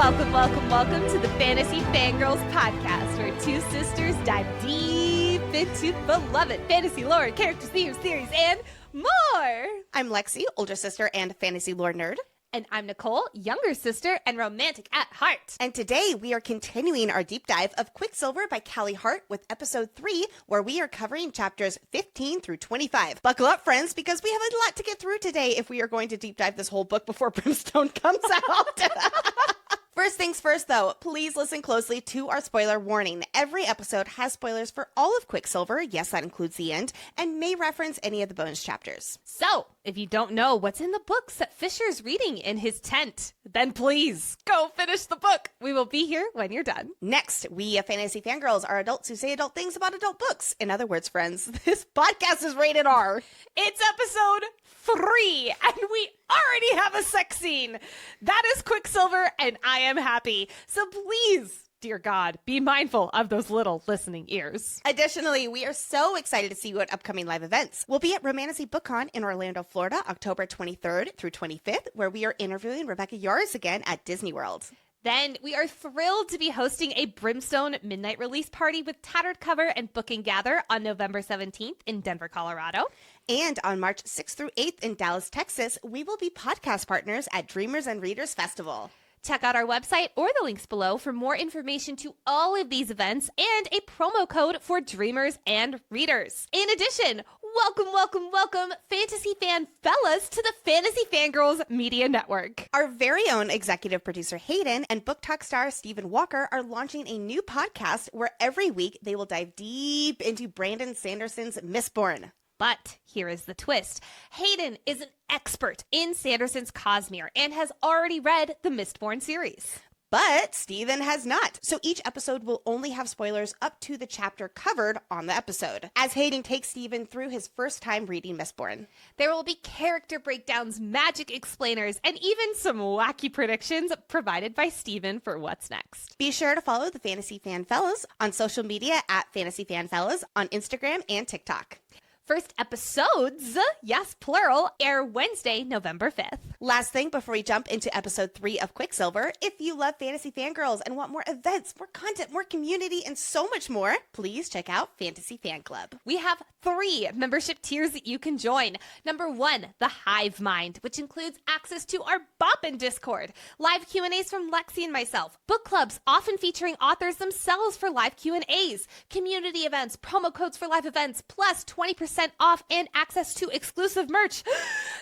Welcome to the Fantasy Fangirls podcast, where two sisters dive deep into beloved fantasy lore, characters, themes, theories, and more. I'm Lexi, older sister and fantasy lore nerd. And I'm Nicole, younger sister and romantic at heart. And today we are continuing our deep dive of Quicksilver by Callie Hart with episode 3, where we are covering chapters 15 through 25. Buckle up, friends, because we have a lot to get through today if we are going to deep dive this whole book before Brimstone comes out. First things first, though, please listen closely to our spoiler warning. Every episode has spoilers for all of Quicksilver, yes, that includes the end, and may reference any of the bonus chapters. So, if you don't know what's in the books that Fisher's reading in his tent, then please go finish the book. We will be here when you're done. Next, we Fantasy Fangirls are adults who say adult things about adult books. In other words, friends, this podcast is rated R. It's episode 3, and we already have a sex scene. That is Quicksilver, and I am happy. So please, dear God, be mindful of those little listening ears. Additionally, we are so excited to see you at upcoming live events. We'll be at Romantasy BookCon in Orlando, Florida, October 23rd through 25th, where we are interviewing Rebecca Yarros again at Disney World. Then we are thrilled to be hosting a Brimstone midnight release party with Tattered Cover and Book and Gather on November 17th in Denver, Colorado. And on March 6th through 8th in Dallas, Texas, we will be podcast partners at Dreamers and Readers Festival. Check out our website or the links below for more information to all of these events and a promo code for dreamers and readers. In addition, welcome, fantasy fan fellas to the Fantasy Fangirls Media Network. Our very own executive producer Hayden and Book Talk star Stephen Walker are launching a new podcast where every week they will dive deep into Brandon Sanderson's Mistborn. But here is the twist. Hayden is an expert in Sanderson's Cosmere and has already read the Mistborn series. But Stephen has not. So each episode will only have spoilers up to the chapter covered on the episode, as Hayden takes Stephen through his first time reading Mistborn. There will be character breakdowns, magic explainers, and even some wacky predictions provided by Stephen for what's next. Be sure to follow the Fantasy Fan Fellas on social media at Fantasy Fan Fellas on Instagram and TikTok. First episodes, yes, plural, air Wednesday, November 5th. Last thing before we jump into episode 3 of Quicksilver, if you love Fantasy Fangirls and want more events, more content, more community, and so much more, please check out Fantasy Fan Club. We have 3 membership tiers that you can join. Number 1, the Hive Mind, which includes access to our Boppin' Discord, live Q&As from Lexi and myself, book clubs often featuring authors themselves for live Q&As, community events, promo codes for live events, plus 20% off and access to exclusive merch.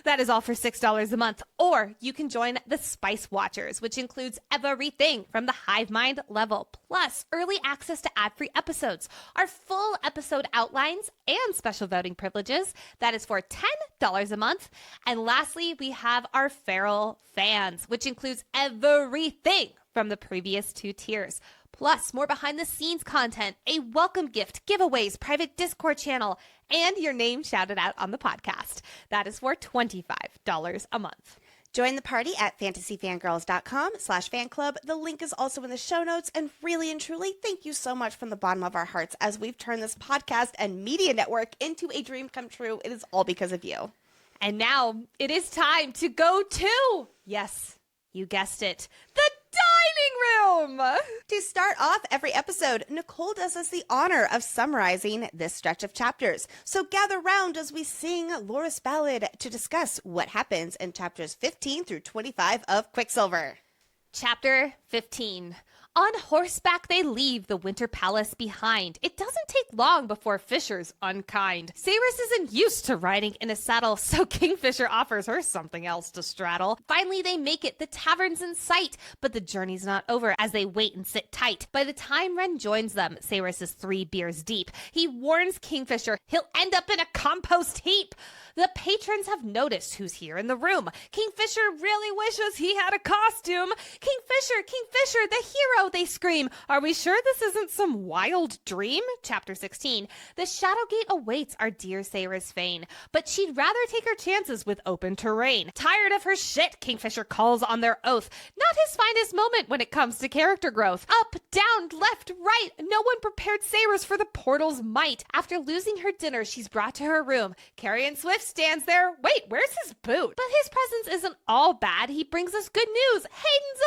That is all for $6 a month. Or you can join the Spice Watchers, which includes everything from the Hive Mind level, plus early access to ad-free episodes, our full episode outlines, and special voting privileges. That is for $10 a month. And lastly, we have our Feral Fans, which includes everything from the previous 2 tiers. Plus, more behind-the-scenes content, a welcome gift, giveaways, private Discord channel, and your name shouted out on the podcast. That is for $25 a month. Join the party at fantasyfangirls.com/fanclub. The link is also in the show notes. And really and truly, thank you so much from the bottom of our hearts as we've turned this podcast and media network into a dream come true. It is all because of you. And now it is time to go to, yes, you guessed it, the dining room! To start off every episode, Nicole does us the honor of summarizing this stretch of chapters. So gather round as we sing Laurith's ballad to discuss what happens in chapters 15 through 25 of Quicksilver. Chapter 15. On horseback they leave the Winter Palace behind. It doesn't take long before Fisher's unkind. Sayrus isn't used to riding in a saddle, so Kingfisher offers her something else to straddle. Finally they make it, the tavern's in sight, but the journey's not over as they wait and sit tight. By the time Wren joins them, Sayrus is 3 beers deep. He warns Kingfisher he'll end up in a compost heap. The patrons have noticed who's here in the room. Kingfisher really wishes he had a costume. Kingfisher, the hero, hero, they scream. Are we sure this isn't some wild dream? Chapter 16. The Shadowgate awaits our dear Sayra's Fane, but she'd rather take her chances with open terrain. Tired of her shit, Kingfisher calls on their oath. Not his finest moment when it comes to character growth. Up, down, left, right. No one prepared Sayra's for the portal's might. After losing her dinner, she's brought to her room. Carrion Swift stands there. Wait, where's his boot? But his presence isn't all bad. He brings us good news. Hayden's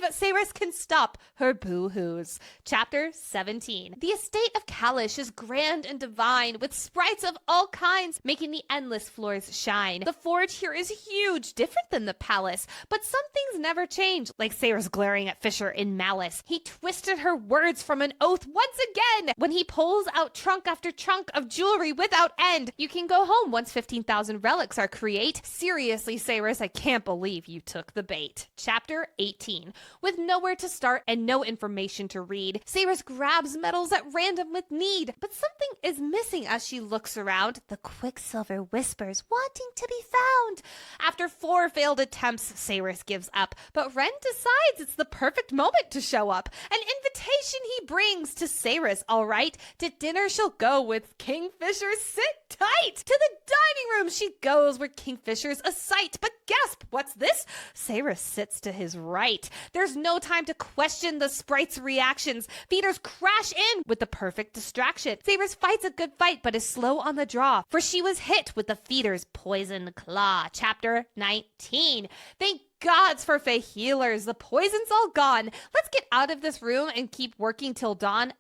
alive! Sayra's can stop her boo-hoos. Chapter 17. The estate of Kalish is grand and divine, with sprites of all kinds, making the endless floors shine. The forge here is huge, different than the palace, but some things never change, like Sayra's glaring at Fisher in malice. He twisted her words from an oath once again when he pulls out trunk after trunk of jewelry without end. You can go home once 15,000 relics are create. Seriously, Sayra's, I can't believe you took the bait. Chapter 18. With nowhere to start and no information to read, Sayra's grabs medals at random with need, but something is missing as she looks around. The Quicksilver whispers, wanting to be found. After 4 failed attempts, Sayra's gives up, but Ren decides it's the perfect moment to show up. An invitation he brings to Sayra's, all right. To dinner she'll go with Kingfisher. Sit tight. To the dining room she goes where Kingfisher's a sight. But gasp, what's this? Sayra sits to his right. There's no time to question the sprite's reactions. Feeders crash in with the perfect distraction. Sayra's fights a good fight, but is slow on the draw, for she was hit with the feeder's poison claw. Chapter 19. Thank gods for Fae healers. The poison's all gone. Let's get out of this room and keep working till dawn.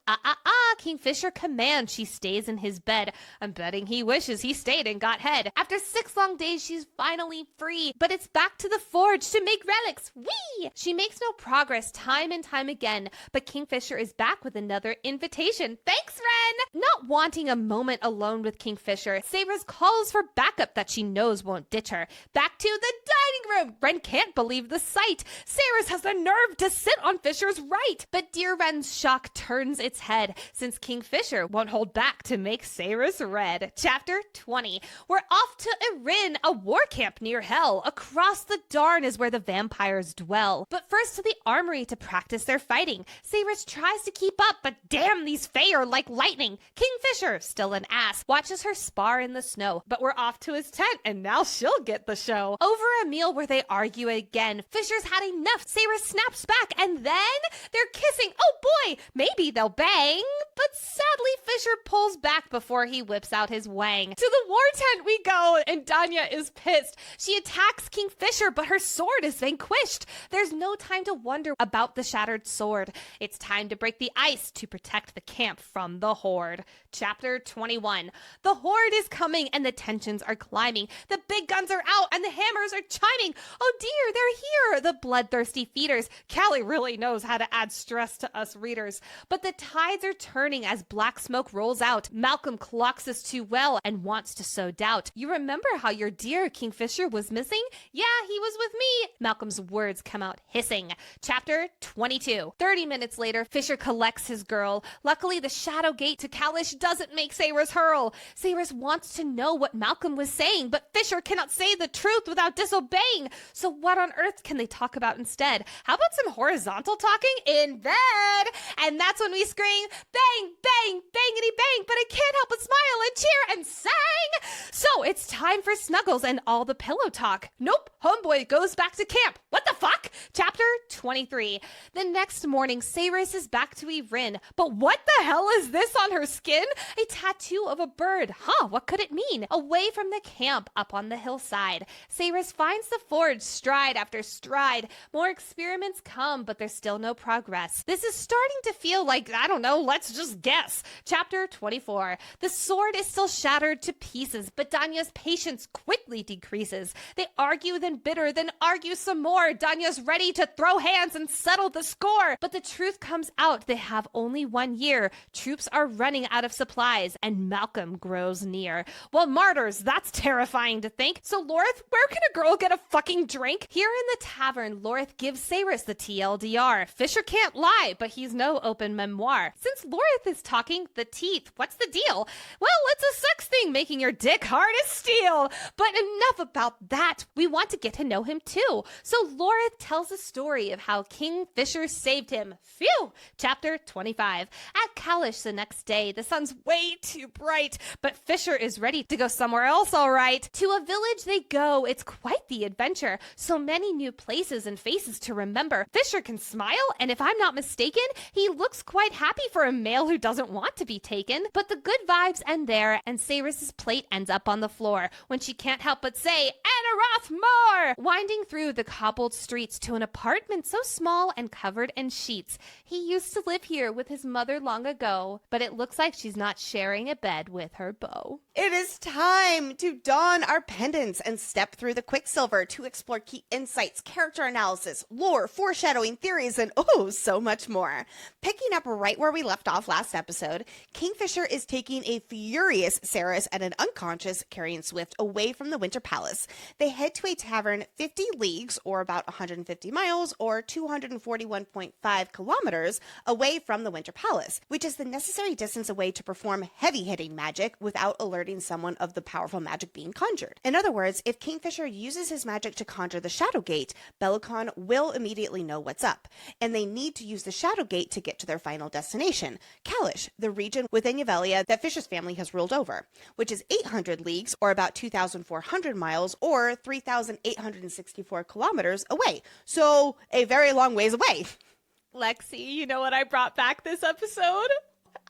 Kingfisher commands she stays in his bed. I'm betting he wishes he stayed and got head. After 6 long days, she's finally free, but it's back to the forge to make relics. Whee! She makes no progress time and time again, but Kingfisher is back with another invitation. Thanks, Ren! Not wanting a moment alone with Kingfisher, Sayra's calls for backup that she knows won't ditch her. Back to the dining room. Ren can't believe the sight. Sayra's has the nerve to sit on Fisher's right, but dear Ren's shock turns its head, since Kingfisher won't hold back to make Sayra's red. Chapter 20. We're off to Erin, a war camp near hell. Across the Darn is where the vampires dwell. But first to the armory to practice their fighting. Sayra's tries to keep up, but damn, these Fae are like lightning. Kingfisher, still an ass, watches her spar in the snow, but we're off to his tent, and now she'll get the show. Over a meal where they argue again, Fisher's had enough. Sayra snaps back, and then they're kissing. Oh boy, maybe they'll bang. But sadly, Fisher pulls back before he whips out his wang. To the war tent we go, and Danya is pissed. She attacks Kingfisher, but her sword is vanquished. There's no time to wonder about the shattered sword. It's time to break the ice to protect the camp from the horde. Chapter 21. The horde is coming, and the tensions are climbing. The big guns are out, and the hammers are chiming. Oh dear, they're here, the bloodthirsty feeders. Callie really knows how to add stress to us readers. But the tides are turning as black smoke rolls out. Malcolm clocks us too well and wants to sow doubt. You remember how your dear Kingfisher was missing? Yeah, he was with me. Malcolm's words come out hissing. Chapter 22. 30 minutes later, Fisher collects his girl. Luckily, the shadow gate to Kalish doesn't make Sayra's hurl. Sayra's wants to know what Malcolm was saying, but Fisher cannot say the truth without disobeying. So what on earth can they talk about instead? How about some horizontal talking in bed? And that's when we scream, bang, bang, bangity bang, but I can't help but smile and cheer and sing. So it's time for snuggles and all the pillow talk. Nope, homeboy goes back to camp. What the fuck? Chapter 23. The next morning, Sayra's is back to Erin, but what the hell is this on her skin? A tattoo of a bird. What could it mean? Away from the camp, up on the hillside, Sayra's finds the forge stride after stride. More experiments come, but there's still no progress. This is starting to feel like, I don't know, let's just guess. Chapter 24. The sword is still shattered to pieces, but Danya's patience quickly decreases. They argue, then bitter, then argue some more. Danya's ready to throw hands and settle the score. But the truth comes out. They have only 1 year. Troops are running out of supplies, and Malcolm grows near. Well, martyrs, that's terrifying to think. So, Laurith, where can a girl get a fucking drink? Here in the tavern, Laurith gives Sayra's the TLDR. Fisher can't lie, but he's no open memoir. Since Laurith is talking, the teeth, what's the deal? Well, it's a sex thing, making your dick hard as steel. But enough about that. We want to get to know him too. So Laurith tells a story of how King Fisher saved him. Phew! Chapter 25. At Kalish the next day, the sun's way too bright, but Fisher is ready to go somewhere else, all right. To a village they go. It's quite the adventure. So many new places and faces to remember. Fisher can smile, and if I'm not mistaken, he looks quite happy for a male who doesn't want to be taken. But the good vibes end there, and Saris's plate ends up on the floor when she can't help but say, Anaroth more! Winding through the cobbled streets to an apartment so small and covered in sheets. He used to live here with his mother long ago, but it looks like she's not sharing a bed with her beau. It is time to don our pendants and step through the Quicksilver to explore key insights, character analysis, lore, foreshadowing, theories, and so much more. Picking up right where we left off last episode, Kingfisher is taking a furious Saris and an unconscious Carrion Swift away from the Winter Palace. They head to a tavern 50 leagues, or about 150 miles, or 241.5 kilometers away from the Winter Palace, which is the necessary distance away to perform heavy-hitting magic without alerting someone of the powerful magic being conjured. In other words, if Kingfisher uses his magic to conjure the Shadow Gate, BookCon will immediately know what's up, and they need to use the Shadow Gate to get to their final destination, Kalish, the region within Yavelia that Fisher's family has ruled over, which is 800 leagues, or about 2,400 miles, or 3,864 kilometers away. So, a very long ways away. Lexi, you know what I brought back this episode?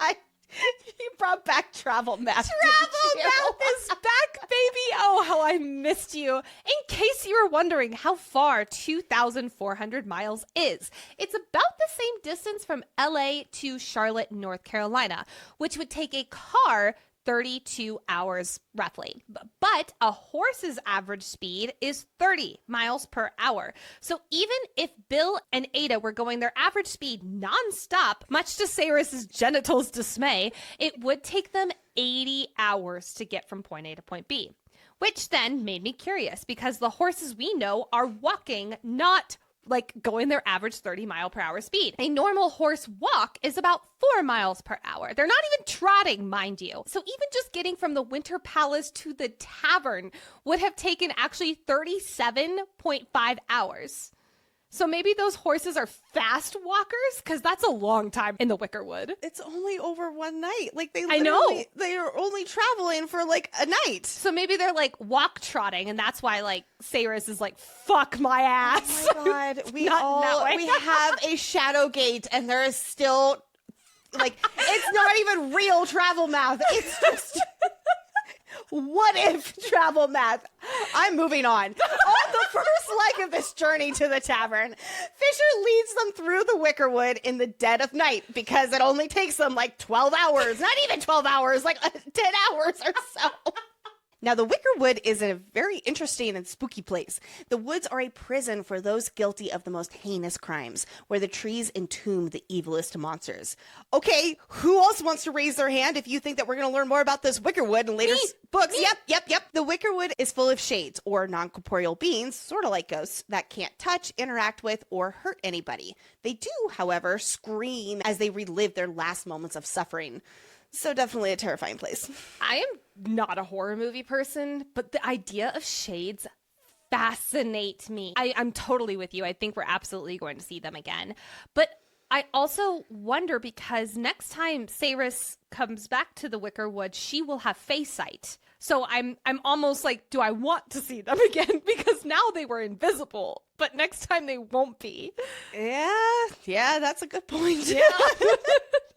You brought back travel math. Travel math is back, baby. Oh, how I missed you. In case you were wondering how far 2,400 miles is, it's about the same distance from LA to Charlotte, North Carolina, which would take a car 32 hours roughly. But a horse's average speed is 30 miles per hour. So even if Bill and Ada were going their average speed nonstop, much to Saris's genitals' dismay, it would take them 80 hours to get from point A to point B. Which then made me curious, because the horses we know are walking, not going their average 30 mile per hour speed. A normal horse walk is about 4 miles per hour. They're not even trotting, mind you. So even just getting from the Winter Palace to the tavern would have taken actually 37.5 hours. So maybe those horses are fast walkers, because that's a long time in the Wickerwood. It's only over one night. I know. They are only traveling for a night. So maybe they're walk trotting, and that's why Saris is fuck my ass. Oh my God. We have a Shadow Gate, and there is still it's not even real travel math. It's just what if travel math? I'm moving on. On the first leg of this journey to the tavern, Fisher leads them through the Wickerwood in the dead of night, because it only takes them 12 hours. Not even 12 hours, 10 hours or so. Now, the Wickerwood is a very interesting and spooky place. The woods are a prison for those guilty of the most heinous crimes, where the trees entomb the evilest monsters. Okay, who else wants to raise their hand if you think that we're going to learn more about this Wickerwood in later books? Me. Yep. The Wickerwood is full of shades, or non-corporeal beings, sort of like ghosts, that can't touch, interact with, or hurt anybody. They do, however, scream as they relive their last moments of suffering. So definitely a terrifying place. I am not a horror movie person, but the idea of shades fascinate me. I'm totally with you. I think we're absolutely going to see them again. But I also wonder, because next time Saris comes back to the Wickerwood, she will have face sight. So I'm almost do I want to see them again? Because now they were invisible, but next time they won't be. Yeah, that's a good point. Yeah.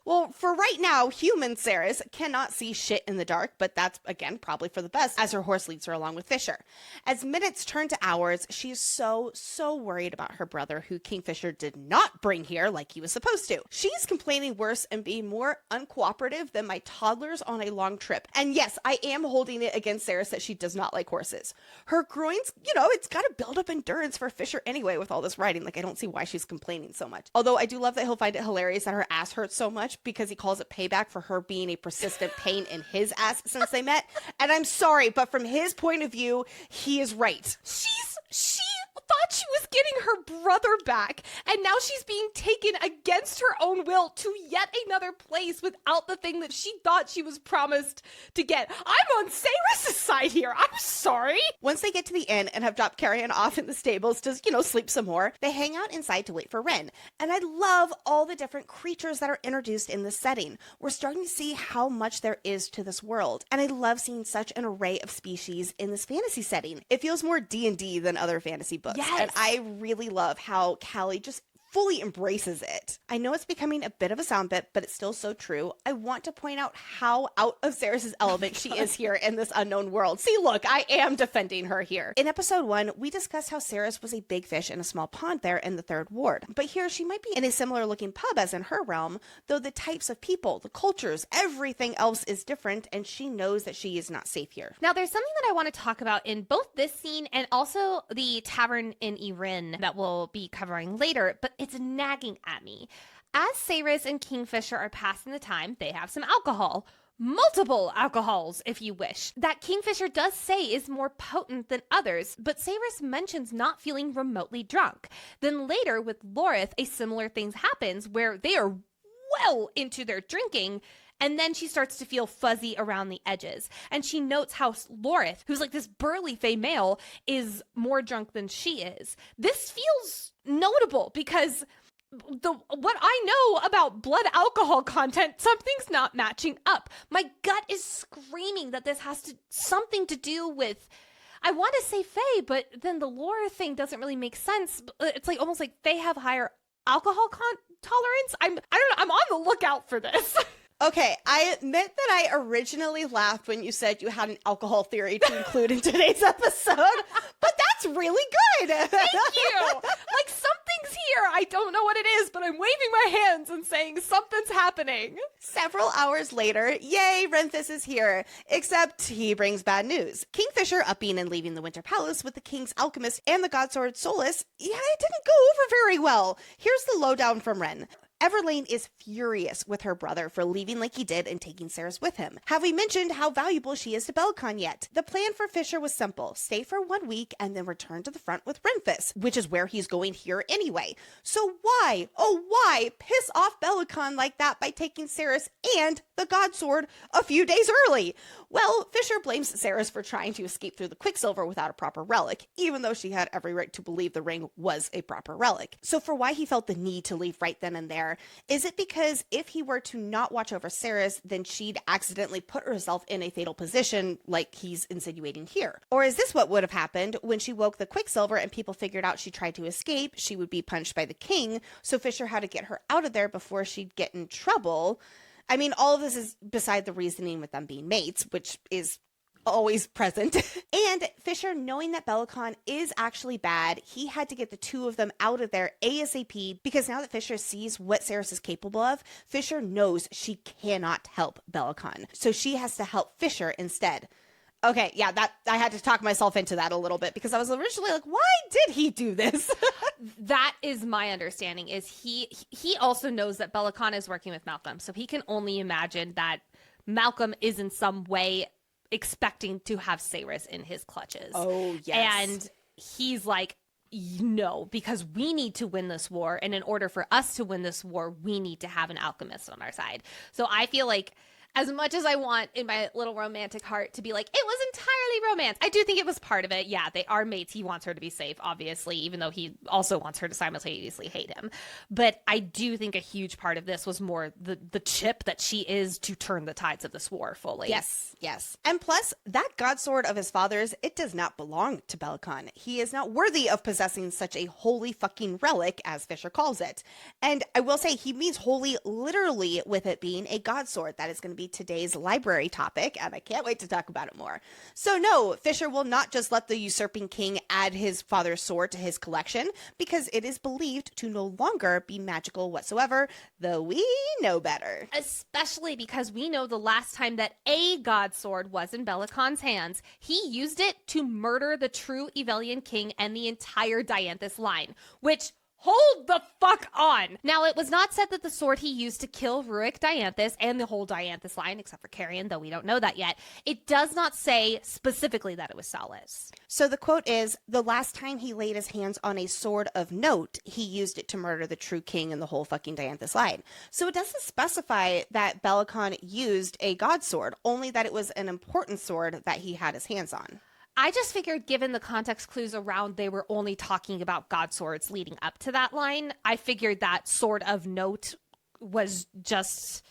Well, for right now, human Saris cannot see shit in the dark, but that's, again, probably for the best, as her horse leads her along with Fisher. As minutes turn to hours, she's so worried about her brother, who Kingfisher did not bring here like he was supposed to. She's complaining worse and being more uncooperative than my toddlers on a long trip. And yes, I am holding it against Saris that she does not like horses. Her groins, it's got to build up endurance for Fisher anyway with all this riding. I don't see why she's complaining so much. Although I do love that he'll find it hilarious that her ass hurts so much, because he calls it payback for her being a persistent pain in his ass since they met. And I'm sorry, but from his point of view, he is right. She thought she was getting her brother back, and now she's being taken against her own will to yet another place without the thing that she thought she was promised to get. I'm on Sayrus' side here. I'm sorry. Once they get to the inn and have dropped Carrion off in the stables to, sleep some more, they hang out inside to wait for Ren. And I love all the different creatures that are introduced in this setting. We're starting to see how much there is to this world. And I love seeing such an array of species in this fantasy setting. It feels more D&D than other fantasy books. Yes. And I really love how Callie just fully embraces it. I know it's becoming a bit of a sound bit, but it's still so true. I want to point out how out of Sayrus' element she is here in this unknown world. See, look, I am defending her here. In episode 1, we discussed how Sayrus was a big fish in a small pond there in the 3rd ward. But here she might be in a similar looking pub as in her realm, though the types of people, the cultures, everything else is different, and she knows that she is not safe here. Now, there's something that I want to talk about in both this scene and also the tavern in Erin that we'll be covering later, but it's nagging at me. As Sayrus and Kingfisher are passing the time, they have some alcohol. Multiple alcohols, if you wish. That Kingfisher does say is more potent than others, but Sayrus mentions not feeling remotely drunk. Then later with Laurith, a similar thing happens where they are well into their drinking, and then she starts to feel fuzzy around the edges. And she notes how Laurith, who's like this burly fey male, is more drunk than she is. This feels notable because what I know about blood alcohol content, something's not matching up. My gut is screaming that this has something to do with, I want to say fey, but then the lore thing doesn't really make sense. It's like almost like fey have higher alcohol tolerance. I don't know. I'm on the lookout for this. Okay, I admit that I originally laughed when you said you had an alcohol theory to include in today's episode, but that's really good. Thank you. Like, something's here. I don't know what it is, but I'm waving my hands and saying something's happening. Several hours later, yay, Renthis is here, except he brings bad news. Kingfisher upping and leaving the Winter Palace with the King's Alchemist and the Godsword Solus, it didn't go over very well. Here's the lowdown from Ren. Everlane is furious with her brother for leaving like he did and taking Sayrus with him. Have we mentioned how valuable she is to BookCon yet? The plan for Fisher was simple. Stay for 1 week and then return to the front with Renthis, which is where he's going here anyway. So why, oh why, piss off BookCon like that by taking Sayrus and the Godsword a few days early? Well, Fisher blames Sayrus for trying to escape through the Quicksilver without a proper relic, even though she had every right to believe the ring was a proper relic. So for why he felt the need to leave right then and there, is it because if he were to not watch over Sayrus, then she'd accidentally put herself in a fatal position like he's insinuating here? Or is this what would have happened when she woke the Quicksilver and people figured out she tried to escape, she would be punished by the king, so Fisher had to get her out of there before she'd get in trouble? I mean, all of this is beside the reasoning with them being mates, which is always present. And Fisher, knowing that BookCon is actually bad, he had to get the two of them out of there ASAP, because now that Fisher sees what Sayrus is capable of, Fisher knows she cannot help BookCon. So she has to help Fisher instead. Okay, yeah, that I had to talk myself into that a little bit because I was originally like, why did he do this? That is my understanding, is he also knows that BookCon is working with Malcolm, so he can only imagine that Malcolm is in some way expecting to have Sayrus in his clutches. Oh, yes. And he's like, no, because we need to win this war, and in order for us to win this war, we need to have an alchemist on our side. So I feel like, as much as I want in my little romantic heart to be like, it was entirely romance, I do think it was part of it. Yeah, they are mates. He wants her to be safe, obviously, even though he also wants her to simultaneously hate him. But I do think a huge part of this was more the chip that she is to turn the tides of this war fully. Yes, yes. And plus, that Godsword of his father's, it does not belong to BookCon. He is not worthy of possessing such a holy fucking relic, as Fisher calls it. And I will say, he means holy literally with it being a Godsword. That is going to be today's library topic, and I can't wait to talk about it more. So no, Fisher will not just let the usurping king add his father's sword to his collection, because it is believed to no longer be magical whatsoever, though we know better. Especially because we know the last time that a god sword was in BookCon's hands, he used it to murder the true Evelian king and the entire Dianthus line, which, Hold the fuck on. Now, it was not said that the sword he used to kill Ruick Dianthus and the whole Dianthus line, except for Carrion, though we don't know that yet, it does not say specifically that it was Salas. So the quote is, the last time he laid his hands on a sword of note, he used it to murder the true king and the whole fucking Dianthus line. So it doesn't specify that Bellicon used a god sword, only that it was an important sword that he had his hands on. I just figured, given the context clues around, they were only talking about god swords leading up to that line. I figured that sword of note was just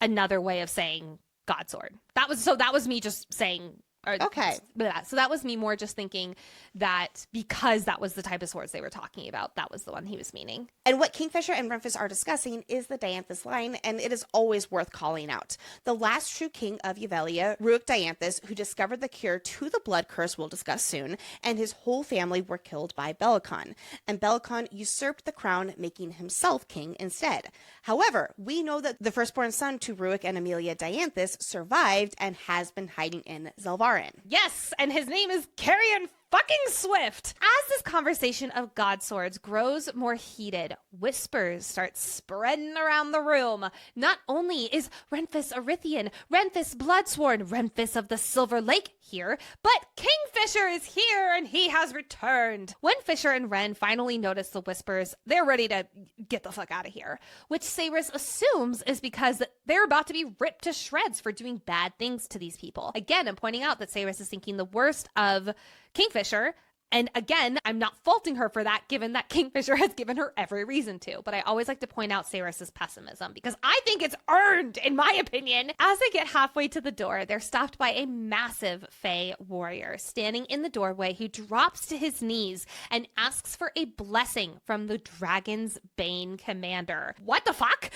another way of saying god sword. That was me just saying. Okay. So that was me more just thinking that because that was the type of swords they were talking about, that was the one he was meaning. And what Kingfisher and Renfis are discussing is the Dianthus line, and it is always worth calling out. The last true king of Yuvelia, Ruick Dianthus, who discovered the cure to the blood curse we'll discuss soon, and his whole family were killed by Bellicon. And Bellicon usurped the crown, making himself king instead. However, we know that the firstborn son to Ruick and Amelia Dianthus survived and has been hiding in Zelvarin. Yes, and his name is Carrion fucking Swift. As this conversation of god swords grows more heated, whispers start spreading around the room. Not only is Renfis Arithian, Renfis Bloodsworn, Renfis of the Silver Lake here, but Kingfisher is here and he has returned. When Fisher and Ren finally notice the whispers, they're ready to get the fuck out of here, which Saris assumes is because they're about to be ripped to shreds for doing bad things to these people. Again, I'm pointing out that Saris is thinking the worst of Kingfisher. And again, I'm not faulting her for that, given that Kingfisher has given her every reason to. But I always like to point out Saris's pessimism, because I think it's earned, in my opinion. As they get halfway to the door, they're stopped by a massive Fey warrior standing in the doorway who drops to his knees and asks for a blessing from the Dragon's Bane commander. What the fuck?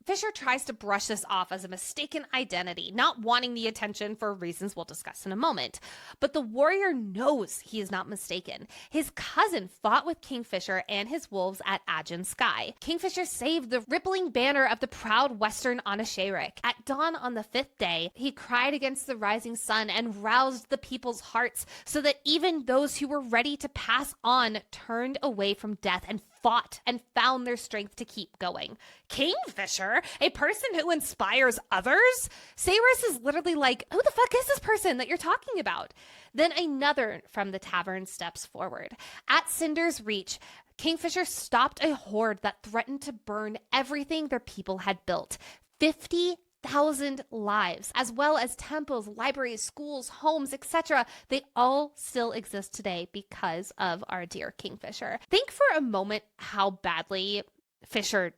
Fisher tries to brush this off as a mistaken identity, not wanting the attention for reasons we'll discuss in a moment. But the warrior knows he is not mistaken. His cousin fought with Kingfisher and his wolves at Ajin Sky. Kingfisher saved the rippling banner of the proud western Anasherik. At dawn on the 5th day, he cried against the rising sun and roused the people's hearts so that even those who were ready to pass on turned away from death and fought and found their strength to keep going. Kingfisher, a person who inspires others? Saris is literally like, who the fuck is this person that you're talking about? Then another from the tavern steps forward. At Cinder's Reach, Kingfisher stopped a horde that threatened to burn everything their people had built. 50,000 lives, as well as temples, libraries, schools, homes, etc. They all still exist today because of our dear Kingfisher. Think for a moment how badly Fisher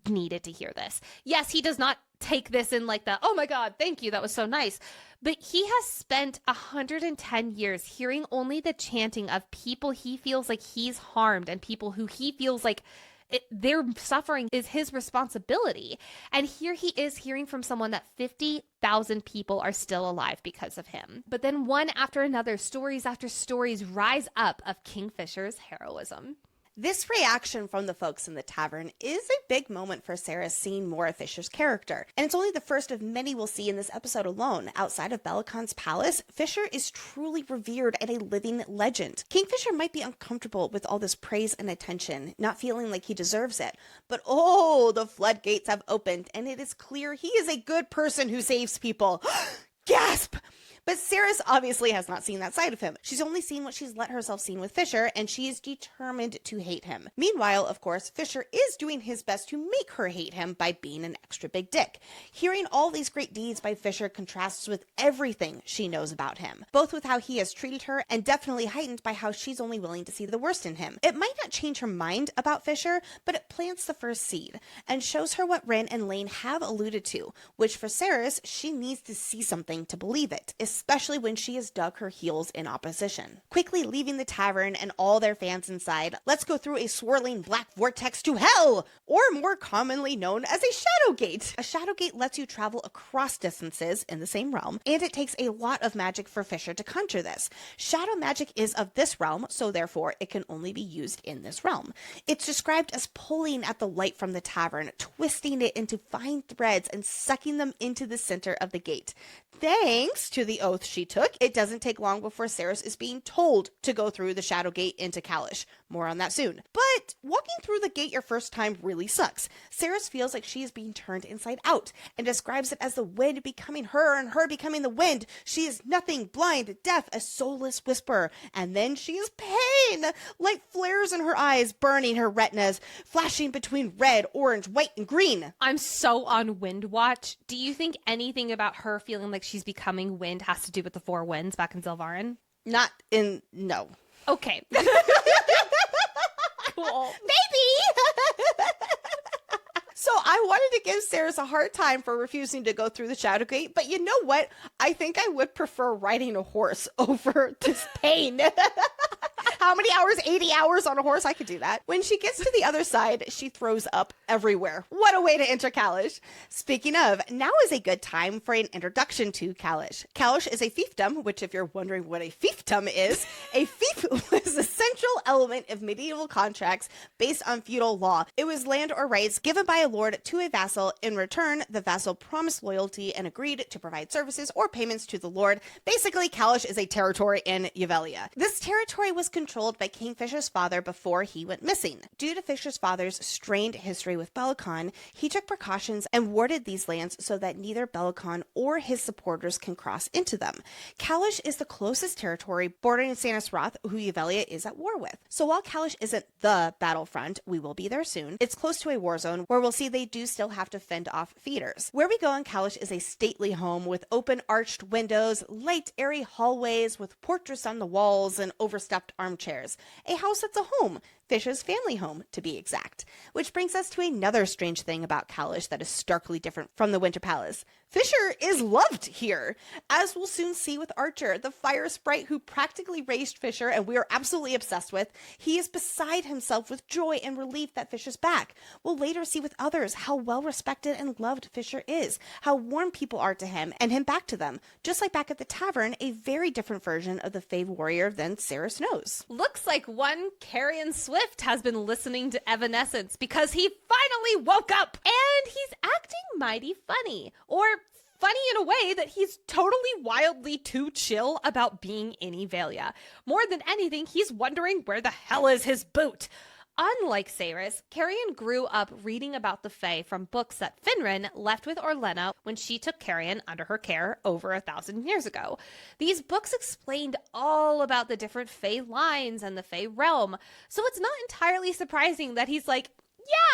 needed to hear this. Yes, he does not take this in like the, oh my god, thank you, that was so nice. But he has spent 110 years hearing only the chanting of people he feels like he's harmed and people who he feels like their suffering is his responsibility. And here he is hearing from someone that 50,000 people are still alive because of him. But then one after another, stories after stories rise up of Kingfisher's heroism. This reaction from the folks in the tavern is a big moment for Sarah, seeing more of Fisher's character. And it's only the first of many we'll see in this episode alone. Outside of Bellicon's palace, Fisher is truly revered and a living legend. Kingfisher might be uncomfortable with all this praise and attention, not feeling like he deserves it. But oh, the floodgates have opened, and it is clear he is a good person who saves people. Gasp! But Saris obviously has not seen that side of him. She's only seen what she's let herself see with Fisher, and she is determined to hate him. Meanwhile, of course, Fisher is doing his best to make her hate him by being an extra big dick. Hearing all these great deeds by Fisher contrasts with everything she knows about him, both with how he has treated her and definitely heightened by how she's only willing to see the worst in him. It might not change her mind about Fisher, but it plants the first seed and shows her what Ren and Lane have alluded to, which for Saris, she needs to see something to believe it, especially when she has dug her heels in opposition. Quickly leaving the tavern and all their fans inside, let's go through a swirling black vortex to hell, or more commonly known as a shadow gate. A shadow gate lets you travel across distances in the same realm, and it takes a lot of magic for Fisher to conjure this. Shadow magic is of this realm, so therefore it can only be used in this realm. It's described as pulling at the light from the tavern, twisting it into fine threads and sucking them into the center of the gate. Thanks to the oath she took, it doesn't take long before Ceres is being told to go through the Shadow Gate into Kalish. More on that soon. But walking through the gate your first time really sucks. Ceres feels like she is being turned inside out and describes it as the wind becoming her and her becoming the wind. She is nothing, blind, deaf, a soulless whisperer. And then she is pain. Light flares in her eyes, burning her retinas, flashing between red, orange, white, and green. I'm so on wind watch. Do you think anything about her feeling like she's becoming wind has to do with the four winds back in Zelvarin? No. Okay. Cool. Maybe! So I wanted to give Ceres a hard time for refusing to go through the Shadow Gate, but you know what? I think I would prefer riding a horse over this pain. How many hours? 80 hours on a horse? I could do that. When she gets to the other side, she throws up everywhere. What a way to enter Kalish. Speaking of, now is a good time for an introduction to Kalish. Kalish is a fiefdom, which if you're wondering what a fiefdom is, a fief was a central element of medieval contracts based on feudal law. It was land or rights given by a lord to a vassal. In return, the vassal promised loyalty and agreed to provide services or payments to the lord. Basically, Kalish is a territory in Yvelia. This territory was controlled by King Fisher's father before he went missing. Due to Fisher's father's strained history with Bellacon, he took precautions and warded these lands so that neither Bellacon or his supporters can cross into them. Kalish is the closest territory bordering Sanus Roth, who Yvelia is at war with. So while Kalish isn't the battlefront, we will be there soon, it's close to a war zone where we'll see they do still have to fend off feeders. Where we go in Kalish is a stately home with open arched windows, light airy hallways with portraits on the walls and overstuffed armchairs. A house that's a home. Fisher's family home, to be exact. Which brings us to another strange thing about Kalish that is starkly different from the Winter Palace. Fisher is loved here, as we'll soon see with Archer, the fire sprite who practically raised Fisher and we are absolutely obsessed with. He is beside himself with joy and relief that Fisher's back. We'll later see with others how well respected and loved Fisher is, how warm people are to him and him back to them. Just like back at the tavern, a very different version of the Fae warrior than Ceres knows. Looks like one Carrion Swift has been listening to Evanescence because he finally woke up and he's acting mighty funny. Or funny in a way that he's totally wildly too chill about being in Yvelia. More than anything, he's wondering where the hell is his boot. Unlike Ceres, Carrion grew up reading about the Fae from books that Finran left with Orlena when she took Carrion under her care over 1,000 years ago. These books explained all about the different Fae lines and the Fae realm, so it's not entirely surprising that he's like,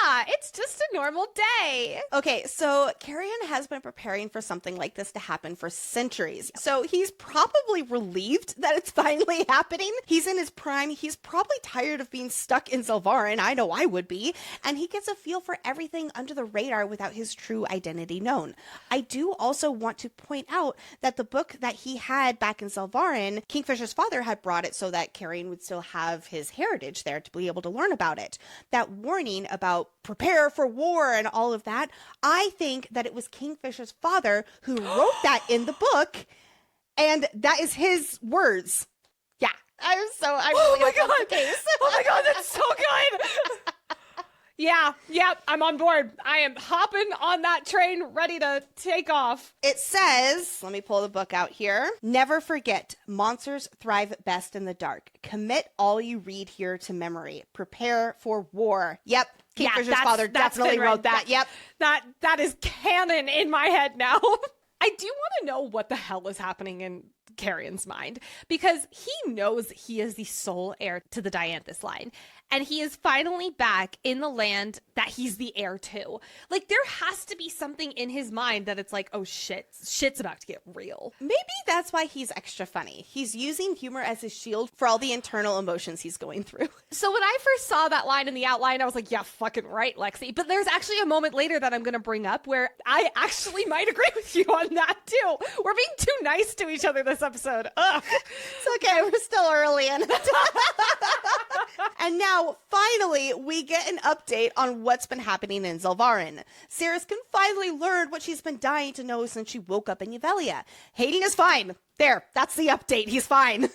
yeah, it's just a normal day. Okay, so Carrion has been preparing for something like this to happen for centuries. So he's probably relieved that it's finally happening. He's in his prime. He's probably tired of being stuck in Zelvarin. I know I would be. And he gets a feel for everything under the radar without his true identity known. I do also want to point out that the book that he had back in Zelvarin, Kingfisher's father had brought it so that Carrion would still have his heritage there to be able to learn about it. That warning about prepare for war and all of that, I think that it was Kingfisher's father who wrote that in the book, and that is his words. Yeah, I really hope that's the case. Oh my god, that's so good. Yeah, I'm on board. I am hopping on that train, ready to take off. It says, let me pull the book out here. Never forget, monsters thrive best in the dark. Commit all you read here to memory. Prepare for war. Yep. Kingfisher's father definitely wrote that. Yep. That is canon in my head now. I do want to know what the hell is happening in Carrion's mind, because he knows he is the sole heir to the Dianthus line, and he is finally back in the land that he's the heir to. Like, there has to be something in his mind that it's like, oh shit's about to get real. Maybe that's why he's extra funny. He's using humor as his shield for all the internal emotions he's going through. So when I first saw that line in the outline, I was like, yeah, fucking right, Lexi. But there's actually a moment later that I'm going to bring up where I actually might agree with you on that too. We're being too nice to each other this episode. Ugh. It's okay, we're still early in it. And now, finally, we get an update on what's been happening in Zelvarin. Ceres can finally learn what she's been dying to know since she woke up in Yvelia. Hayden is fine. There, that's the update. He's fine.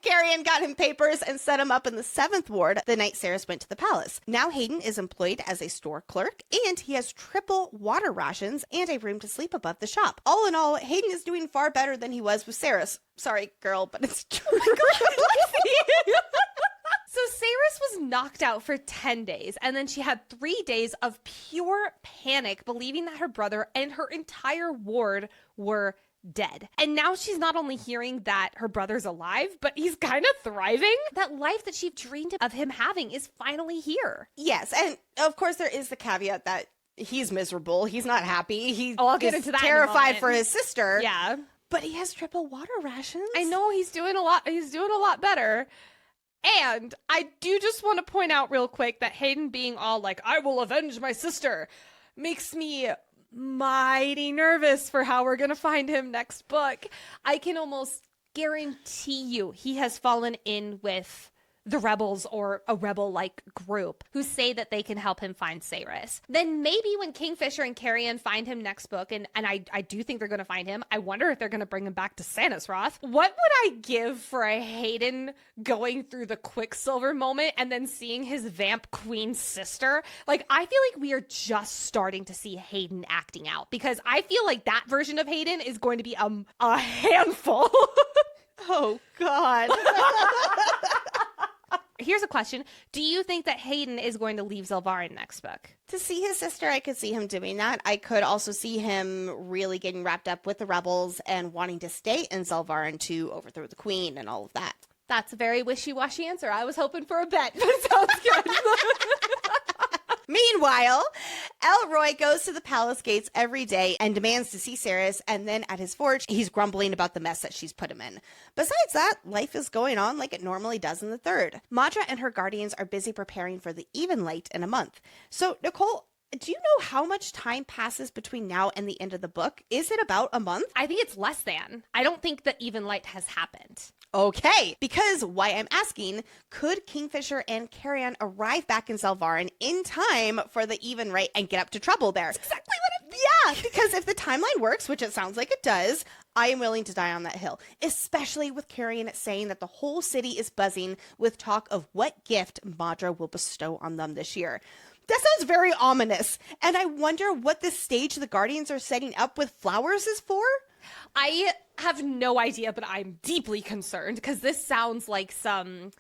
Carrion got him papers and set him up in the 7th ward the night Ceres went to the palace. Now Hayden is employed as a store clerk, and he has triple water rations and a room to sleep above the shop. All in all, Hayden is doing far better than he was with Ceres. Sorry, girl, but it's true. Oh my God, So Ceres was knocked out for 10 days, and then she had 3 days of pure panic, believing that her brother and her entire ward were dead. And now she's not only hearing that her brother's alive, but he's kind of thriving. That life that she dreamed of him having is finally here. Yes, and of course there is the caveat that he's miserable. He's not happy. I'll get into that terrified for his sister. Yeah. But he has triple water rations. I know he's doing a lot better. And I do just want to point out real quick that Hayden being all like, I will avenge my sister, makes me mighty nervous for how we're going to find him next book. I can almost guarantee you he has fallen in with the rebels or a rebel-like group who say that they can help him find Ceres. Then maybe when Kingfisher and Carrion find him next book, and I do think they're going to find him, I wonder if they're going to bring him back to Sanisroth. What would I give for a Hayden going through the Quicksilver moment and then seeing his Vamp Queen sister? Like, I feel like we are just starting to see Hayden acting out, because I feel like that version of Hayden is going to be a handful. Oh, God. Here's a question. Do you think that Hayden is going to leave Zelvarin next book? To see his sister, I could see him doing that. I could also see him really getting wrapped up with the rebels and wanting to stay in Zelvarin to overthrow the queen and all of that. That's a very wishy-washy answer. I was hoping for a bet, but it sounds good. Meanwhile, Elroy goes to the palace gates every day and demands to see Ceres, and then at his forge, he's grumbling about the mess that she's put him in. Besides that, life is going on like it normally does in the 3rd. Madra and her guardians are busy preparing for the even light in a month. So, Nicole, do you know how much time passes between now and the end of the book? Is it about a month? I think it's less than. I don't think the even light has happened. Okay, because why I'm asking, could Kingfisher and Carrion arrive back in Zelvarin in time for the even right and get up to trouble there? That's exactly what I'm thinking. Yeah, because if the timeline works, which it sounds like it does, I am willing to die on that hill, especially with Carrion saying that the whole city is buzzing with talk of what gift Madra will bestow on them this year. That sounds very ominous, and I wonder what this stage the Guardians are setting up with flowers is for? I have no idea, but I'm deeply concerned because this sounds like some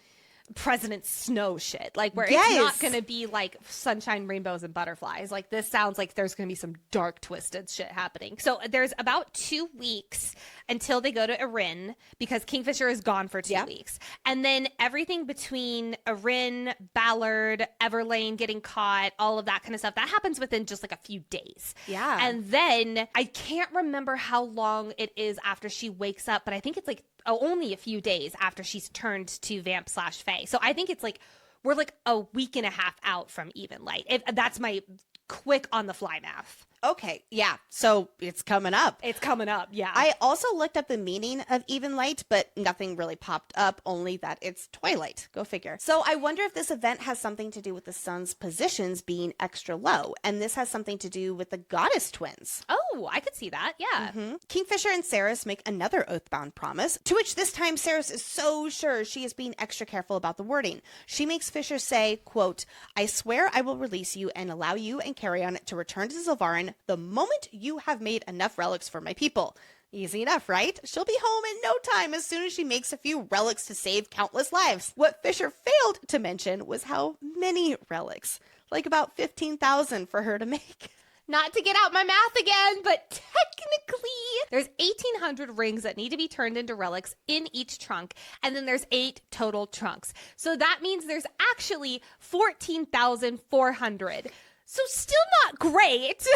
President Snow shit, like where it's not going to be like sunshine, rainbows, and butterflies. Like this sounds like there's going to be some dark, twisted shit happening. So there's about 2 weeks until they go to Erin, because Kingfisher is gone for 2 weeks. And then everything between Erin, Ballard, Everlane getting caught, all of that kind of stuff, that happens within just like a few days. Yeah. And then I can't remember how long it is after she wakes up, but I think it's like only a few days after she's turned to Vamp/Fae. So I think it's like we're like a week and a half out from even light. If that's my quick on the fly math. Okay, yeah, so it's coming up. It's coming up, yeah. I also looked up the meaning of even light, but nothing really popped up, only that it's twilight. Go figure. So I wonder if this event has something to do with the sun's positions being extra low, and this has something to do with the goddess twins. Oh, I could see that, yeah. Mm-hmm. Kingfisher and Ceres make another oathbound promise, to which this time Ceres is so sure she is being extra careful about the wording. She makes Fisher say, quote, "I swear I will release you and allow you and Carrion to return to Zelvarin the moment you have made enough relics for my people." Easy enough, right? She'll be home in no time as soon as she makes a few relics to save countless lives. What Fisher failed to mention was how many relics, like about 15,000 for her to make. Not to get out my math again, but technically there's 1,800 rings that need to be turned into relics in each trunk, and then there's 8 total trunks. So that means there's actually 14,400. So still not great.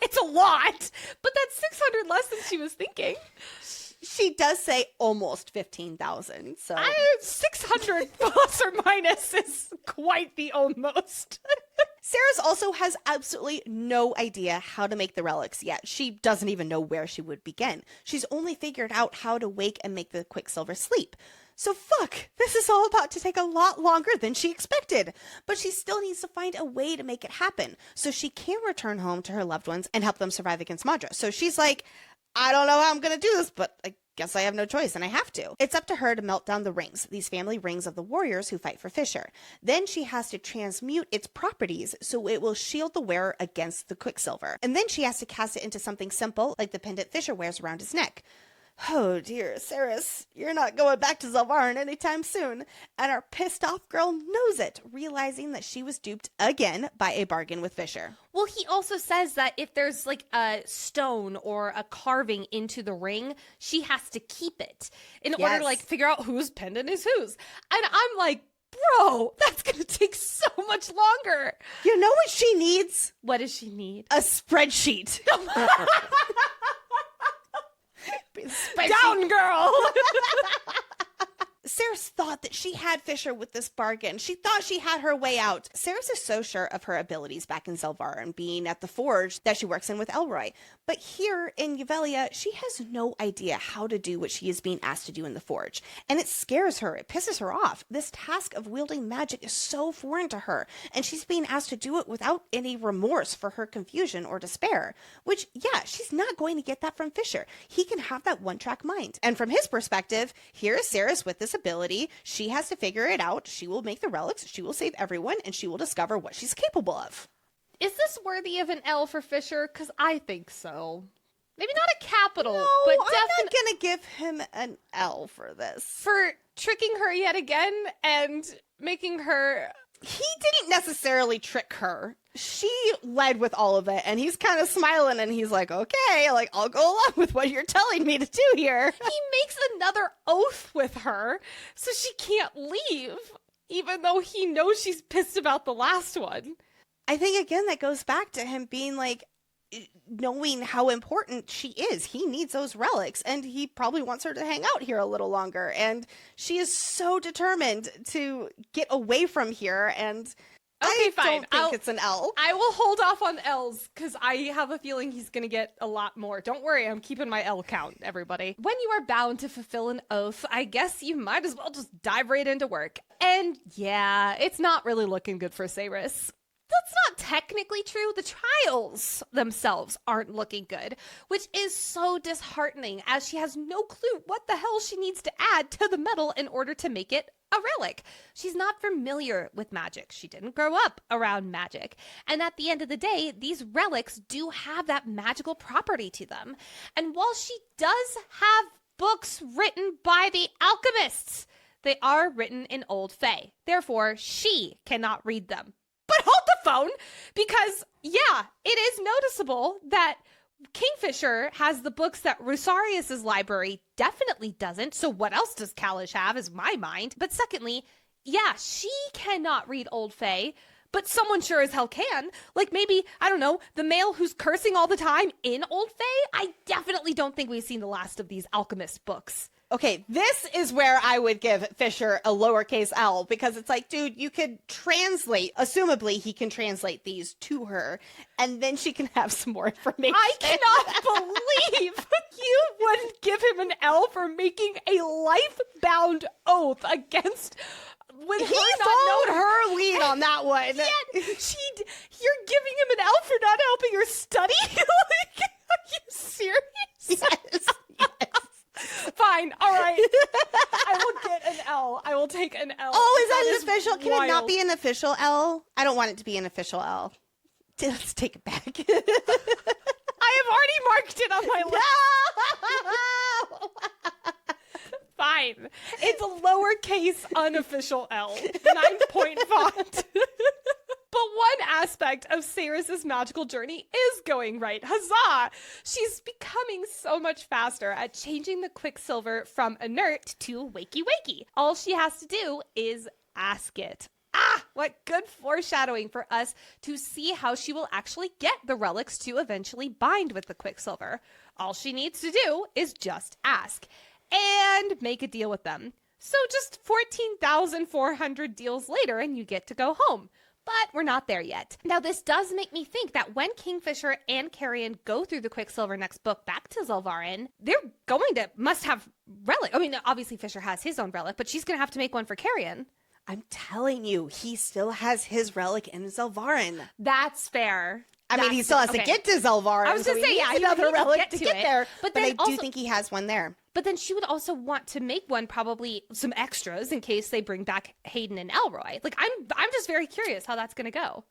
It's a lot, but that's 600 less than she was thinking. She does say almost 15,000, so 600 plus or minus is quite the almost. Ceres also has absolutely no idea how to make the relics yet. She doesn't even know where she would begin. She's only figured out how to wake and make the Quicksilver sleep. So fuck, this is all about to take a lot longer than she expected. But she still needs to find a way to make it happen so she can return home to her loved ones and help them survive against Madra. So she's like, I don't know how I'm going to do this, but I guess I have no choice and I have to. It's up to her to melt down the rings, these family rings of the warriors who fight for Fisher. Then she has to transmute its properties so it will shield the wearer against the Quicksilver. And then she has to cast it into something simple like the pendant Fisher wears around his neck. Oh dear, Ceres, you're not going back to Zelvarin anytime soon. And our pissed off girl knows it, realizing that she was duped again by a bargain with Fisher. Well, he also says that if there's like a stone or a carving into the ring, she has to keep it in order to like figure out whose pendant is whose. And I'm like, bro, that's going to take so much longer. You know what she needs? What does she need? A spreadsheet. Down, girl. Ceres thought that she had Fisher with this bargain. She thought she had her way out. Ceres is so sure of her abilities back in Zelvarin, being at the forge that she works in with Elroy. But here in Yuvelia, she has no idea how to do what she is being asked to do in the forge. And it scares her. It pisses her off. This task of wielding magic is so foreign to her. And she's being asked to do it without any remorse for her confusion or despair. Which, yeah, she's not going to get that from Fisher. He can have that one-track mind. And from his perspective, here is Ceres with this ability. She has to figure it out. She will make the relics. She will save everyone. And she will discover what she's capable of. Is this worthy of an L for Fisher? Because I think so. Maybe not a capital, No, but I'm definitely not going to give him an L for this. for tricking her yet again and making her... He didn't necessarily trick her. She led with all of it, and he's kind of smiling, and he's like, okay, like, I'll go along with what you're telling me to do here. He makes another oath with her so she can't leave, even though he knows she's pissed about the last one. I think, again, that goes back to him being like, knowing how important she is. He needs those relics, and he probably wants her to hang out here a little longer. And she is so determined to get away from here, and Okay, I fine. don't think it's an L. I will hold off on L's because I have a feeling he's going to get a lot more. Don't worry, I'm keeping my L count, everybody. When you are bound to fulfill an oath, I guess you might as well just dive right into work. And yeah, it's not really looking good for Ceres. That's not technically true. The trials themselves aren't looking good, which is so disheartening as she has no clue what the hell she needs to add to the medal in order to make it a relic. She's not familiar with magic. She didn't grow up around magic. And at the end of the day, these relics do have that magical property to them. And while she does have books written by the alchemists, they are written in Old Fae. Therefore, she cannot read them. But hold the phone, because, yeah, it is noticeable that Kingfisher has the books that Rosarius's library definitely doesn't, so what else does Kalish have is my mind. But secondly, yeah, she cannot read Old Fae, but someone sure as hell can. Like maybe, I don't know, the male who's cursing all the time in Old Fae? I definitely don't think we've seen the last of these alchemist books. Okay, this is where I would give Fisher a lowercase L, because it's like, dude, you could translate, assumably he can translate these to her, and then she can have some more information. I cannot believe you wouldn't give him an L for making a life-bound oath against... with He her not followed knowing her lead on that one. Yet you're giving him an L for not helping her study? Like, are you serious? Yes. Fine. All right. I will get an L. I will take an L. Oh, is that an official? Can it not wild. be an official L? I don't want it to be an official L. Let's take it back. I have already marked it on my list. Fine. It's a lowercase unofficial L. 9-point font. But one aspect of Ceres' magical journey is going right. Huzzah! She's becoming so much faster at changing the Quicksilver from inert to wakey-wakey. All she has to do is ask it. Ah, what good foreshadowing for us to see how she will actually get the relics to eventually bind with the Quicksilver. All she needs to do is just ask and make a deal with them. So just 14,400 deals later and you get to go home. But we're not there yet. Now, this does make me think that when Kingfisher and Carrion go through the Quicksilver next book back to Zelvarin, they're going to must have relic. I mean, obviously Fisher has his own relic, but she's going to have to make one for Carrion. I'm telling you, he still has his relic in Zelvarin. That's fair. I mean, he still has to get to Zelvar. I was going to say, yeah, another relic to get there. But I do think he has one there. But then she would also want to make one, probably some extras in case they bring back Hayden and Elroy. Like, I'm just very curious how that's going to go.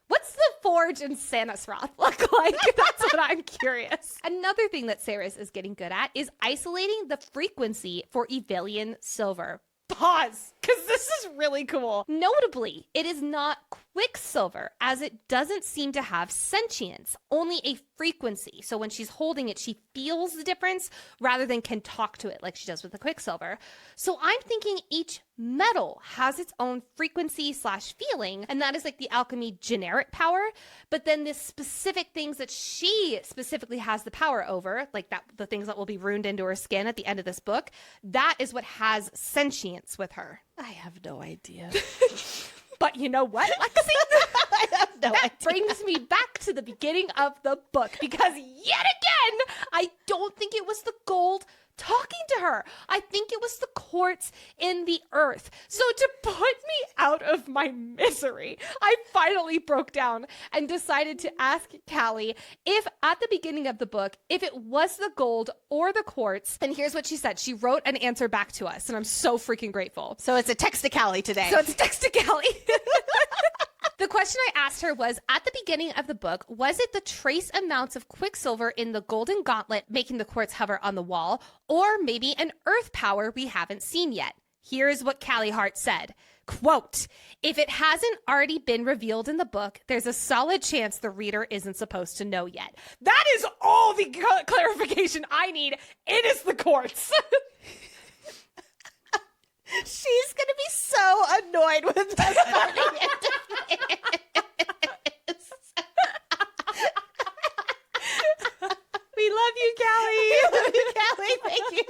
What's the forge in Sanasroth look like? That's what I'm curious. Another thing that Ceres is getting good at is isolating the frequency for Evelian silver. Pause, because this is really cool. Notably, it is not Quicksilver, as it doesn't seem to have sentience, only a frequency. So when she's holding it, she feels the difference rather than can talk to it like she does with the Quicksilver. So I'm thinking each metal has its own frequency / feeling, and that is like the alchemy generic power. But then the specific things that she specifically has the power over, like that, the things that will be ruined into her skin at the end of this book, that is what has sentience with her. I have no idea. But you know what, Lexi? I have no idea. That brings me back to the beginning of the book, because yet again, I don't think it was the gold talking to her. I think it was the quartz in the earth. So to put me out of my misery, I finally broke down and decided to ask Callie if at the beginning of the book, if it was the gold or the quartz. And here's what she said. She wrote an answer back to us, and I'm so freaking grateful. So it's a text to Callie today. The question I asked her was, at the beginning of the book, was it the trace amounts of Quicksilver in the golden gauntlet making the quartz hover on the wall, or maybe an earth power we haven't seen yet? Here's what Callie Hart said. Quote, if it hasn't already been revealed in the book, there's a solid chance the reader isn't supposed to know yet. That is all the clarification I need. It is the quartz. She's going to be so annoyed with us by the end of this. We love you, Callie. We love you, Callie. Thank you.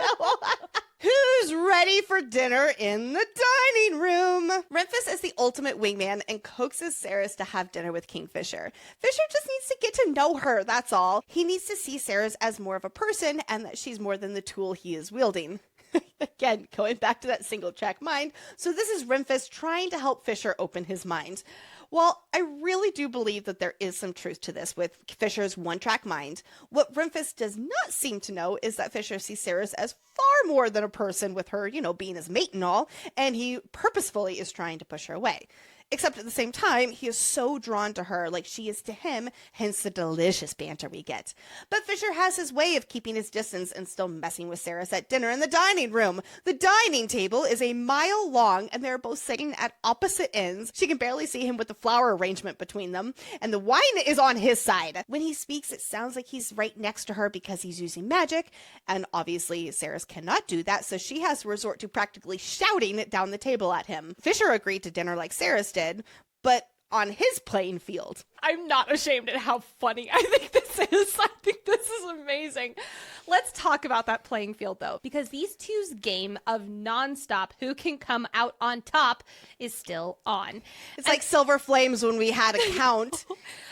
Who's ready for dinner in the dining room? Renfus is the ultimate wingman and coaxes Ceres to have dinner with Kingfisher. Fisher just needs to get to know her, that's all. He needs to see Ceres as more of a person and that she's more than the tool he is wielding. Again, going back to that single track mind. So this is Renfus trying to help Fisher open his mind. While I really do believe that there is some truth to this with Fisher's one-track mind, what Renfus does not seem to know is that Fisher sees Ceres as far more than a person with her, being his mate and all, and he purposefully is trying to push her away. Except at the same time, he is so drawn to her like she is to him, hence the delicious banter we get. But Fisher has his way of keeping his distance and still messing with Ceres at dinner in the dining room. The dining table is a mile long and they're both sitting at opposite ends. She can barely see him with the flower arrangement between them, and the wine is on his side. When he speaks, it sounds like he's right next to her because he's using magic, and obviously Ceres cannot do that, so she has to resort to practically shouting it down the table at him. Fisher agreed to dinner like Ceres did, but on his playing field. I'm not ashamed at how funny I think this is. I think this is amazing. Let's talk about that playing field, though, because these two's game of nonstop who can come out on top is still on. It's like Silver Flames when we had a count,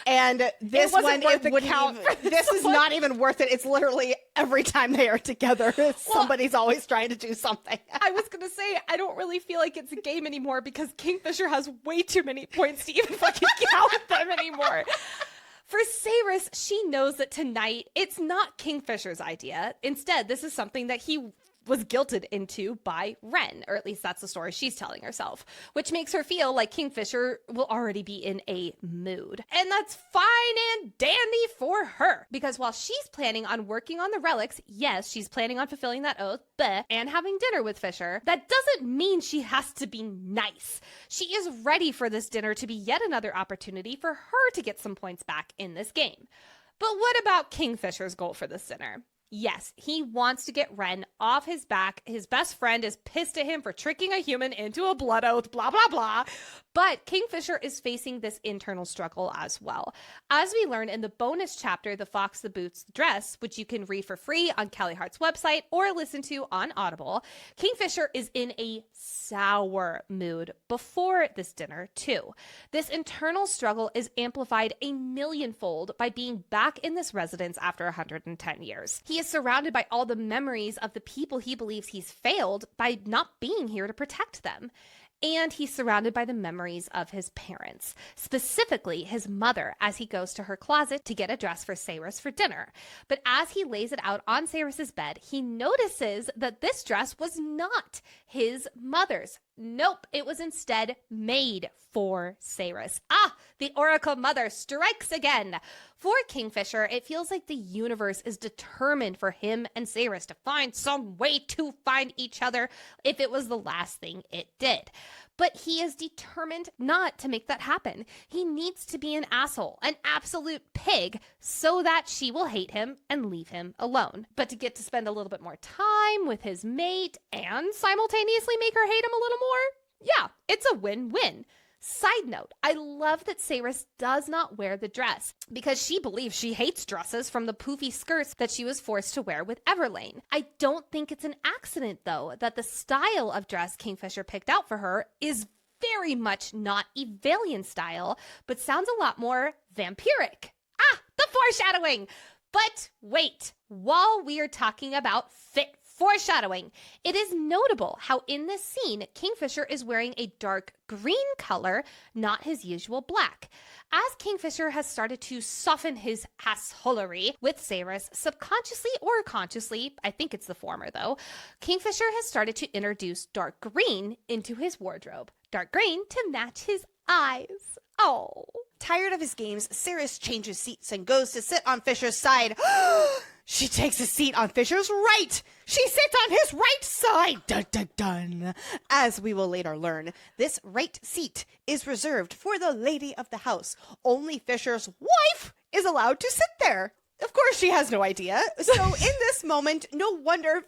and this one, it wouldn't count. This is not even worth it. It's literally every time they are together, somebody's always trying to do something. I was going to say, I don't really feel like it's a game anymore because Kingfisher has way too many points to even fucking count them anymore. For Ceres, she knows that tonight it's not Kingfisher's idea. Instead, this is something that he was guilted into by Ren, or at least that's the story she's telling herself, which makes her feel like Kingfisher will already be in a mood. And that's fine and dandy for her, because while she's planning on working on the relics, yes, she's planning on fulfilling that oath, and having dinner with Fisher, that doesn't mean she has to be nice. She is ready for this dinner to be yet another opportunity for her to get some points back in this game. But what about Kingfisher's goal for this dinner? Yes, he wants to get Ren off his back. His best friend is pissed at him for tricking a human into a blood oath, blah, blah, blah. But Kingfisher is facing this internal struggle as well. As we learn in the bonus chapter, The Fox, the Boots, the Dress, which you can read for free on Callie Hart's website or listen to on Audible, Kingfisher is in a sour mood before this dinner, too. This internal struggle is amplified a millionfold by being back in this residence after 110 years. He is surrounded by all the memories of the people he believes he's failed by not being here to protect them. And he's surrounded by the memories of his parents, specifically his mother, as he goes to her closet to get a dress for Saris for dinner. But as he lays it out on Saris's bed, he notices that this dress was not his mother's. Nope, it was instead made for Saris. Ah, the Oracle Mother strikes again. For Kingfisher, it feels like the universe is determined for him and Saris to find some way to find each other if it was the last thing it did. But he is determined not to make that happen. He needs to be an asshole, an absolute pig, so that she will hate him and leave him alone. But to get to spend a little bit more time with his mate and simultaneously make her hate him a little more, yeah, it's a win-win. Side note, I love that Saris does not wear the dress because she believes she hates dresses from the poofy skirts that she was forced to wear with Everlane. I don't think it's an accident, though, that the style of dress Kingfisher picked out for her is very much not Evalian style, but sounds a lot more vampiric. Ah, the foreshadowing! But wait, while we are talking about fit foreshadowing, it is notable how in this scene, Kingfisher is wearing a dark green color, not his usual black. As Kingfisher has started to soften his assholery with Saris, subconsciously or consciously, I think it's the former though, Kingfisher has started to introduce dark green into his wardrobe. Dark green to match his eyes. Oh. Tired of his games, Saris changes seats and goes to sit on Fisher's side. She takes a seat on Fisher's right. She sits on his right side. Dun, dun, dun. As we will later learn, this right seat is reserved for the lady of the house. Only Fisher's wife is allowed to sit there. Of course, she has no idea. So in this moment, no wonder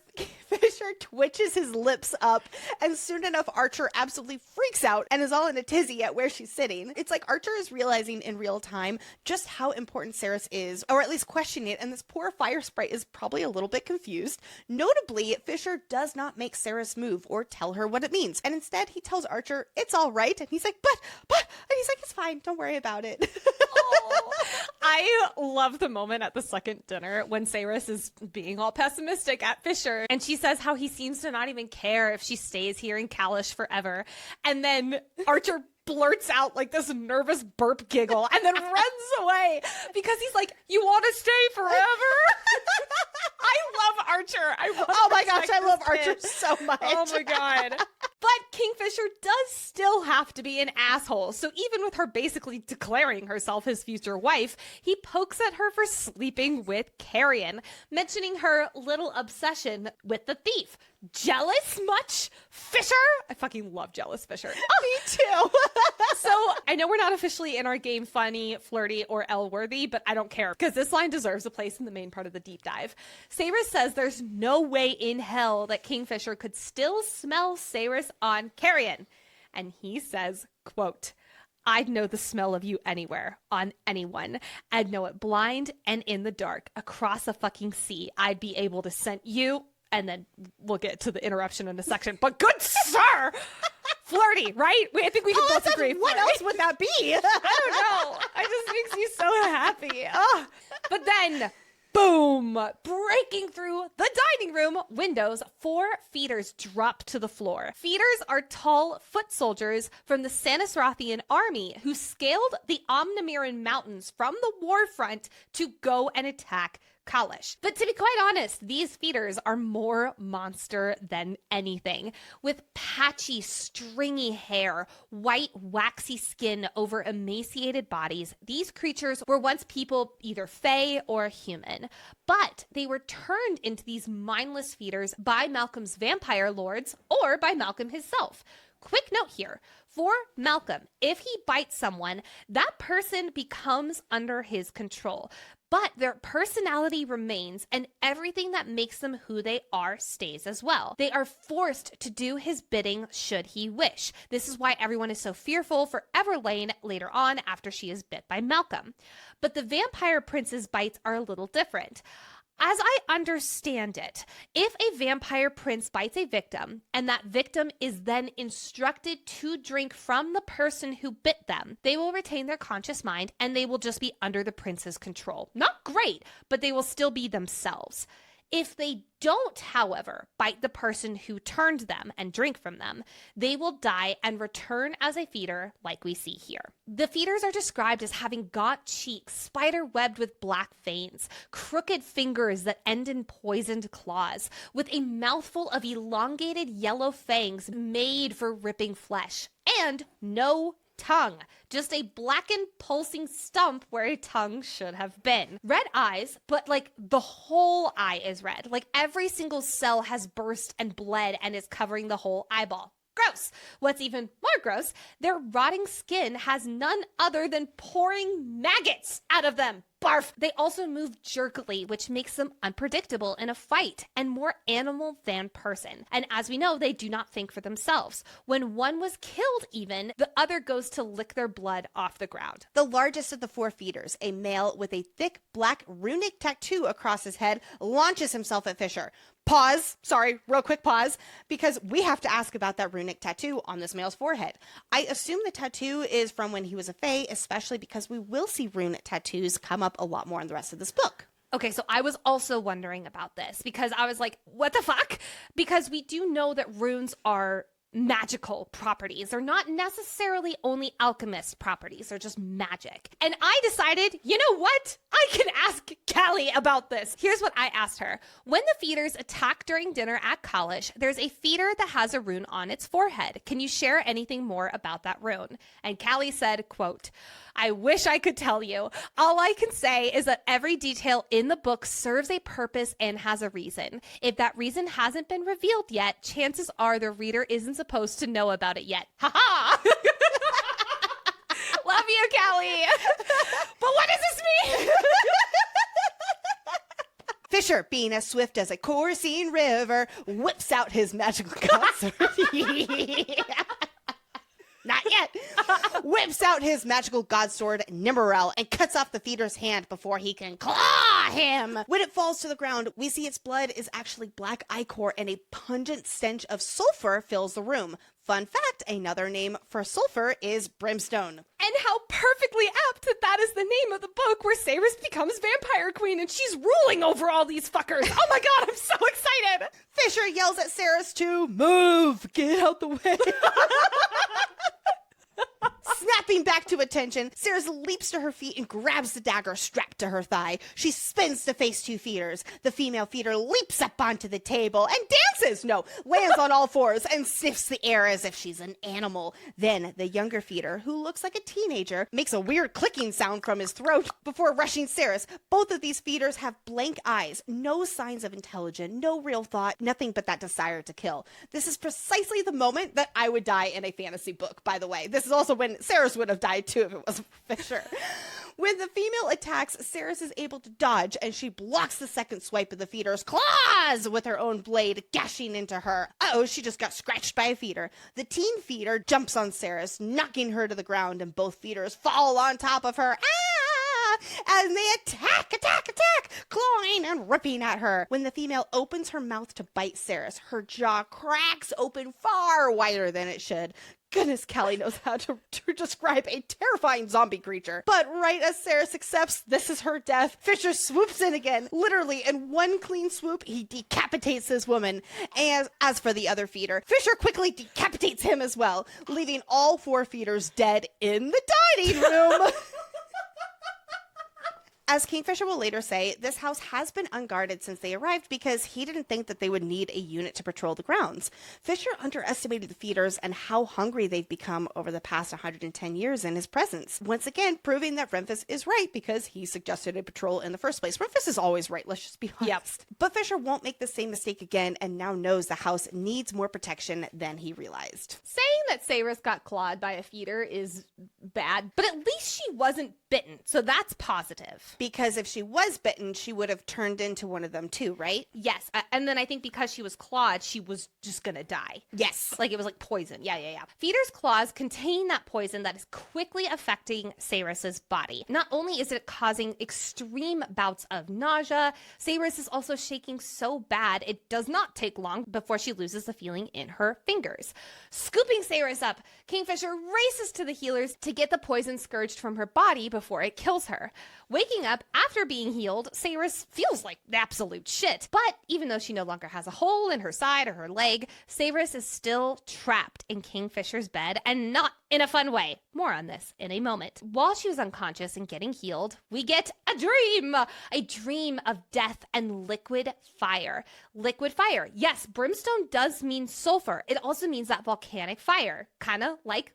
Fisher twitches his lips up, and soon enough, Archer absolutely freaks out and is all in a tizzy at where she's sitting. It's like Archer is realizing in real time just how important Saris is, or at least questioning it, and this poor fire sprite is probably a little bit confused. Notably, Fisher does not make Saris move or tell her what it means, and instead he tells Archer it's all right, and he's like, but, and he's like, it's fine, don't worry about it. Oh, I love the moment at the second dinner when Saris is being all pessimistic at Fisher, and she says how he seems to not even care if she stays here in Kalish forever. And then Archer blurts out like this nervous burp giggle and then runs away because he's like, you want to stay forever? I love Archer. Oh my gosh, I love Archer so much. Oh my god. But Kingfisher does still have to be an asshole. So even with her basically declaring herself his future wife, he pokes at her for sleeping with Carrion, mentioning her little obsession with the thief. Jealous much, Fisher? I fucking love jealous Fisher. Me too. So I know we're not officially in our game funny, flirty, or L-worthy, but I don't care because this line deserves a place in the main part of the deep dive. Saris says there's no way in hell that Kingfisher could still smell Saris on Carrion. And he says, quote, I'd know the smell of you anywhere, on anyone. I'd know it blind and in the dark, across a fucking sea. I'd be able to scent you. And then we'll get to the interruption in a section. But good sir! Flirty, right? I think we can both agree. What else would that be? I don't know. It just makes me so happy. Oh. But then, boom! Breaking through the dining room windows, 4 feeders drop to the floor. Feeders are tall foot soldiers from the Sanisrathian army who scaled the Omnimiran Mountains from the war front to go and attack Kalish. But to be quite honest, these feeders are more monster than anything. With patchy, stringy hair, white, waxy skin over emaciated bodies, these creatures were once people either fae or human. But they were turned into these mindless feeders by Malcolm's vampire lords or by Malcolm himself. Quick note here. For Malcolm, if he bites someone, that person becomes under his control. But their personality remains, and everything that makes them who they are stays as well. They are forced to do his bidding should he wish. This is why everyone is so fearful for Everlane later on after she is bit by Malcolm. But the vampire prince's bites are a little different. As I understand it, if a vampire prince bites a victim and that victim is then instructed to drink from the person who bit them, they will retain their conscious mind and they will just be under the prince's control. Not great, but they will still be themselves. If they don't, however, bite the person who turned them and drink from them, they will die and return as a feeder like we see here. The feeders are described as having gaunt cheeks, spider-webbed with black veins, crooked fingers that end in poisoned claws, with a mouthful of elongated yellow fangs made for ripping flesh, and no tongue, just a blackened pulsing stump where a tongue should have been. Red eyes, but like the whole eye is red. Like every single cell has burst and bled and is covering the whole eyeball. Gross. What's even more gross, their rotting skin has none other than pouring maggots out of them. Barf! They also move jerkily, which makes them unpredictable in a fight and more animal than person. And as we know, they do not think for themselves. When one was killed even, the other goes to lick their blood off the ground. The largest of the 4 feeders, a male with a thick black runic tattoo across his head, launches himself at Fisher. Pause. Sorry, real quick pause, because we have to ask about that runic tattoo on this male's forehead. I assume the tattoo is from when he was a fae, especially because we will see runic tattoos come up a lot more in the rest of this book. Okay, so I was also wondering about this because I was like, what the fuck? Because we do know that runes are magical properties. They're not necessarily only alchemist properties. They're just magic. And I decided, you know what? I can ask Callie about this. Here's what I asked her. When the feeders attack during dinner at Kalish, there's a feeder that has a rune on its forehead. Can you share anything more about that rune? And Callie said, quote, I wish I could tell you. All I can say is that every detail in the book serves a purpose and has a reason. If that reason hasn't been revealed yet, chances are the reader isn't supposed to know about it yet. Ha ha! Love you, Callie. But what does this mean? Fisher, being as swift as a coursing river, whips out his magical concert. Not yet. Whips out his magical god sword, Nimmerel, and cuts off the feeder's hand before he can claw him. When it falls to the ground, we see its blood is actually black ichor, and a pungent stench of sulfur fills the room. Fun fact, another name for sulfur is brimstone. And how perfectly apt that that is the name of the book where Saris becomes vampire queen and she's ruling over all these fuckers. Oh my god, I'm so excited. Fisher yells at Saris to move, get out the way. Snapping back to attention, Saris leaps to her feet and grabs the dagger strapped to her thigh. She spins to face 2 feeders. The female feeder leaps up onto the table and lands on all fours and sniffs the air as if she's an animal. Then the younger feeder, who looks like a teenager, makes a weird clicking sound from his throat before rushing Saris. Both of these feeders have blank eyes, no signs of intelligence, no real thought, nothing but that desire to kill. This is precisely the moment that I would die in a fantasy book, by the way. This is also when Saris would have died too if it wasn't for Fisher. When the female attacks, Saris is able to dodge, and she blocks the second swipe of the feeder's claws with her own blade, gashing into her. Uh-oh, she just got scratched by a feeder. The teen feeder jumps on Saris, knocking her to the ground, and both feeders fall on top of her. And they attack, clawing and ripping at her. When the female opens her mouth to bite Saris, her jaw cracks open far wider than it should. Goodness, Callie knows how to describe a terrifying zombie creature. But right as Saris accepts this is her death, Fisher swoops in again. Literally, in one clean swoop, he decapitates this woman. And as for the other feeder, Fisher quickly decapitates him as well, leaving all 4 feeders dead in the dining room. As Kingfisher will later say, this house has been unguarded since they arrived because he didn't think that they would need a unit to patrol the grounds. Fisher underestimated the feeders and how hungry they've become over the past 110 years in his presence. Once again, proving that Renfus is right because he suggested a patrol in the first place. Renfus is always right, let's just be honest. Yep. But Fisher won't make the same mistake again and now knows the house needs more protection than he realized. Saying that Saris got clawed by a feeder is bad, but at least she wasn't bitten, so that's positive. Because if she was bitten, she would have turned into one of them too, right? Yes, and then I think because she was clawed, she was just gonna die. Yes. Like it was like poison. Yeah. Feeder's claws contain that poison that is quickly affecting Saris's body. Not only is it causing extreme bouts of nausea, Saris is also shaking so bad it does not take long before she loses the feeling in her fingers. Scooping Saris up, Kingfisher races to the healers to get the poison scourged from her body before it kills her. Waking up after being healed, Saris feels like absolute shit. But even though she no longer has a hole in her side or her leg, Saris is still trapped in Kingfisher's bed, and not in a fun way. More on this in a moment. While she was unconscious and getting healed, we get a dream of death and liquid fire. Liquid fire. Yes, brimstone does mean sulfur. It also means that volcanic fire, kind of like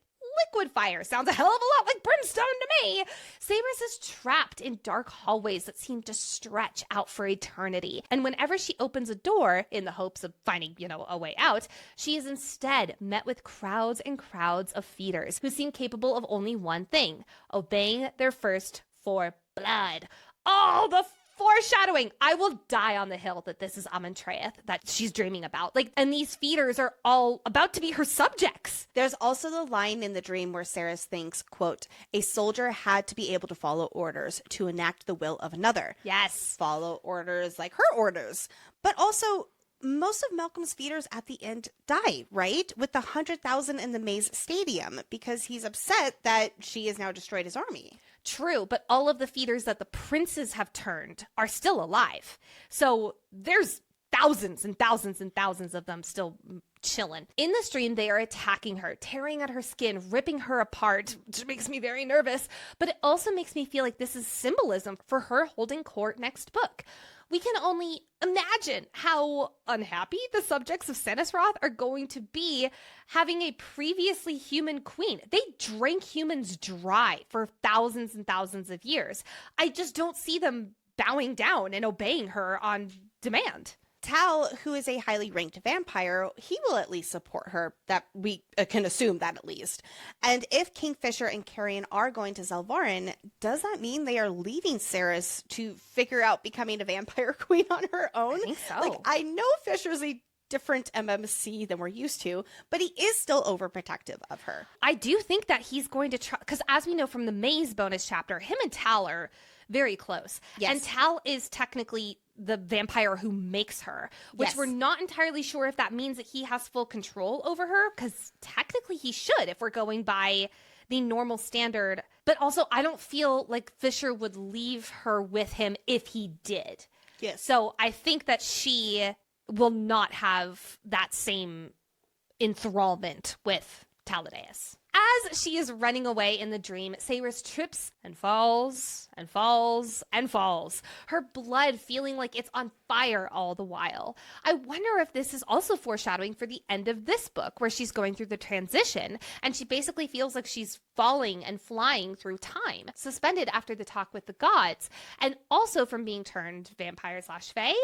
liquid fire. Sounds a hell of a lot like brimstone to me. Saris is trapped in dark hallways that seem to stretch out for eternity. And whenever she opens a door in the hopes of finding, a way out, she is instead met with crowds and crowds of feeders who seem capable of only one thing: obeying their thirst for blood. Oh, the foreshadowing. I will die on the hill that this is Amentraeth that she's dreaming about. And these feeders are all about to be her subjects. There's also the line in the dream where Saris thinks, quote, a soldier had to be able to follow orders to enact the will of another. Yes. Follow orders like her orders. But also, most of Malcolm's feeders at the end die, right? With the 100,000 in the Maze Stadium, because he's upset that she has now destroyed his army. True, but all of the feeders that the princes have turned are still alive. So there's thousands and thousands and thousands of them still chilling. In the stream, they are attacking her, tearing at her skin, ripping her apart, which makes me very nervous. But it also makes me feel like this is symbolism for her holding court next book. We can only imagine how unhappy the subjects of Senisroth are going to be having a previously human queen. They drank humans dry for thousands and thousands of years. I just don't see them bowing down and obeying her on demand. Tal, who is a highly ranked vampire, he will at least support her. That we can assume that at least. And if Kingfisher and Carrion are going to Zelvarin, does that mean they are leaving Saris to figure out becoming a vampire queen on her own? I think so. I know Fisher's a different MMC than we're used to, but he is still overprotective of her. I do think that he's going to try, because as we know from the Maze bonus chapter, him and Tal are very close. Yes. And Tal is technically the vampire who makes her, which Yes. we're not entirely sure if that means that he has full control over her, because technically he should if we're going by the normal standard. But also, I don't feel like Fisher would leave her with him if he did. Yes. So I think that she will not have that same enthrallment with Taladeus. As she is running away in the dream, Saris trips and falls and falls and falls, her blood feeling like it's on fire all the while. I wonder if this is also foreshadowing for the end of this book, where she's going through the transition, and she basically feels like she's falling and flying through time, suspended after the talk with the gods, and also from being turned vampire/fae.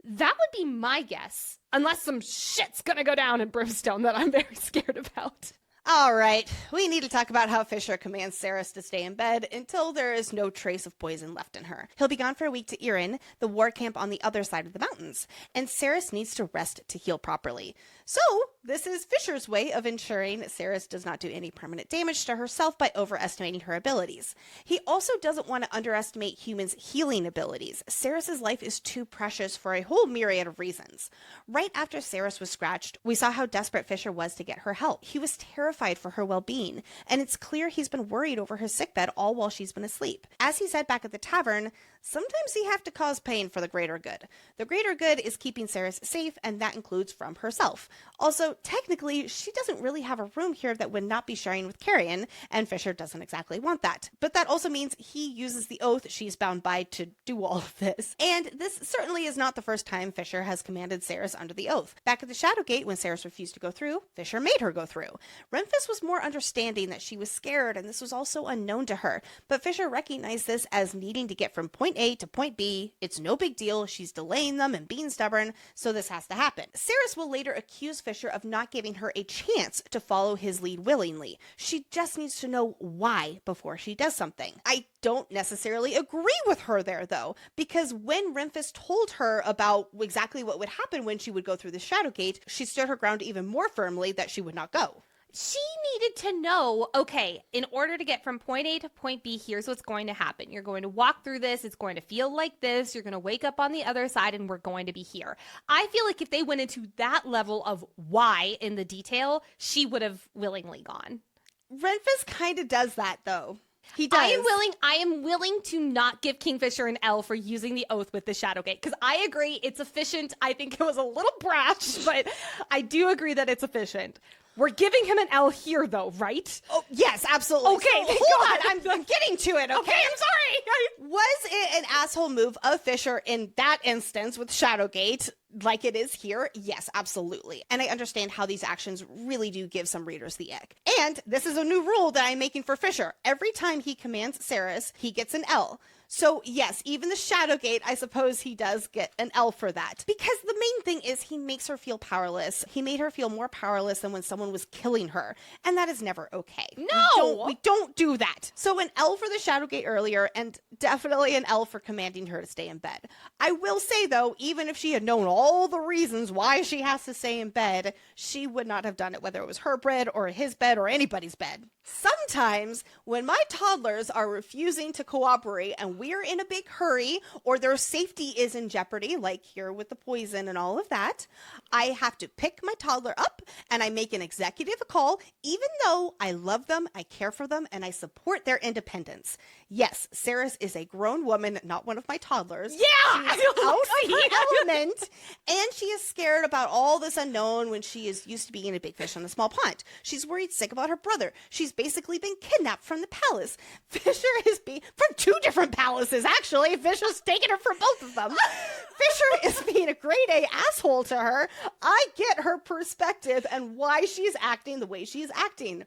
That would be my guess, unless some shit's gonna go down in Brimstone that I'm very scared about. All right, we need to talk about how Fisher commands Saris to stay in bed until there is no trace of poison left in her. He'll be gone for a week to Irin, the war camp on the other side of the mountains, and Saris needs to rest to heal properly. So, this is Fisher's way of ensuring Saris does not do any permanent damage to herself by overestimating her abilities. He also doesn't want to underestimate humans' healing abilities. Saris's life is too precious for a whole myriad of reasons. Right after Saris was scratched, we saw how desperate Fisher was to get her help. He was terrified for her well-being, and it's clear he's been worried over her sickbed all while she's been asleep. As he said back at the tavern, sometimes you have to cause pain for the greater good. The greater good is keeping Saris safe, and that includes from herself. Also, technically, she doesn't really have a room here that would not be sharing with Carrion, and Fisher doesn't exactly want that. But that also means he uses the oath she's bound by to do all of this. And this certainly is not the first time Fisher has commanded Saris under the oath. Back at the Shadowgate, when Saris refused to go through, Fisher made her go through. Renfis was more understanding that she was scared, and this was also unknown to her. But Fisher recognized this as needing to get from point A to point B. It's no big deal. She's delaying them and being stubborn, so this has to happen. Saris will later accuse Fisher of not giving her a chance to follow his lead willingly. She just needs to know why before she does something. I don't necessarily agree with her there, though, because when Renfis told her about exactly what would happen when she would go through the Shadowgate, she stood her ground even more firmly that she would not go. She needed to know, okay, in order to get from point A to point B, here's what's going to happen. You're going to walk through this. It's going to feel like this. You're going to wake up on the other side, and we're going to be here. I feel like if they went into that level of why in the detail, she would have willingly gone. Renfis kind of does that, though. He does. I am willing to not give Kingfisher an L for using the oath with the Shadowgate, because I agree it's efficient. I think it was a little brash, but I do agree that it's efficient. We're giving him an L here, though, right? Oh, yes, absolutely. Okay, so, hold on. I'm getting to it, okay? I'm sorry. Was it an asshole move of Fisher in that instance with Shadowgate, like it is here? Yes, absolutely. And I understand how these actions really do give some readers the ick. And this is a new rule that I'm making for Fisher. Every time he commands Saris, he gets an L. So yes, even the Shadowgate, I suppose he does get an L for that. Because the main thing is he makes her feel powerless. He made her feel more powerless than when someone was killing her. And that is never okay. No! We don't do that. So an L for the Shadowgate earlier, and definitely an L for commanding her to stay in bed. I will say though, even if she had known all the reasons why she has to stay in bed, she would not have done it, whether it was her bed or his bed or anybody's bed. Sometimes when my toddlers are refusing to cooperate and we're in a big hurry or their safety is in jeopardy, like here with the poison and all of that, I have to pick my toddler up and I make an executive call, even though I love them, I care for them, and I support their independence. Yes, Saris is a grown woman, not one of my toddlers. Yeah! She's out of her element, and she is scared about all this unknown when she is used to being a big fish on a small pond. She's worried sick about her brother. She's basically been kidnapped from the palace. Fisher is from 2 different palaces, actually. Fisher's taken her from both of them. Fisher is being a grade A asshole to her. I get her perspective and why she's acting the way she's acting.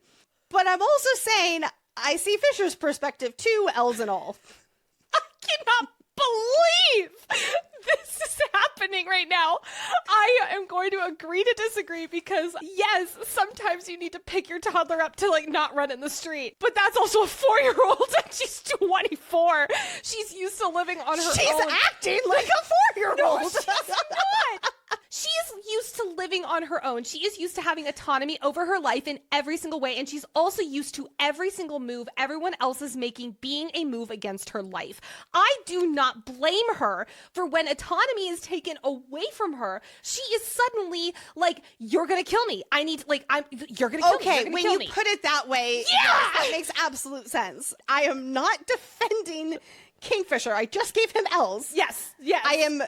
But I'm also saying I see Fisher's perspective too, L's and all. I cannot believe this is happening right now. I am going to agree to disagree because yes, sometimes you need to pick your toddler up to like not run in the street, but that's also a 4-year-old and she's 24. She's used to living on her own. She's acting like a 4-year-old. No, she's not. She is used to living on her own. She is used to having autonomy over her life in every single way. And she's also used to every single move everyone else is making being a move against her life. I do not blame her for when autonomy is taken away from her. She is suddenly like, you're going to kill me. You're going to kill me. Okay, when you put it that way, yeah! Yes, that makes absolute sense. I am not defending Kingfisher. I just gave him L's. Yes. I am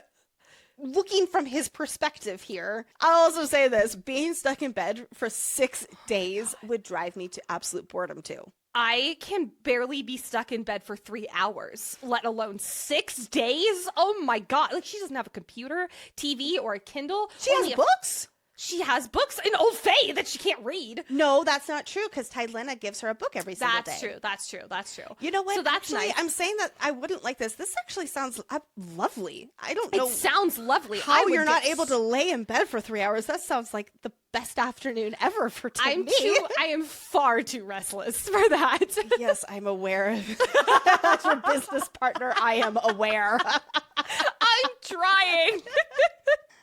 looking from his perspective here. I'll also say this, being stuck in bed for 6 days would drive me to absolute boredom too. I can barely be stuck in bed for 3 hours, let alone 6 days. Oh my God. Like, she doesn't have a computer, TV, or a Kindle. She has books. She has books in Old Fae that she can't read. No, that's not true, because Tylena gives her a book every single day. That's true. You know what? So that's actually, nice. I'm saying that I wouldn't like this. This actually sounds lovely. I don't know. It sounds lovely. How you're not able to lay in bed for 3 hours. That sounds like the best afternoon ever for me. I am far too restless for that. Yes, I'm aware. As your business partner, I am aware. I'm trying.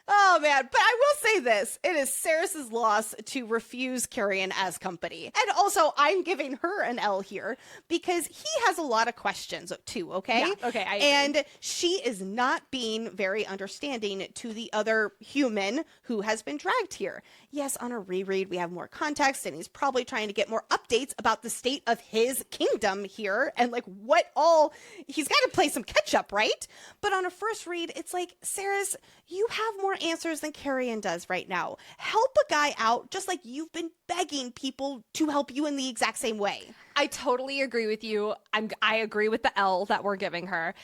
Oh, man. But I will say this. It is Saris's loss to refuse Carrion as company. And also, I'm giving her an L here because he has a lot of questions too, okay? Yeah, okay, I agree. And she is not being very understanding to the other human who has been dragged here. Yes, on a reread, we have more context, and he's probably trying to get more updates about the state of his kingdom here and like what all... He's got to play some catch up, right? But on a first read, it's like, Saris, you have more answers than Carrion does right now. Help a guy out just like you've been begging people to help you in the exact same way. I totally agree with you. I agree with the L that we're giving her.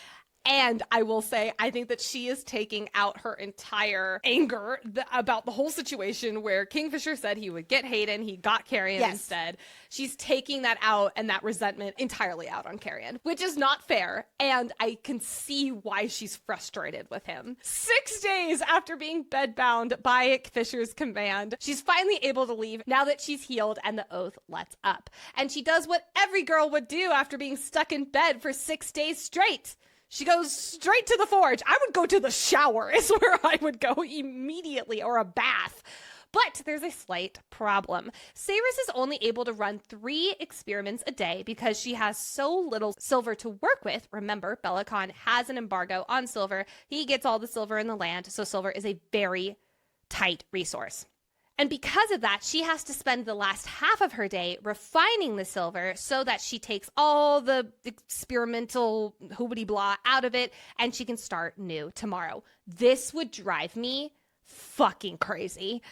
And I will say, I think that she is taking out her entire anger about the whole situation where Kingfisher said he would get Hayden. He got Carrion instead. She's taking that out and that resentment entirely out on Carrion, which is not fair. And I can see why she's frustrated with him. 6 days after being bedbound by Fisher's command, she's finally able to leave now that she's healed and the oath lets up. And she does what every girl would do after being stuck in bed for 6 days straight. She goes straight to the forge. I would go to the shower is where I would go immediately, or a bath. But there's a slight problem. Saris is only able to run 3 experiments a day because she has so little silver to work with. Remember, BookCon has an embargo on silver. He gets all the silver in the land, so silver is a very tight resource. And because of that, she has to spend the last half of her day refining the silver so that she takes all the experimental hoobity blah out of it and she can start new tomorrow. This would drive me fucking crazy.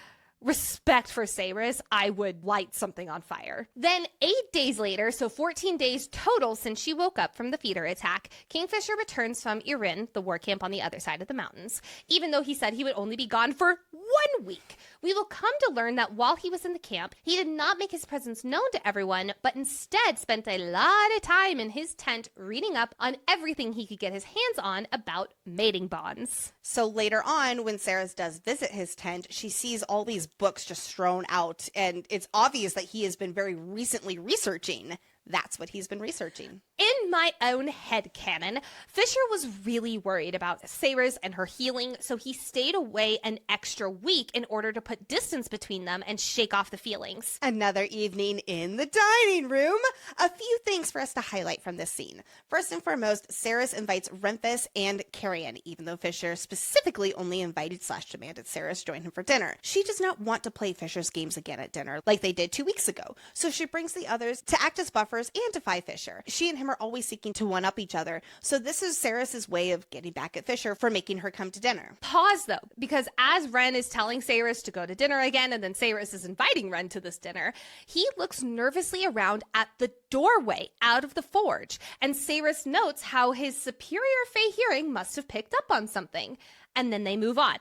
Respect for Saris, I would light something on fire. Then 8 days later, so 14 days total since she woke up from the feeder attack, Kingfisher returns from Irin, the war camp on the other side of the mountains, even though he said he would only be gone for 1 week. We will come to learn that while he was in the camp, he did not make his presence known to everyone, but instead spent a lot of time in his tent reading up on everything he could get his hands on about mating bonds. So later on, when Saris does visit his tent, she sees all these books just thrown out, and it's obvious that he has been very recently researching. That's what he's been researching. In my own headcanon, Fisher was really worried about Saris and her healing, so he stayed away an extra week in order to put distance between them and shake off the feelings. Another evening in the dining room. A few things for us to highlight from this scene. First and foremost, Saris invites Renfis and Carrion, even though Fisher specifically only invited / demanded Saris join him for dinner. She does not want to play Fisher's games again at dinner, like they did 2 weeks ago, so she brings the others to act as buffers and defy Fisher. She and him are always seeking to one-up each other, so this is Saris's way of getting back at Fisher for making her come to dinner. Pause, though, because as Ren is telling Saris to go to dinner again, and then Saris is inviting Ren to this dinner, he looks nervously around at the doorway out of the forge, and Saris notes how his superior Fey hearing must have picked up on something. And then they move on.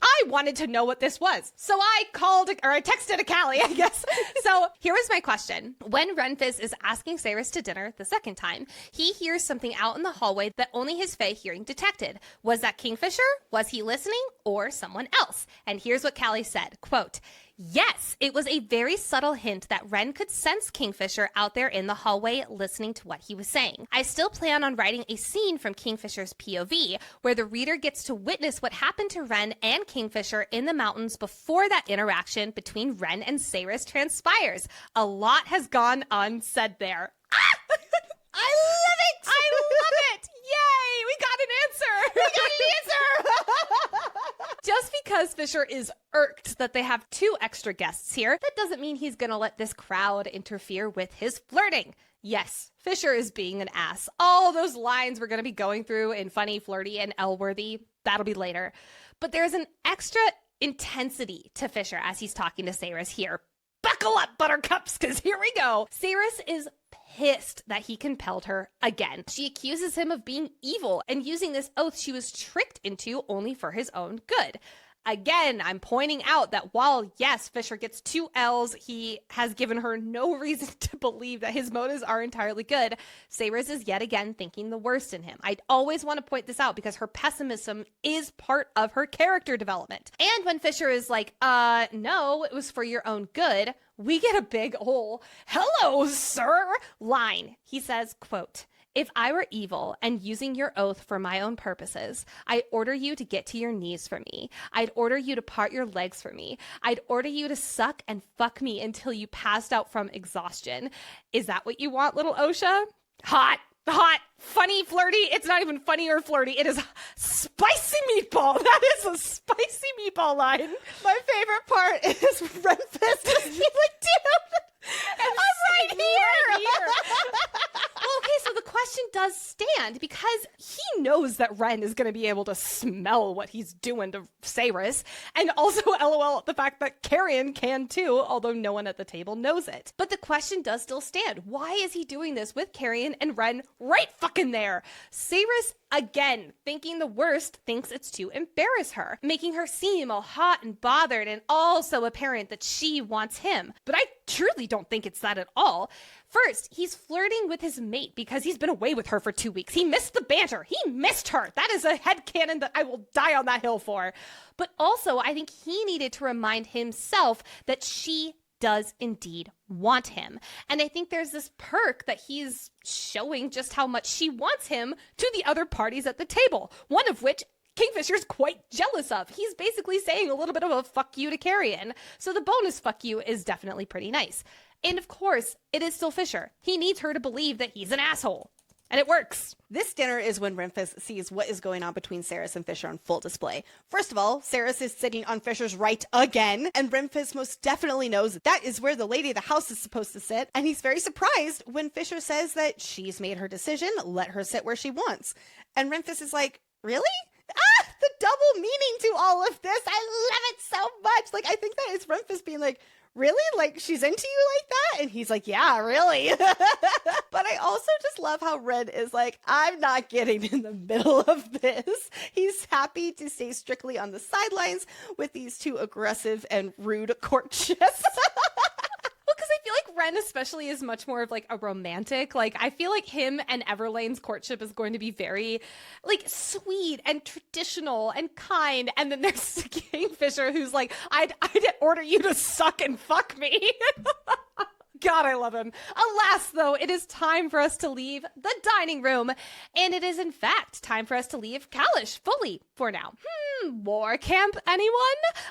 I wanted to know what this was, so I texted a Callie, I guess. So here was my question. When Renfis is asking Saris to dinner the second time, he hears something out in the hallway that only his Fey hearing detected. Was that Kingfisher? Was he listening? Or someone else? And here's what Callie said, quote, "Yes, it was a very subtle hint that Ren could sense Kingfisher out there in the hallway listening to what he was saying. I still plan on writing a scene from Kingfisher's POV where the reader gets to witness what happened to Ren and Kingfisher in the mountains before that interaction between Ren and Saris transpires. A lot has gone unsaid there." I love it! I love it! Yay! We got an answer! We got an answer! Just because Fisher is irked that they have 2 extra guests here, that doesn't mean he's gonna let this crowd interfere with his flirting. Yes, Fisher is being an ass. All those lines we're gonna be going through in funny, flirty, and L-worthy, that'll be later. But there's an extra intensity to Fisher as he's talking to Saris here. Buckle up, buttercups, because here we go. Saris is pissed that he compelled her again. She accuses him of being evil and using this oath she was tricked into only for his own good. Again, I'm pointing out that while, yes, Fisher gets 2 L's, he has given her no reason to believe that his motives are entirely good. Saris is yet again thinking the worst in him. I always want to point this out because her pessimism is part of her character development. And when Fisher is like, no, it was for your own good, we get a big ol' "hello, sir" line. He says, quote, "If I were evil and using your oath for my own purposes, I'd order you to get to your knees for me. I'd order you to part your legs for me. I'd order you to suck and fuck me until you passed out from exhaustion. Is that what you want, little Osha?" Hot, funny, flirty. It's not even funny or flirty. It is spicy meatball. That is a spicy meatball line. My favorite part is Renfis just be like, dude, I'm right here. Well, okay, so the question does stand because he knows that Ren is going to be able to smell what he's doing to Saris, and also LOL at the fact that Carrion can too, although no one at the table knows it. But the question does still stand. Why is he doing this with Carrion and Ren right fucking there? Saris, again, thinking the worst, thinks it's to embarrass her, making her seem all hot and bothered and also apparent that she wants him. But I truly don't think it's that at all. First, he's flirting with his mate because he's been away with her for 2 weeks. He missed the banter. He missed her. That is a headcanon that I will die on that hill for. But also, I think he needed to remind himself that she does indeed want him. And I think there's this perk that he's showing just how much she wants him to the other parties at the table, one of which Kingfisher's quite jealous of. He's basically saying a little bit of a fuck you to Carrion. So the bonus fuck you is definitely pretty nice. And of course, it is still Fisher. He needs her to believe that he's an asshole. And it works. This dinner is when Rymphus sees what is going on between Ceres and Fisher on full display. First of all, Ceres is sitting on Fisher's right again, and Rymphus most definitely knows that is where the lady of the house is supposed to sit, and he's very surprised when Fisher says that she's made her decision, let her sit where she wants. And Rymphus is like, really? The double meaning to all of this. I love it so much. Like, I think that it's Rymphus being like, really? Like, she's into you like that? And he's like, yeah, really. But I also just love how Red is like, I'm not getting in the middle of this. He's happy to stay strictly on the sidelines with these two aggressive and rude courtships. Because I feel like Ren especially is much more of like a romantic. Like, I feel like him and Everlane's courtship is going to be very like sweet and traditional and kind. And then there's Kingfisher who's like, I'd order you to suck and fuck me. God, I love him. Alas, though, it is time for us to leave the dining room. And it is, in fact, time for us to leave Kalish fully for now. War camp, anyone?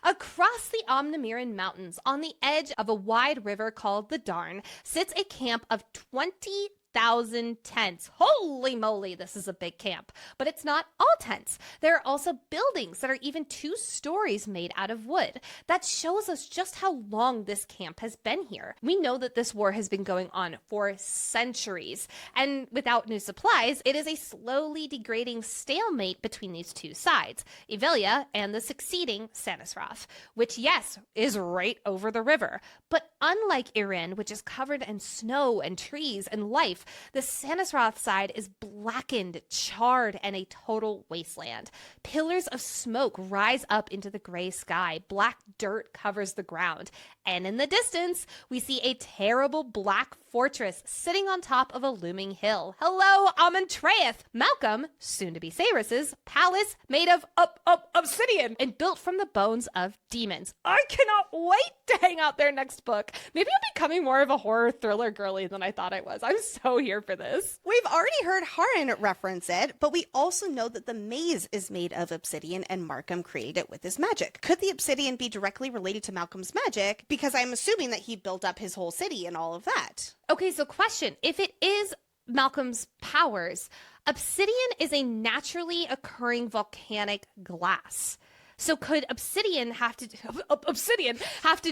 Across the Omnimiran Mountains, on the edge of a wide river called the Darn, sits a camp of 20,000 tents. Holy moly, this is a big camp. But it's not all tents. There are also buildings that are even 2 stories made out of wood. That shows us just how long this camp has been here. We know that this war has been going on for centuries, and without new supplies, it is a slowly degrading stalemate between these 2 sides, Evelia and the succeeding Sanisroth, which, yes, is right over the river. But unlike Irin, which is covered in snow and trees and life, the Sanisroth side is blackened, charred, and a total wasteland. Pillars of smoke rise up into the gray sky. Black dirt covers the ground. And in the distance, we see a terrible black fortress sitting on top of a looming hill. Hello, Amontreath! Malcolm, soon to be Ceres's, palace made of obsidian and built from the bones of demons. I cannot wait to hang out their next book. Maybe I'm becoming more of a horror thriller girly than I thought I was. I'm so here for this. We've already heard Haran reference it, but we also know that the maze is made of obsidian and Markham created it with his magic. Could the obsidian be directly related to Malcolm's magic? Because I'm assuming that he built up his whole city and all of that. Okay, so question. If it is Malcolm's powers, obsidian is a naturally occurring volcanic glass. So could obsidian have to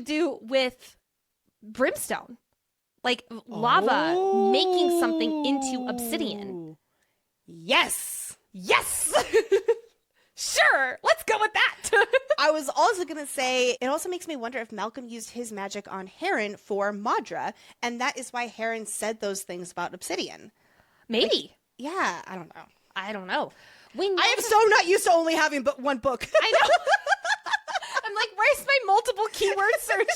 do with brimstone? Like lava making something into obsidian? Yes! Yes! Sure, let's go with that. I was also going to say, it also makes me wonder if Malcolm used his magic on Haran for Madra, and that is why Haran said those things about obsidian. Maybe. Yeah, I don't know. I don't know. I am so not used to only having but one book. I know. I'm like, where's my multiple keyword search?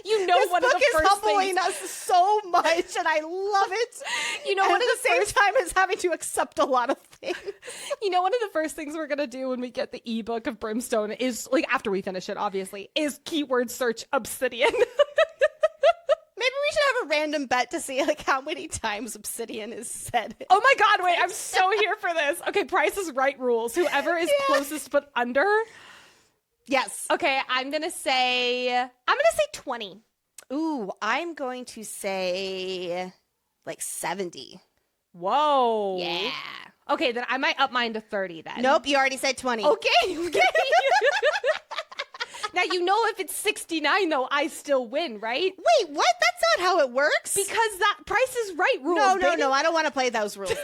You know, this one book of the is first humbling things... us so much, and I love it. You know, and one at of the same time is having to accept a lot of things. You know, one of the first things we're gonna do when we get the ebook of Brimstone is, like, after we finish it, obviously, is keyword search obsidian. Maybe we should have a random bet to see like how many times obsidian is said. Oh my god, wait, I'm so here for this. Okay, Price is Right rules. Whoever is closest but under. Yes. Okay, I'm gonna say 20. Ooh, I'm going to say like 70. Whoa. Yeah. Okay, then I might up mine to 30 then. Nope, you already said 20. Okay. Now, you know, if it's 69, though, I still win, right? Wait, what? That's not how it works. Because that Price is Right rules. No, I don't want to play those rules.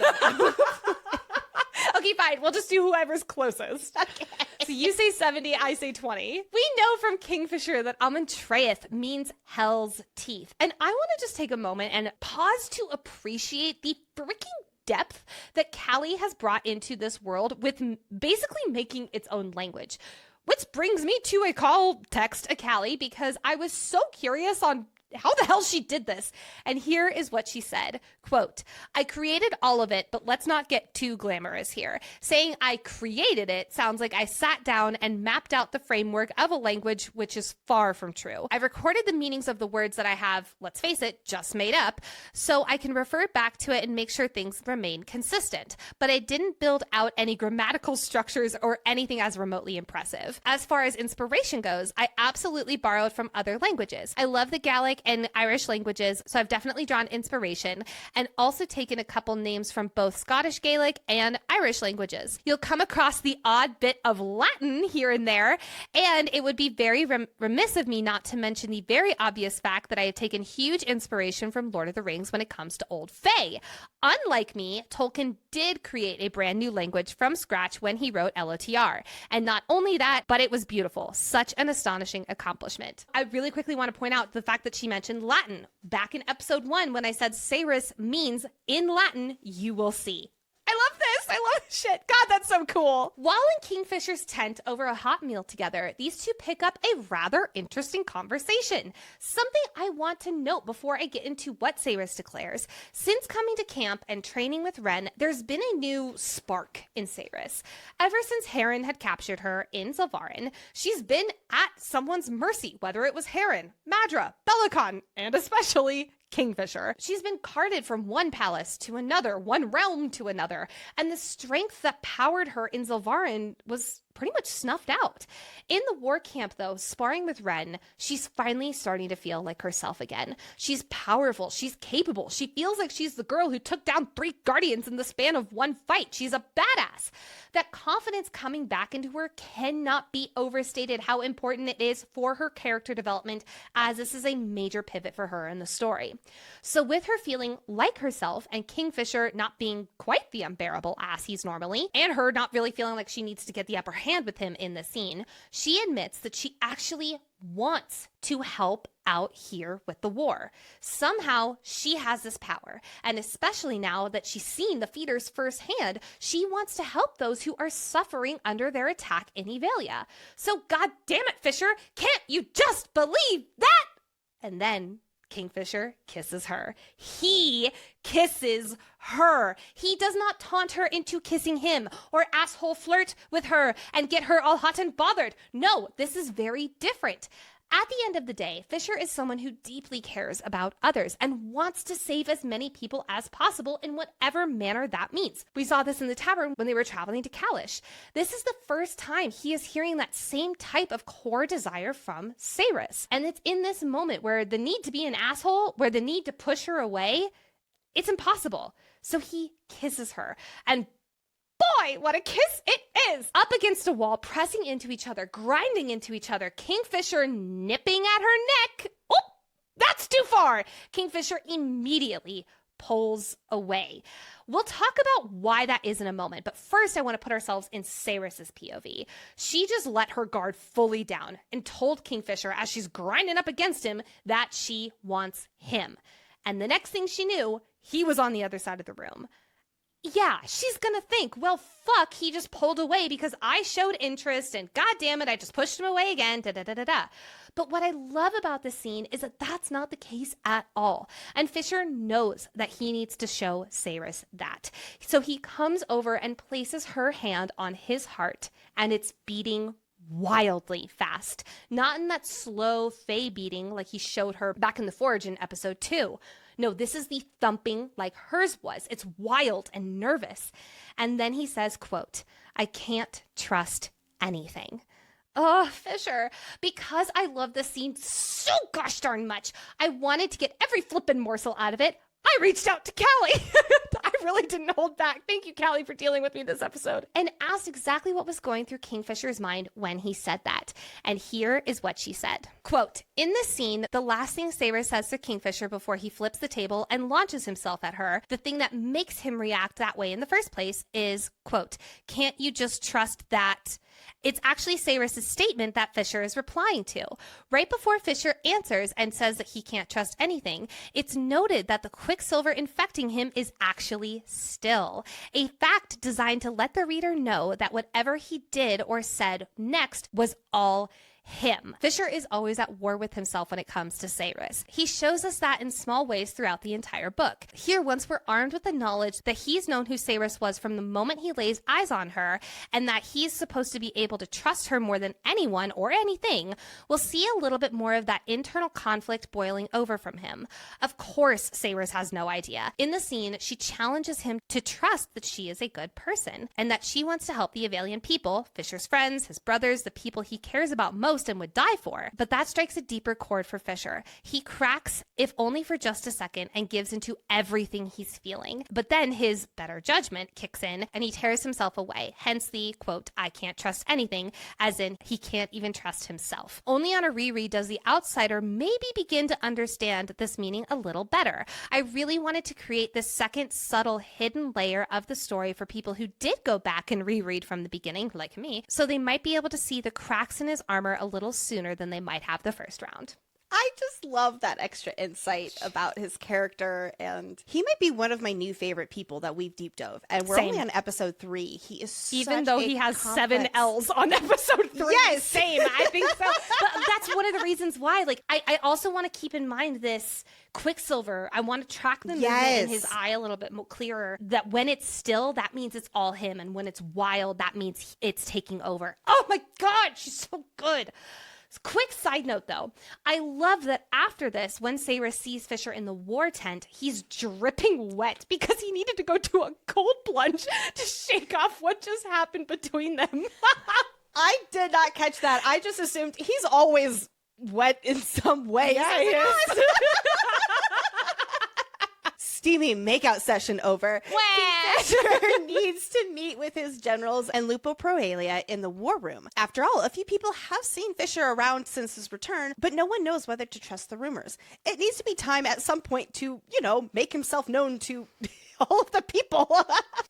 Okay, fine. We'll just do whoever's closest. Okay. So you say 70, I say 20. We know from Kingfisher that Amontreath means Hell's Teeth. And I want to just take a moment and pause to appreciate the freaking depth that Callie has brought into this world with basically making its own language. Which brings me to a call text to Callie because I was so curious on how the hell she did this. And here is what she said, quote, I created all of it, but let's not get too glamorous here. Saying I created it sounds like I sat down and mapped out the framework of a language, which is far from true. I recorded the meanings of the words that I have, let's face it, just made up, so I can refer back to it and make sure things remain consistent. But I didn't build out any grammatical structures or anything as remotely impressive. As far as inspiration goes, I absolutely borrowed from other languages. I love the Gallic and Irish languages, so I've definitely drawn inspiration and also taken a couple names from both Scottish Gaelic and Irish languages. You'll come across the odd bit of Latin here and there, and it would be very remiss of me not to mention the very obvious fact that I have taken huge inspiration from Lord of the Rings when it comes to Old Fae. Unlike me, Tolkien did create a brand new language from scratch when he wrote LOTR. And not only that, but it was beautiful. Such an astonishing accomplishment. I really quickly want to point out the fact that she mentioned Latin. Back in episode 1, when I said Saris means in Latin, you will see. I love this. I love this shit. God, that's so cool. While in Kingfisher's tent over a hot meal together, these two pick up a rather interesting conversation. Something I want to note before I get into what Saris declares. Since coming to camp and training with Ren, there's been a new spark in Saris. Ever since Heron had captured her in Zilvarin, she's been at someone's mercy, whether it was Heron, Madra, Belicon, and especially Kingfisher. She's been carted from one palace to another, one realm to another, and the strength that powered her in Zilvarin was pretty much snuffed out. In the war camp, though, sparring with Ren, she's finally starting to feel like herself again. She's powerful. She's capable. She feels like she's the girl who took down 3 guardians in the span of one fight. She's a badass. That confidence coming back into her cannot be overstated how important it is for her character development, as this is a major pivot for her in the story. So with her feeling like herself and Kingfisher not being quite the unbearable ass he's normally, and her not really feeling like she needs to get the upper hand with him in the scene, she admits that she actually wants to help out here with the war. Somehow she has this power, and especially now that she's seen the feeders firsthand, she wants to help those who are suffering under their attack in Evalia. So god damn it, Fisher, can't you just believe that? And then Kingfisher kisses her. He kisses her. He does not taunt her into kissing him or asshole flirt with her and get her all hot and bothered. No, this is very different. At the end of the day, Fisher is someone who deeply cares about others and wants to save as many people as possible in whatever manner that means. We saw this in the tavern when they were traveling to Kalish. This is the first time he is hearing that same type of core desire from Saris. And it's in this moment where the need to be an asshole, where the need to push her away, it's impossible. So he kisses her, and boy, what a kiss it is! Up against a wall, pressing into each other, grinding into each other, Kingfisher nipping at her neck. Oh, that's too far! Kingfisher immediately pulls away. We'll talk about why that is in a moment, but first I want to put ourselves in Saris's POV. She just let her guard fully down and told Kingfisher as she's grinding up against him that she wants him. And the next thing she knew, he was on the other side of the room. Yeah, she's gonna think, well, fuck, he just pulled away because I showed interest and god damn it, I just pushed him away again, da-da-da-da-da. But what I love about this scene is that that's not the case at all. And Fisher knows that he needs to show Saris that. So he comes over and places her hand on his heart, and it's beating wildly fast. Not in that slow Fae beating like he showed her back in the Forge in episode 2. No, this is the thumping like hers was. It's wild and nervous. And then he says, quote, "I can't trust anything." Oh, Fisher, because I love this scene so gosh darn much, I wanted to get every flippin' morsel out of it. I reached out to Callie. I really didn't hold back. Thank you, Callie, for dealing with me this episode. And asked exactly what was going through Kingfisher's mind when he said that. And here is what she said. Quote, "In this scene, the last thing Saris says to Kingfisher before he flips the table and launches himself at her, the thing that makes him react that way in the first place is, quote, 'Can't you just trust that?'" It's actually Saris's statement that Fisher is replying to. Right before Fisher answers and says that he can't trust anything, it's noted that the Quicksilver infecting him is actually still. A fact designed to let the reader know that whatever he did or said next was all him. Fisher is always at war with himself when it comes to Saris. He shows us that in small ways throughout the entire book. Here, once we're armed with the knowledge that he's known who Saris was from the moment he lays eyes on her, and that he's supposed to be able to trust her more than anyone or anything, we'll see a little bit more of that internal conflict boiling over from him. Of course, Saris has no idea. In the scene, she challenges him to trust that she is a good person, and that she wants to help the Evalian people, Fisher's friends, his brothers, the people he cares about most, most and would die for. But that strikes a deeper chord for Fisher. He cracks, if only for just a second, and gives into everything he's feeling. But then his better judgment kicks in and he tears himself away. Hence the, quote, I can't trust anything, as in he can't even trust himself. Only on a reread does the outsider maybe begin to understand this meaning a little better. I really wanted to create this second subtle hidden layer of the story for people who did go back and reread from the beginning, like me, so they might be able to see the cracks in his armor a little sooner than they might have the first round. I just love that extra insight about his character, and he might be one of my new favorite people that we've deep dove. And we're only on episode 3. He is even though he has 7 L's on episode 3. Yes, same. I think so. But that's one of the reasons why. Like, I also want to keep in mind this Quicksilver. I want to track the movement in his eye a little bit more clearer. That when it's still, that means it's all him, and when it's wild, that means it's taking over. Oh my God, she's so good. Quick side note, though. I love that after this, when Sarah sees Fisher in the war tent, he's dripping wet because he needed to go to a cold plunge to shake off what just happened between them. I did not catch that. I just assumed he's always wet in some way. Yeah, he is. Steamy makeout session over. Fisher needs to meet with his generals and Lupo Proalia in the war room. After all, a few people have seen Fisher around since his return, but no one knows whether to trust the rumors. It needs to be time at some point to, make himself known to all of the people.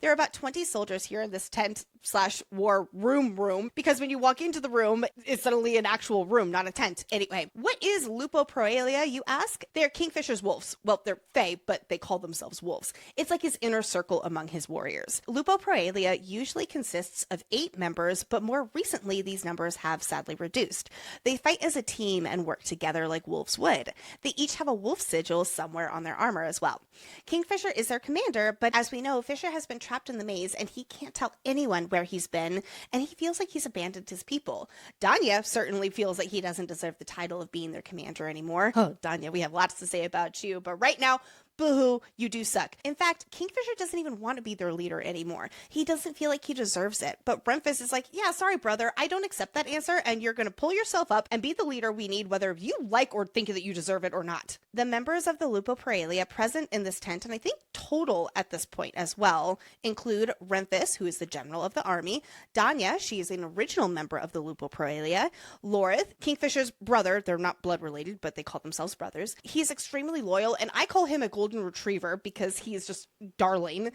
There are about 20 soldiers here in this tent/war room, because when you walk into the room, it's suddenly an actual room, not a tent. Anyway, what is Lupo Proalia, you ask? They're Kingfisher's wolves. Well, they're fae, but they call themselves wolves. It's like his inner circle among his warriors. Lupo Proalia usually consists of 8 members, but more recently, these numbers have sadly reduced. They fight as a team and work together like wolves would. They each have a wolf sigil somewhere on their armor as well. Kingfisher is their commander, but as we know, Fisher has been trapped in the maze and he can't tell anyone where he's been, and he feels like he's abandoned his people. Danya certainly feels like he doesn't deserve the title of being their commander anymore. Oh, Danya, we have lots to say about you, but right now, boo-hoo, you do suck. In fact, Kingfisher doesn't even want to be their leader anymore. He doesn't feel like he deserves it. But Renfis is like, yeah, sorry, brother, I don't accept that answer, and you're going to pull yourself up and be the leader we need, whether you like or think that you deserve it or not. The members of the Lupo Proalia present in this tent, and I think total at this point as well, include Renfis, who is the general of the army, Danya, she is an original member of the Lupo Proalia, Laurith, Kingfisher's brother, they're not blood related, but they call themselves brothers. He's extremely loyal, and I call him a golden retriever because he is just darling,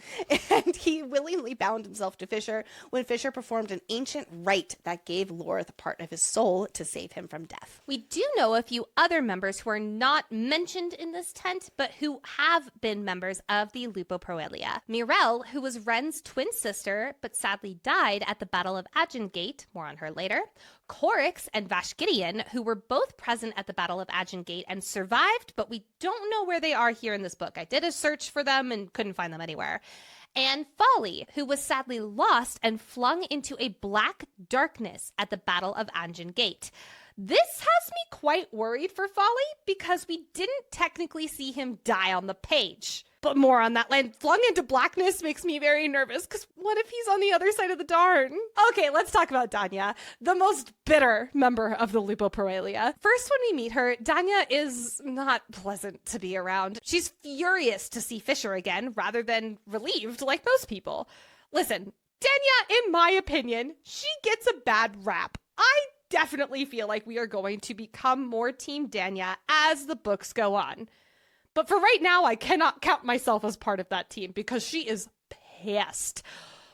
and he willingly bound himself to Fisher when Fisher performed an ancient rite that gave Laurith part of his soul to save him from death. We do know a few other members who are not mentioned in this tent, but who have been members of the Lupo Proalia. Mirelle, who was Ren's twin sister, but sadly died at the Battle of Agengate, more on her later. Corix and Vashgideon, who were both present at the Battle of Agengate and survived, but we don't know where they are here in this book. I did a search for them and couldn't find them anywhere. And Folly, who was sadly lost and flung into a black darkness at the Battle of Agengate. This has me quite worried for Folly because we didn't technically see him die on the page. But more on that line. Flung into blackness makes me very nervous because what if he's on the other side of the darn? Okay, let's talk about Danya, the most bitter member of the Lupo Proalia. First, when we meet her, Danya is not pleasant to be around. She's furious to see Fisher again rather than relieved like most people. Listen, Danya, in my opinion, she gets a bad rap. I definitely feel like we are going to become more Team Danya as the books go on. But for right now, I cannot count myself as part of that team because she is pissed.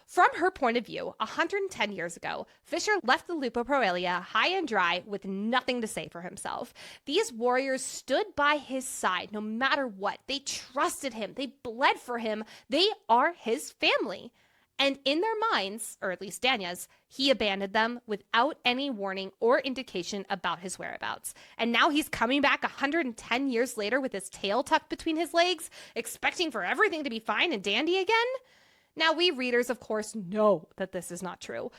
From her point of view, 110 years ago, Fisher left the Lupo Proalia high and dry with nothing to say for himself. These warriors stood by his side no matter what. They trusted him. They bled for him. They are his family. And in their minds, or at least Danya's, he abandoned them without any warning or indication about his whereabouts. And now he's coming back 110 years later with his tail tucked between his legs, expecting for everything to be fine and dandy again? Now, we readers, of course, know that this is not true.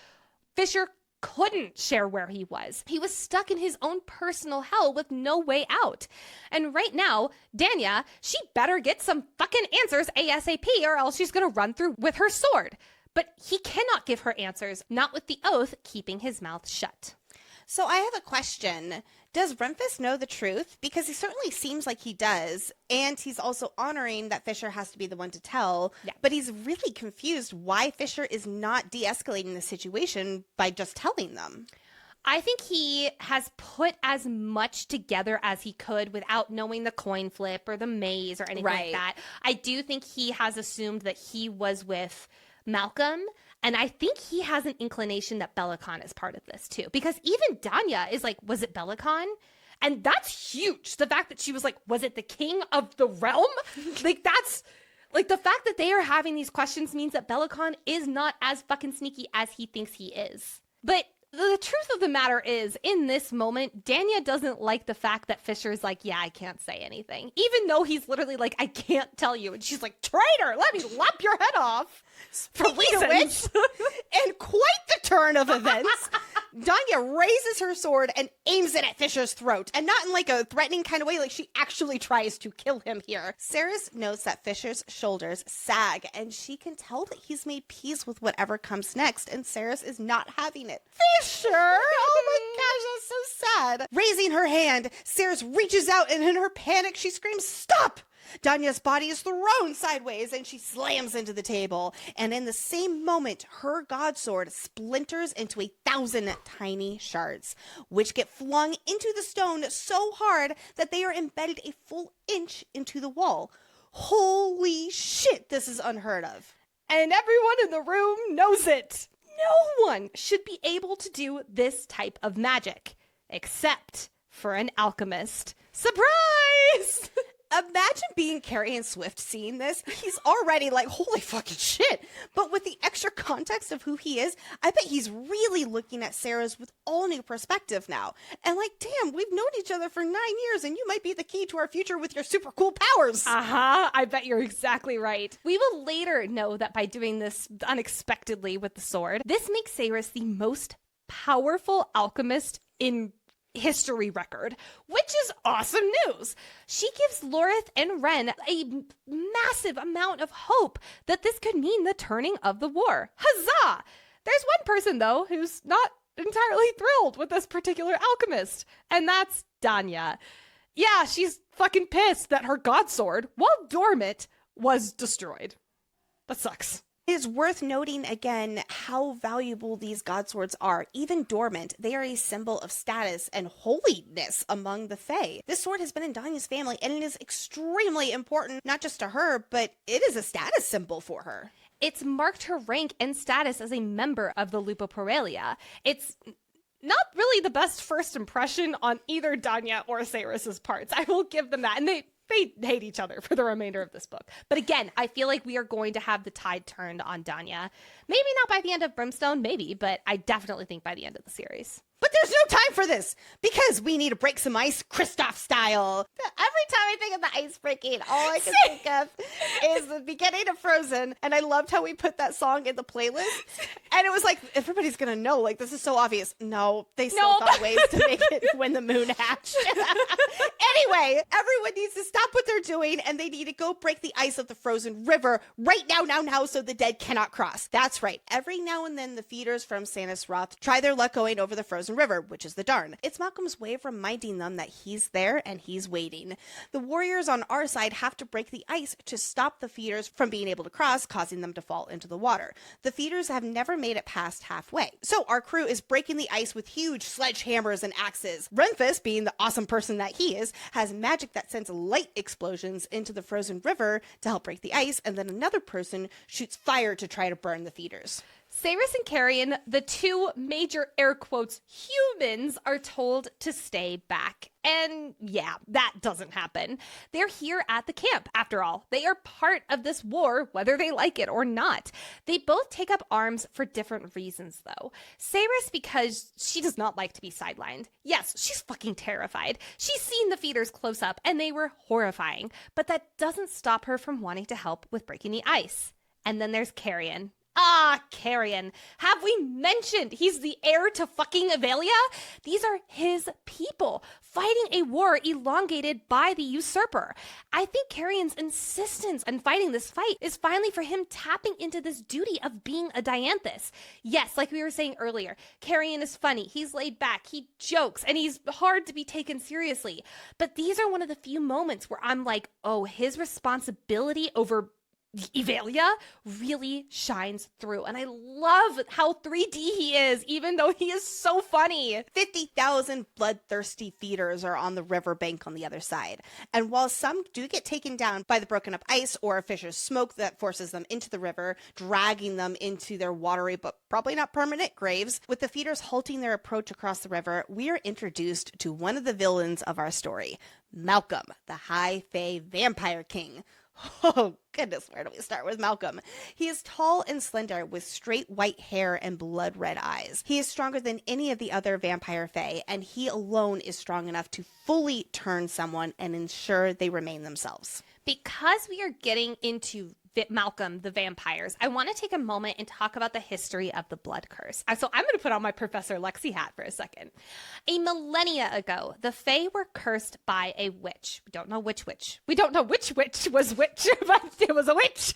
Fisher couldn't share where he was. He was stuck in his own personal hell with no way out. And right now, Danya, she better get some fucking answers ASAP or else she's gonna run through with her sword. But he cannot give her answers, not with the oath keeping his mouth shut. So I have a question. Does Renfis know the truth? Because he certainly seems like he does. And he's also honoring that Fisher has to be the one to tell. Yeah. But he's really confused why Fisher is not de-escalating the situation by just telling them. I think he has put as much together as he could without knowing the coin flip or the maze or anything like that. I do think he has assumed that he was with Malcolm, and I think he has an inclination that Belicon is part of this too. Because even Danya is like, was it Belicon? And that's huge. The fact that she was like, was it the king of the realm? Like, that's... Like, the fact that they are having these questions means that Belicon is not as fucking sneaky as he thinks he is. But the truth of the matter is, in this moment, Danya doesn't like the fact that Fisher's like, yeah, I can't say anything. Even though he's literally like, I can't tell you. And she's like, traitor, let me lop your head off. For reasons. And quite the turn of events, Danya raises her sword and aims it at Fisher's throat. And not in like a threatening kind of way, like she actually tries to kill him here. Saris notes that Fisher's shoulders sag, and she can tell that he's made peace with whatever comes next, and Saris is not having it. Fisher! Oh my gosh, that's so sad. Raising her hand, Saris reaches out, and in her panic, she screams, "Stop!" Danya's body is thrown sideways and she slams into the table. And in the same moment, her godsword splinters into 1,000 tiny shards, which get flung into the stone so hard that they are embedded a full inch into the wall. Holy shit, this is unheard of. And everyone in the room knows it. No one should be able to do this type of magic, except for an alchemist. Surprise! Imagine being Carrie and Swift seeing this. He's already like, holy fucking shit. But with the extra context of who he is, I bet he's really looking at Sarah's with all new perspective now. And like, damn, we've known each other for 9 years and you might be the key to our future with your super cool powers. I bet you're exactly right. We will later know that by doing this unexpectedly with the sword, this makes Saris the most powerful alchemist in history record, which is awesome news. She gives Laurith and Ren a massive amount of hope that this could mean the turning of the war. Huzzah! There's one person, though, who's not entirely thrilled with this particular alchemist, and that's Danya. Yeah, she's fucking pissed that her godsword, while dormant, was destroyed. That sucks. It is worth noting again how valuable these godswords are. Even dormant, they are a symbol of status and holiness among the Fae. This sword has been in Danya's family, and it is extremely important, not just to her, but it is a status symbol for her. It's marked her rank and status as a member of the Lupoporelia. It's not really the best first impression on either Danya or Saris's parts. I will give them that. And they hate each other for the remainder of this book. But again, I feel like we are going to have the tide turned on Danya. Maybe not by the end of Brimstone, maybe, but I definitely think by the end of the series. But there's no time for this, because we need to break some ice Kristoff style. Every time I think of the ice breaking, all I can think of is the beginning of Frozen, and I loved how we put that song in the playlist, and it was like, everybody's gonna know, like, this is so obvious. No, they still found ways to make it when the moon hatched. Anyway, everyone needs to stop what they're doing, and they need to go break the ice of the frozen river right now, so the dead cannot cross. That's right. Every now and then, the feeders from Sanus Roth try their luck going over the frozen river, which is the Darn. It's Malcolm's way of reminding them that he's there and he's waiting. The warriors on our side have to break the ice to stop the feeders from being able to cross, causing them to fall into the water. The feeders have never made it past halfway. So our crew is breaking the ice with huge sledgehammers and axes. Renfis, being the awesome person that he is, has magic that sends light explosions into the frozen river to help break the ice, and then another person shoots fire to try to burn the feeders. Saris and Carrion, the two major air quotes humans, are told to stay back. And yeah, that doesn't happen. They're here at the camp, after all. They are part of this war, whether they like it or not. They both take up arms for different reasons, though. Saris, because she does not like to be sidelined. Yes, she's fucking terrified. She's seen the feeders close up, and they were horrifying. But that doesn't stop her from wanting to help with breaking the ice. And then there's Carrion. Ah, Carrion. Have we mentioned he's the heir to fucking Avelia? These are his people fighting a war elongated by the usurper. I think Carrion's insistence on fighting this fight is finally for him tapping into this duty of being a dianthus. Yes, like we were saying earlier, Carrion is funny, he's laid back, he jokes, and he's hard to be taken seriously. But these are one of the few moments where I'm like, oh, his responsibility over Avelia really shines through. And I love how 3D he is, even though he is so funny. 50,000 bloodthirsty feeders are on the riverbank on the other side. And while some do get taken down by the broken up ice or a fissure smoke that forces them into the river, dragging them into their watery but probably not permanent graves, with the feeders halting their approach across the river, we are introduced to one of the villains of our story, Malcolm, the High Fae Vampire King. Oh, goodness, where do we start with Malcolm? He is tall and slender with straight white hair and blood red eyes. He is stronger than any of the other vampire fae, and he alone is strong enough to fully turn someone and ensure they remain themselves. Because we are getting into Malcolm the vampires, I want to take a moment and talk about the history of the blood curse. So I'm going to put on my Professor Lexi hat for a second. A millennia ago, the Fae were cursed by a witch. We don't know which witch. We don't know which witch was which, but it was a witch.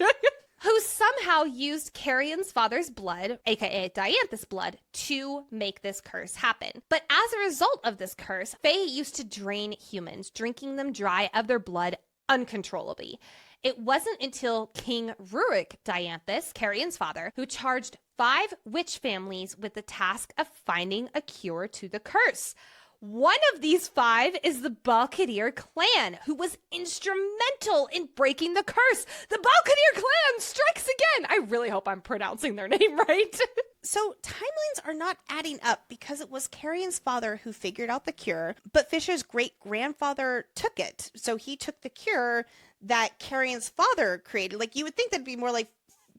Who somehow used Carrion's father's blood, aka Dianthus blood, to make this curse happen. But as a result of this curse, Fae used to drain humans, drinking them dry of their blood uncontrollably. It wasn't until King Rurik Dianthus, Carrion's father, who charged 5 witch families with the task of finding a cure to the curse. One of these 5 is the Balkadir clan, who was instrumental in breaking the curse. The Balkadir clan strikes again. I really hope I'm pronouncing their name right. So timelines are not adding up because it was Carrion's father who figured out the cure, but Fisher's great-grandfather took it. So he took the cure that Carrion's father created. Like, you would think that'd be more like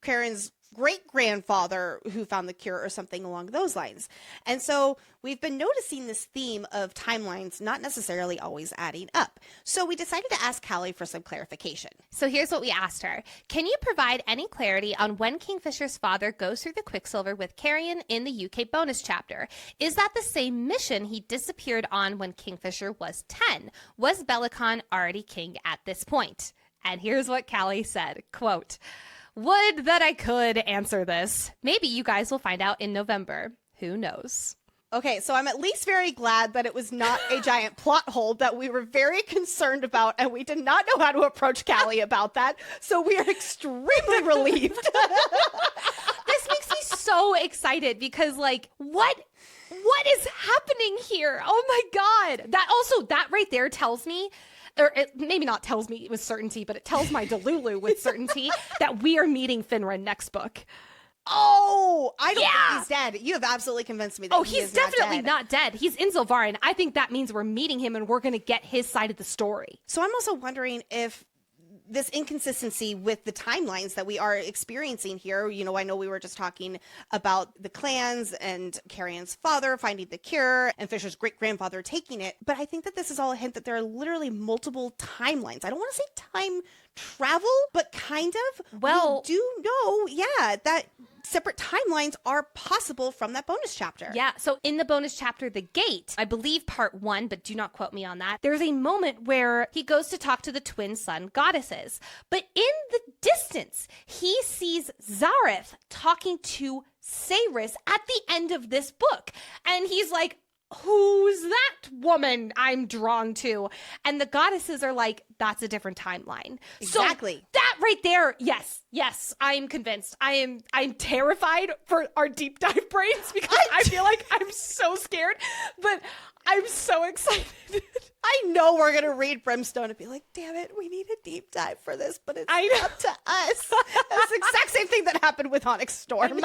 Carrion's great-grandfather who found the cure or something along those lines. And so we've been noticing this theme of timelines not necessarily always adding up. So we decided to ask Callie for some clarification. So here's what we asked her. Can you provide any clarity on when Kingfisher's father goes through the Quicksilver with Carrion in the UK bonus chapter? Is that the same mission he disappeared on when Kingfisher was 10? Was Bellicon already king at this point? And here's what Callie said, quote, "Would that I could answer this. Maybe you guys will find out in November. Who knows?" Okay, so I'm at least very glad that it was not a giant plot hole that we were very concerned about, and we did not know how to approach Callie about that. So we are extremely relieved. This makes me so excited because, like, what is happening here? Oh my God. That right there tells me, or it maybe not tells me with certainty, but it tells my Delulu with certainty that we are meeting Finra next book. Oh, I don't think he's dead. You have absolutely convinced me that he's definitely not dead. He's in Zilvarin. I think that means we're meeting him and we're going to get his side of the story. So I'm also wondering if this inconsistency with the timelines that we are experiencing here, you know, I know we were just talking about the clans and Carrion's father finding the cure and Fisher's great-grandfather taking it, but I think that this is all a hint that there are literally multiple timelines. I don't want to say time travel, but kind of. Well, we do know, that separate timelines are possible from that bonus chapter. Yeah, so in the bonus chapter, The Gate, I believe part 1, but do not quote me on that, there's a moment where he goes to talk to the twin sun goddesses. But in the distance, he sees Zareth talking to Saris at the end of this book. And he's like, who's that woman I'm drawn to? And the goddesses are like, that's a different timeline. Exactly. So that right there, yes, I'm convinced. I'm terrified for our deep dive brains because I feel like I'm so scared, but I'm so excited. I know we're going to read Brimstone and be like, damn it, we need a deep dive for this, but it's up to us. That's the exact same thing that happened with Onyx Storm.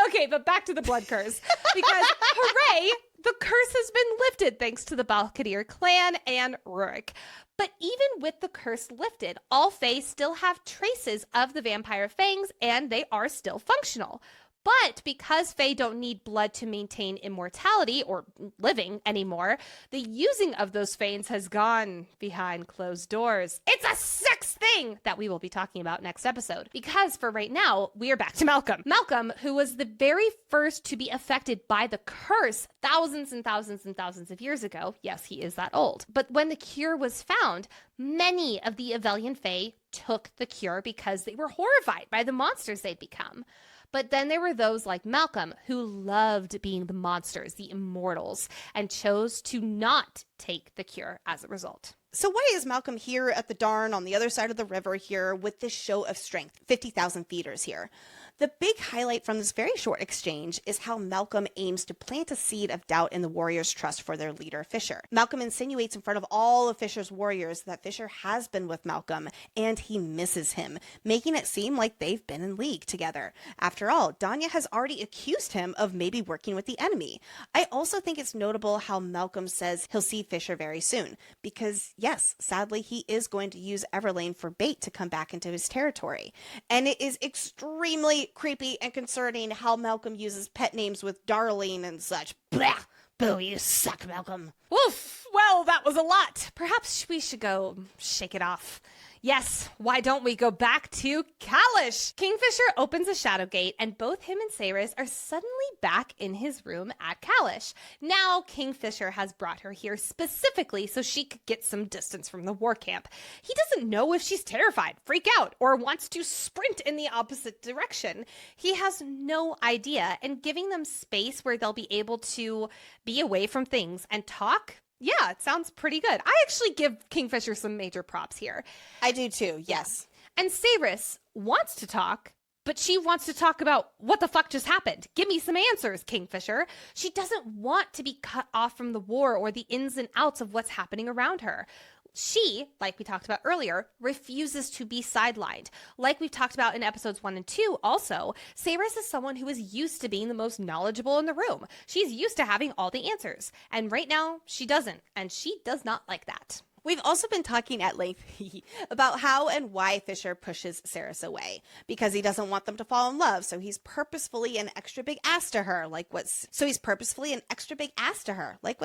Okay, but back to the blood curse. Because, hooray, the curse has been lifted thanks to the Balkadir clan and Rurik. But even with the curse lifted, all Fae still have traces of the vampire fangs, and they are still functional. But because Fae don't need blood to maintain immortality or living anymore, the using of those fanes has gone behind closed doors. It's a sixth thing that we will be talking about next episode. Because for right now, we are back to Malcolm. Malcolm, who was the very first to be affected by the curse thousands and thousands and thousands of years ago. Yes, he is that old. But when the cure was found, many of the Evelian Fae took the cure because they were horrified by the monsters they'd become. But then there were those like Malcolm who loved being the monsters, the immortals, and chose to not take the cure as a result. So why is Malcolm here at the Darn on the other side of the river here with this show of strength? 50,000 feeders here. The big highlight from this very short exchange is how Malcolm aims to plant a seed of doubt in the warriors' trust for their leader, Fisher. Malcolm insinuates in front of all of Fisher's warriors that Fisher has been with Malcolm, and he misses him, making it seem like they've been in league together. After all, Danya has already accused him of maybe working with the enemy. I also think it's notable how Malcolm says he'll see Fisher very soon, because yes, sadly, he is going to use Everlane for bait to come back into his territory. And it is extremely creepy and concerning how Malcolm uses pet names with Darling and such. Blah! Boo, you suck, Malcolm. Woof! Well, that was a lot. Perhaps we should go shake it off. Yes, why don't we go back to Kalish? Kingfisher opens a shadow gate, and both him and Saris are suddenly back in his room at Kalish. Now, Kingfisher has brought her here specifically so she could get some distance from the war camp. He doesn't know if she's terrified, freak out, or wants to sprint in the opposite direction. He has no idea, and giving them space where they'll be able to be away from things and talk. Yeah, it sounds pretty good. I actually give Kingfisher some major props here. I do too, yes. Yeah. And Saris wants to talk, but she wants to talk about what the fuck just happened. Give me some answers, Kingfisher. She doesn't want to be cut off from the war or the ins and outs of what's happening around her. She, like we talked about earlier, refuses to be sidelined. Like we've talked about in episodes 1 and 2 also, Saris is someone who is used to being the most knowledgeable in the room. She's used to having all the answers. And right now, she doesn't. And she does not like that. We've also been talking at length about how and why Fisher pushes Saris away, because he doesn't want them to fall in love, so he's purposefully an extra big ass to her, like what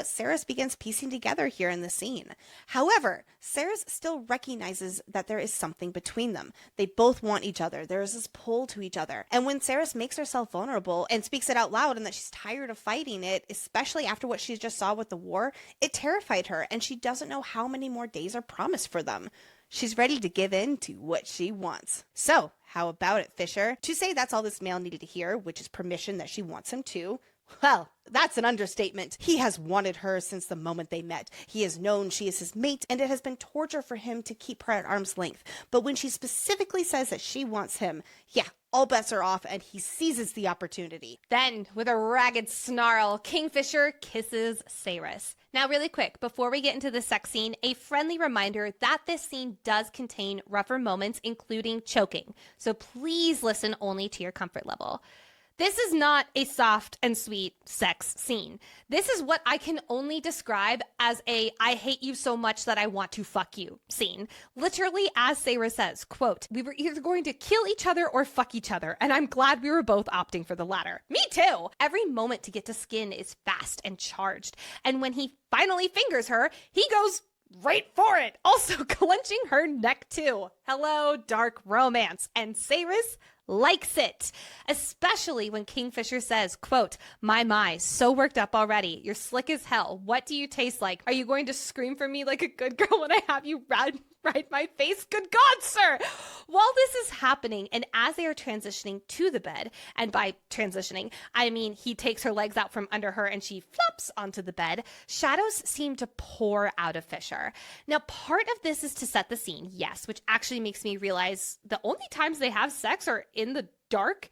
Saris begins piecing together here in the scene. However, Saris still recognizes that there is something between them. They both want each other. There is this pull to each other. And when Saris makes herself vulnerable and speaks it out loud and that she's tired of fighting it, especially after what she just saw with the war, it terrified her, and she doesn't know how many more days are promised for them. She's ready to give in to what she wants. So, how about it, Fisher? To say that's all this male needed to hear, which is permission that she wants him to, well, that's an understatement. He has wanted her since the moment they met. He has known she is his mate, and it has been torture for him to keep her at arm's length. But when she specifically says that she wants him, yeah, all bets are off, and he seizes the opportunity. Then, with a ragged snarl, Kingfisher kisses Saris. Now, really quick, before we get into the sex scene, a friendly reminder that this scene does contain rougher moments, including choking. So please listen only to your comfort level. This is not a soft and sweet sex scene. This is what I can only describe as a I hate you so much that I want to fuck you scene. Literally, as Saris says, quote, "We were either going to kill each other or fuck each other, and I'm glad we were both opting for the latter." Me too! Every moment to get to skin is fast and charged, and when he finally fingers her, he goes right for it, also clenching her neck too. Hello, dark romance, and Saris likes it, especially when Kingfisher says, quote, my, so worked up already. You're slick as hell. What do you taste like? Are you going to scream for me like a good girl when I have you ride my face? Good God, sir! While this is happening, and as they are transitioning to the bed, and by transitioning, I mean he takes her legs out from under her and she flops onto the bed, shadows seem to pour out of Fisher. Now, part of this is to set the scene, yes, which actually makes me realize the only times they have sex are in the dark.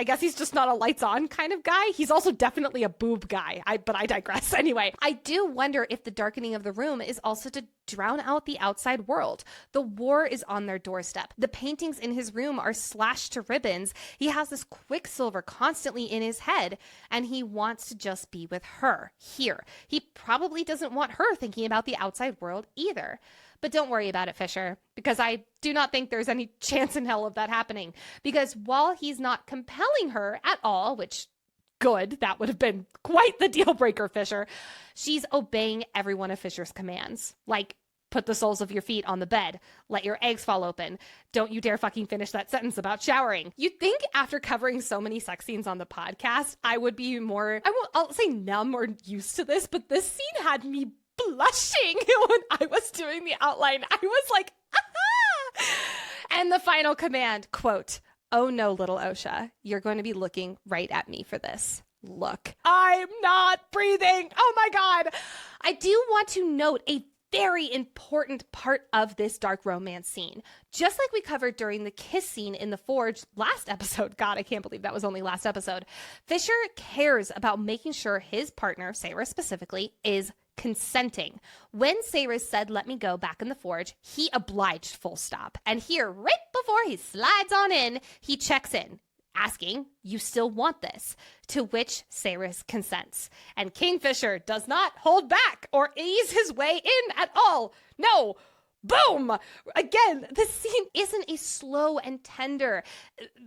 I guess he's just not a lights on kind of guy. He's also definitely a boob guy, but I digress. Anyway, I do wonder if the darkening of the room is also to drown out the outside world. The war is on their doorstep. The paintings in his room are slashed to ribbons. He has this Quicksilver constantly in his head, and he wants to just be with her here. He probably doesn't want her thinking about the outside world either. But don't worry about it, Fisher, because I do not think there's any chance in hell of that happening. Because while he's not compelled telling her at all, which good, that would have been quite the deal breaker, Fisher. She's obeying every one of Fisher's commands. Like, put the soles of your feet on the bed. Let your eggs fall open. Don't you dare fucking finish that sentence about showering. You'd think after covering so many sex scenes on the podcast, I would be more, I'll say numb or used to this, but this scene had me blushing when I was doing the outline. I was like, ah! And the final command, quote, "Oh no, little Osha, you're going to be looking right at me for this. Look, I'm not breathing. Oh my God." I do want to note a very important part of this dark romance scene. Just like we covered during the kiss scene in the Forge last episode. God, I can't believe that was only last episode. Fisher cares about making sure his partner, Sarah specifically, is consenting. When Sarah said, "Let me go," back in the Forge, he obliged, full stop. And here, right before he slides on in, he checks in, asking, "You still want this?" To which Saris consents. And Kingfisher does not hold back or ease his way in at all. No. Boom! Again, this scene isn't a slow and tender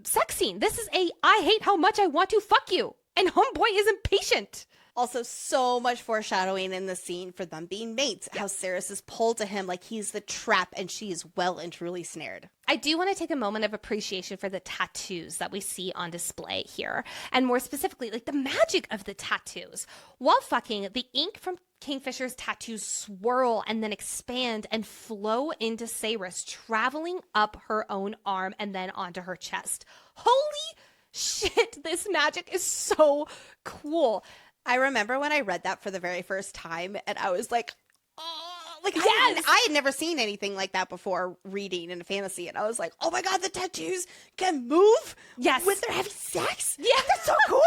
sex scene. This is a "I hate how much I want to fuck you," and homeboy is impatient. Also, so much foreshadowing in the scene for them being mates. How Saris is pulled to him like he's the trap and she is well and truly snared. I do want to take a moment of appreciation for the tattoos that we see on display here. And more specifically, like the magic of the tattoos. While fucking, the ink from Kingfisher's tattoos swirl and then expand and flow into Saris, traveling up her own arm and then onto her chest. Holy shit, this magic is so cool. I remember when I read that for the very first time, and I was like, oh, like, yes! I had never seen anything like that before reading in a fantasy, and I was like, oh my God, the tattoos can move? Yes. When they're having sex? Yeah. That's so cool!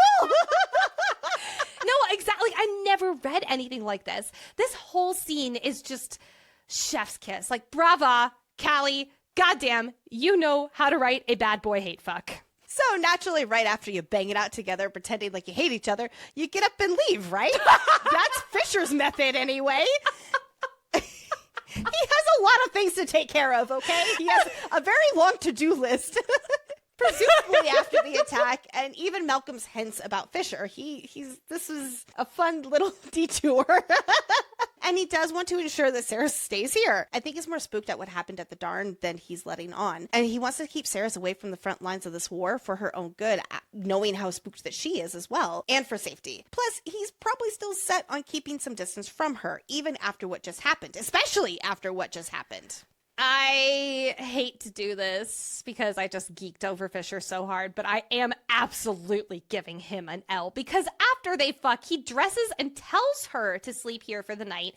No, exactly. I never read anything like this. This whole scene is just chef's kiss. Like, brava, Callie, goddamn, you know how to write a bad boy hate fuck. So naturally, right after you bang it out together, pretending like you hate each other, you get up and leave, right? That's Fisher's method anyway. He has a lot of things to take care of, okay? He has a very long to-do list. Presumably after the attack, and even Malcolm's hints about Fisher. This was a fun little detour. And he does want to ensure that Sarah stays here. I think he's more spooked at what happened at the Darn than he's letting on. And he wants to keep Sarah away from the front lines of this war for her own good, knowing how spooked that she is as well, and for safety. Plus, he's probably still set on keeping some distance from her, even after what just happened, especially after what just happened. I hate to do this because I just geeked over Fisher so hard, but I am absolutely giving him an L because after they fuck, he dresses and tells her to sleep here for the night.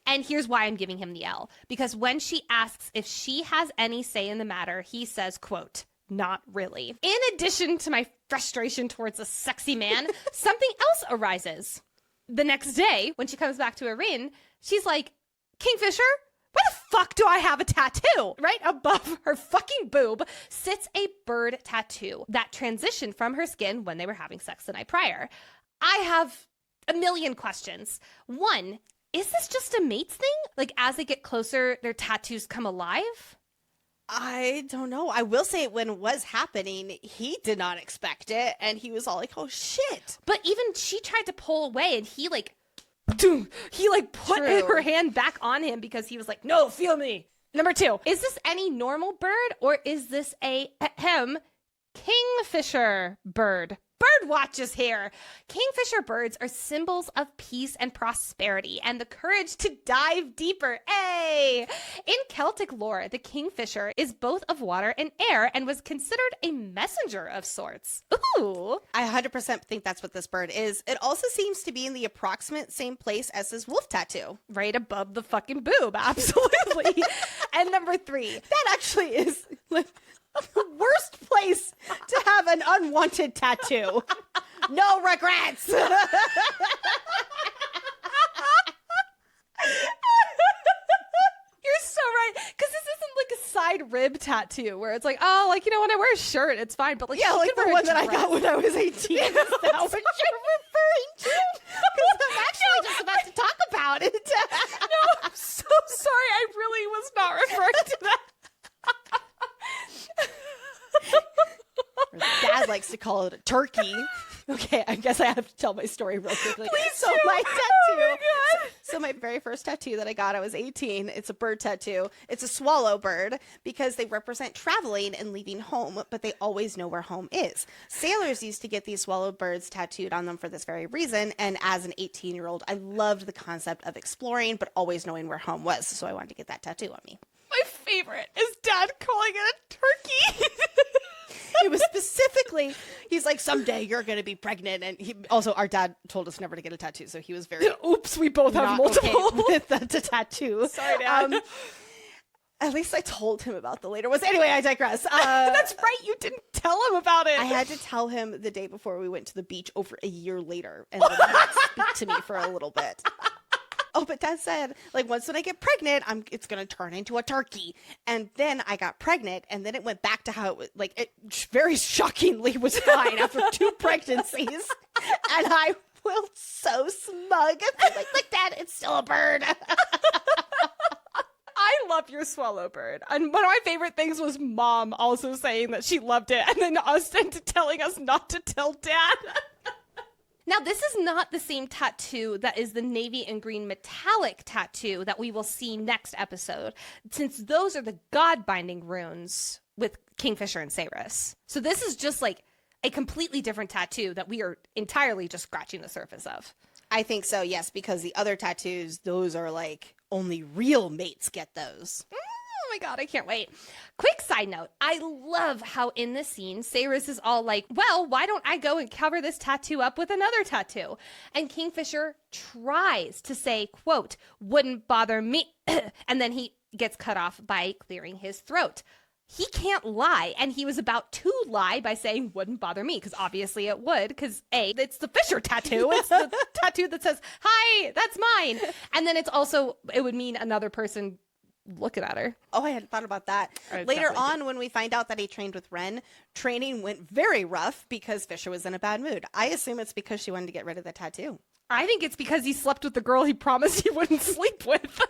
And here's why I'm giving him the L. Because when she asks if she has any say in the matter, he says, quote, "Not really." In addition to my frustration towards a sexy man, something else arises. The next day, when she comes back to Erin, she's like, "Kingfisher, where the fuck do I have a tattoo?" Right above her fucking boob sits a bird tattoo that transitioned from her skin when they were having sex the night prior. I have a million questions. One, is this just a mates thing? Like, as they get closer, their tattoos come alive? I don't know. I will say when it was happening, he did not expect it. And he was all like, oh, shit. But even she tried to pull away and he put True. her hand back on him because he was like, "No, feel me." Number two, is this any normal bird or is this a kingfisher bird? Bird watches here. Kingfisher birds are symbols of peace and prosperity and the courage to dive deeper. Hey! In Celtic lore, the kingfisher is both of water and air and was considered a messenger of sorts. Ooh! I 100% think that's what this bird is. It also seems to be in the approximate same place as his wolf tattoo. Right above the fucking boob, absolutely. And number three, that actually is like the worst place to have an unwanted tattoo. No regrets. You're so right. Because this isn't like a side rib tattoo where it's like, oh, like, you know, when I wear a shirt, it's fine. But like, yeah, like the one that I got when I was 18. Is that what you're referring to? Because I'm actually just about to talk about it. No, I'm so sorry. I really was not referring to that. Dad's likes to call it a turkey. Okay, I guess I have to tell my story real quickly. Please so do. my tattoo. Oh my God. So my very first tattoo that I got, I was 18. It's a bird tattoo. It's a swallow bird because they represent traveling and leaving home, but they always know where home is. Sailors used to get these swallow birds tattooed on them for this very reason. And as an 18-year-old, I loved the concept of exploring, but always knowing where home was. So I wanted to get that tattoo on me. My favorite is Dad calling it a turkey. It was specifically, he's like, someday you're going to be pregnant. And he also, our dad told us never to get a tattoo. So he was very, Oops, we both have not multiple. okay with the tattoo. Sorry, Dad. At least I told him about the later ones. Anyway, I digress. That's right. You didn't tell him about it. I had to tell him the day before we went to the beach over a year later. And then he would speak to me for a little bit. Oh, but Dad said, like, once when I get pregnant, it's going to turn into a turkey. And then I got pregnant, and then it went back to how it was, like, it very shockingly was fine after 2 pregnancies. And I felt so smug. I'm like, Dad, it's still a bird. I love your swallow bird. And one of my favorite things was Mom also saying that she loved it, and then us telling us not to tell Dad. Now, this is not the same tattoo that is the navy and green metallic tattoo that we will see next episode, since those are the God-binding runes with Kingfisher and Saris. So this is just like a completely different tattoo that we are entirely just scratching the surface of. I think so, yes, because the other tattoos, those are like, only real mates get those. Oh my God, I can't wait. Quick side note, I love how in this scene, Saris is all like, well, why don't I go and cover this tattoo up with another tattoo? And Kingfisher tries to say, quote, wouldn't bother me. And then he gets cut off by clearing his throat. He can't lie, and he was about to lie by saying wouldn't bother me, because obviously it would, because A, it's the Fisher tattoo. It's the tattoo that says, hi, that's mine. And then it's also, it would mean another person looking at her. Oh, I hadn't thought about that. Later on, when we find out that he trained with Ren, training went very rough because Fisher was in a bad mood. I assume it's because she wanted to get rid of the tattoo. I think it's because he slept with the girl he promised he wouldn't sleep with.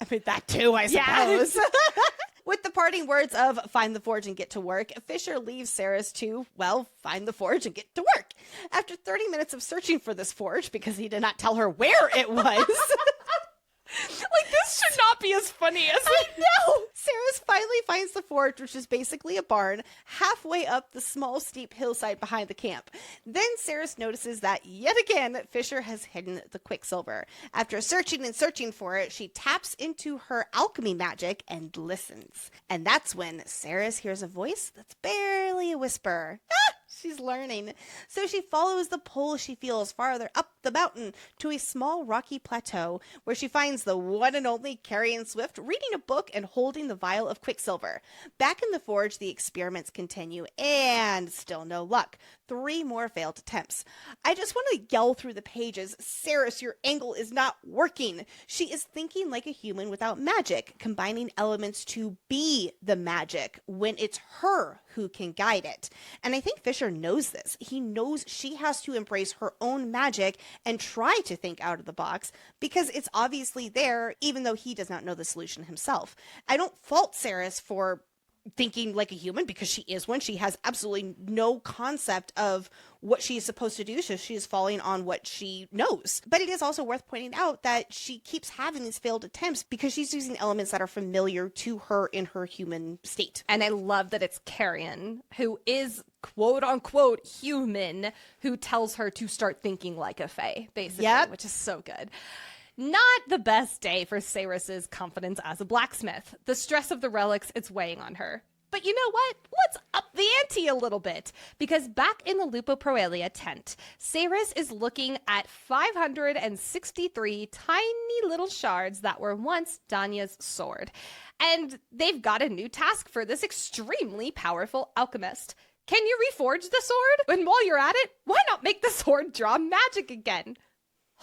I mean, that too, I suppose. Yeah. With the parting words of find the forge and get to work, Fisher leaves Saris to, well, find the forge and get to work. After 30 minutes of searching for this forge, because he did not tell her where it was. Like, this should not be as funny as I know. Saris finally finds the forge, which is basically a barn, halfway up the small, steep hillside behind the camp. Then Saris notices that, yet again, Fisher has hidden the Quicksilver. After searching and searching for it, she taps into her alchemy magic and listens. And that's when Saris hears a voice that's barely a whisper. She's learning. So she follows the pull she feels farther up the mountain to a small rocky plateau where she finds the one and only Carrion Swift reading a book and holding the vial of Quicksilver. Back in the forge, the experiments continue and still no luck. 3 more failed attempts. I just want to yell through the pages, Saris, your angle is not working. She is thinking like a human without magic, combining elements to be the magic when it's her who can guide it. And I think Fisher knows this. He knows she has to embrace her own magic and try to think out of the box because it's obviously there, even though he does not know the solution himself. I don't fault Saris for thinking like a human because she is one. She has absolutely no concept of what she is supposed to do, so she is falling on what she knows. But it is also worth pointing out that she keeps having these failed attempts because she's using elements that are familiar to her in her human state. And I love that it's Carrion, who is quote unquote human, who tells her to start thinking like a fae, basically, which is so good. Not the best day for Saris's confidence as a blacksmith. The stress of the relics is weighing on her. But you know what? Let's up the ante a little bit. Because back in the Lupo Proelia tent, Saris is looking at 563 tiny little shards that were once Danya's sword. And they've got a new task for this extremely powerful alchemist. Can you reforge the sword? And while you're at it, why not make the sword draw magic again?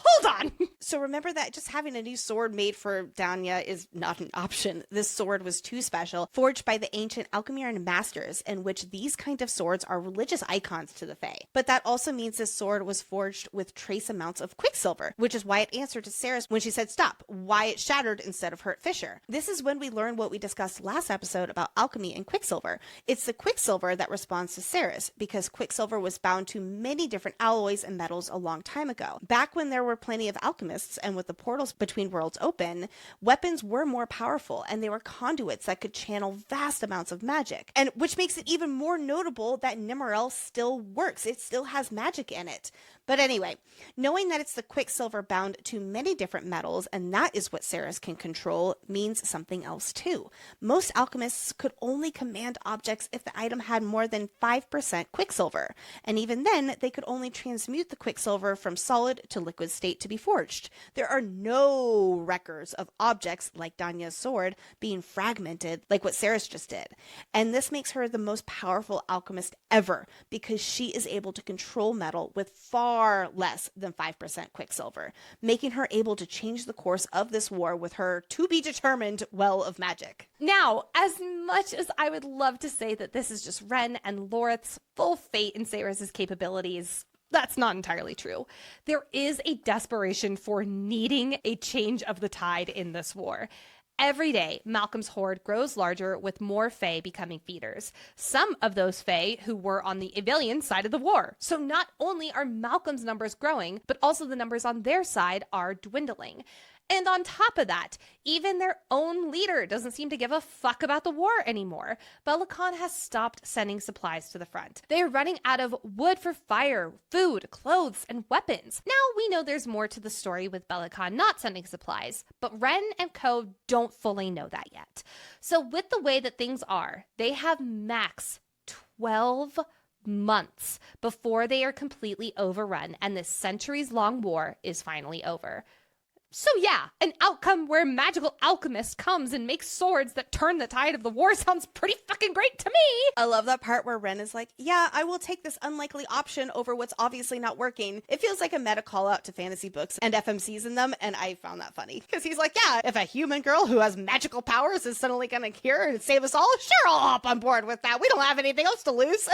hold on. So remember that just having a new sword made for Danya is not an option. This sword was too special, forged by the ancient Alchemist masters, in which these kind of swords are religious icons to the Fae. But that also means this sword was forged with trace amounts of Quicksilver, which is why it answered to Sarah's when she said stop, why it shattered instead of hurt Fisher. This is when we learn what we discussed last episode about alchemy and Quicksilver. It's the Quicksilver that responds to Sarah's, because Quicksilver was bound to many different alloys and metals a long time ago. Back when there were plenty of alchemists, and with the portals between worlds open, weapons were more powerful, and they were conduits that could channel vast amounts of magic. And which makes it even more notable that Nimmerel still works. It still has magic in it. But anyway, knowing that it's the Quicksilver bound to many different metals, and that is what Ceres can control, means something else too. Most alchemists could only command objects if the item had more than 5% Quicksilver, and even then, they could only transmute the Quicksilver from solid to liquid state to be forged. There are no records of objects like Danya's sword being fragmented like what Ceres just did. And this makes her the most powerful alchemist ever, because she is able to control metal with far less than 5% Quicksilver, making her able to change the course of this war with her to-be-determined well of magic. Now, as much as I would love to say that this is just Ren and Laurith's full fate in Ceres' capabilities, that's not entirely true. There is a desperation for needing a change of the tide in this war. Every day, Malcolm's horde grows larger, with more Fae becoming feeders. Some of those Fae who were on the Evelian side of the war. So not only are Malcolm's numbers growing, but also the numbers on their side are dwindling. And on top of that, even their own leader doesn't seem to give a fuck about the war anymore. BookCon has stopped sending supplies to the front. They are running out of wood for fire, food, clothes, and weapons. Now, we know there's more to the story with BookCon not sending supplies, but Ren and co don't fully know that yet. So with the way that things are, they have max 12 months before they are completely overrun and this centuries-long war is finally over. So yeah, an outcome where magical alchemist comes and makes swords that turn the tide of the war sounds pretty fucking great to me. I love that part where Ren is like, yeah, I will take this unlikely option over what's obviously not working. It feels like a meta call out to fantasy books and FMCs in them, and I found that funny. Because he's like, yeah, if a human girl who has magical powers is suddenly gonna cure and save us all, sure, I'll hop on board with that. We don't have anything else to lose.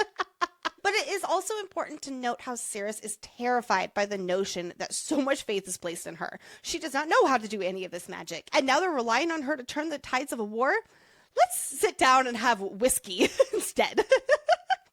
But it is also important to note how Ceres is terrified by the notion that so much faith is placed in her. She does not know how to do any of this magic, and now they're relying on her to turn the tides of a war? Let's sit down and have whiskey instead.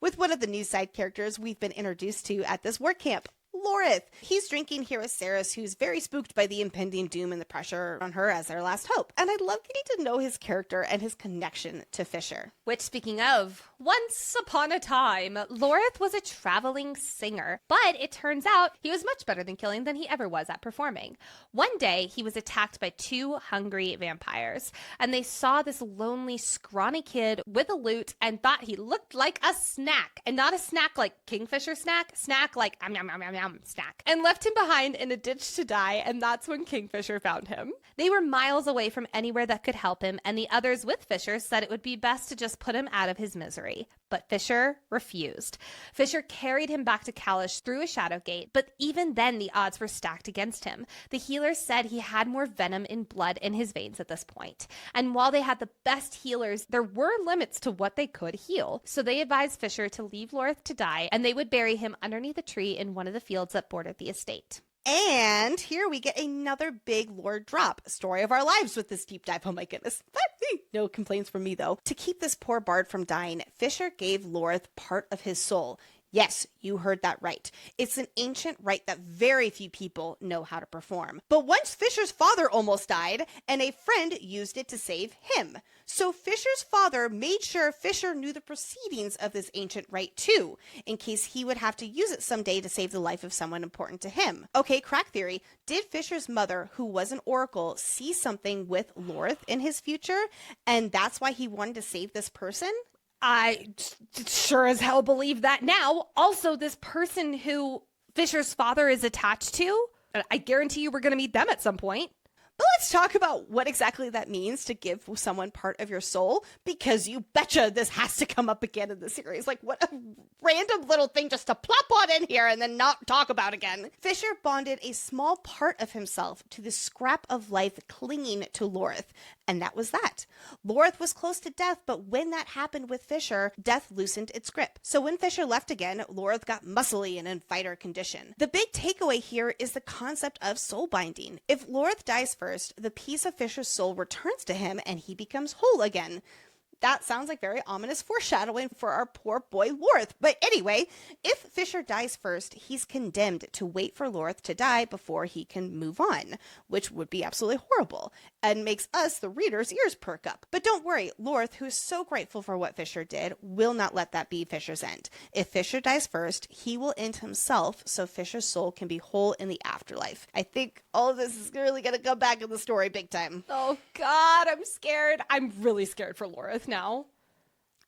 With one of the new side characters we've been introduced to at this work camp, Laurith. He's drinking here with Ceres, who's very spooked by the impending doom and the pressure on her as their last hope. And I love getting to know his character and his connection to Fisher. Which, speaking of, once upon a time, Laurith was a traveling singer. But it turns out he was much better than killing than he ever was at performing. One day, he was attacked by 2 hungry vampires. And they saw this lonely, scrawny kid with a lute and thought he looked like a snack. And not a snack like Kingfisher snack like snack, and left him behind in a ditch to die, and that's when Kingfisher found him. They were miles away from anywhere that could help him, and the others with Fisher said it would be best to just put him out of his misery. But Fisher refused. Fisher carried him back to Kalish through a shadow gate, but even then the odds were stacked against him. The healers said he had more venom in blood in his veins at this point. And while they had the best healers, there were limits to what they could heal. So they advised Fisher to leave Laurith to die, and they would bury him underneath a tree in one of the fields that bordered the estate. And here we get another big lore drop. Story of our lives with this deep dive. Oh my goodness. No complaints from me though. To keep this poor bard from dying, Fisher gave Laurith part of his soul. Yes, you heard that right. It's an ancient rite that very few people know how to perform. But once Fisher's father almost died, and a friend used it to save him. So Fisher's father made sure Fisher knew the proceedings of this ancient rite too, in case he would have to use it someday to save the life of someone important to him. Okay, crack theory. Did Fisher's mother, who was an oracle, see something with Laurith in his future, and that's why he wanted to save this person? I sure as hell believe that now. Also, this person who Fisher's father is attached to, I guarantee you we're going to meet them at some point. But let's talk about what exactly that means to give someone part of your soul, because you betcha this has to come up again in the series. Like, what a random little thing just to plop on in here and then not talk about again. Fisher bonded a small part of himself to the scrap of life clinging to Laurith, and that was that. Laurith was close to death, but when that happened with Fisher, death loosened its grip. So when Fisher left again, Laurith got muscly and in fighter condition. The big takeaway here is the concept of soul binding. If Laurith dies first, the piece of Fisher's soul returns to him and he becomes whole again. That sounds like very ominous foreshadowing for our poor boy Laurith. But anyway, if Fisher dies first, he's condemned to wait for Laurith to die before he can move on, which would be absolutely horrible and makes us, the readers, ears perk up. But don't worry, Laurith, who is so grateful for what Fisher did, will not let that be Fisher's end. If Fisher dies first, he will end himself so Fisher's soul can be whole in the afterlife. I think all of this is really going to come back in the story big time. Oh, God, I'm scared. I'm really scared for Laurith now.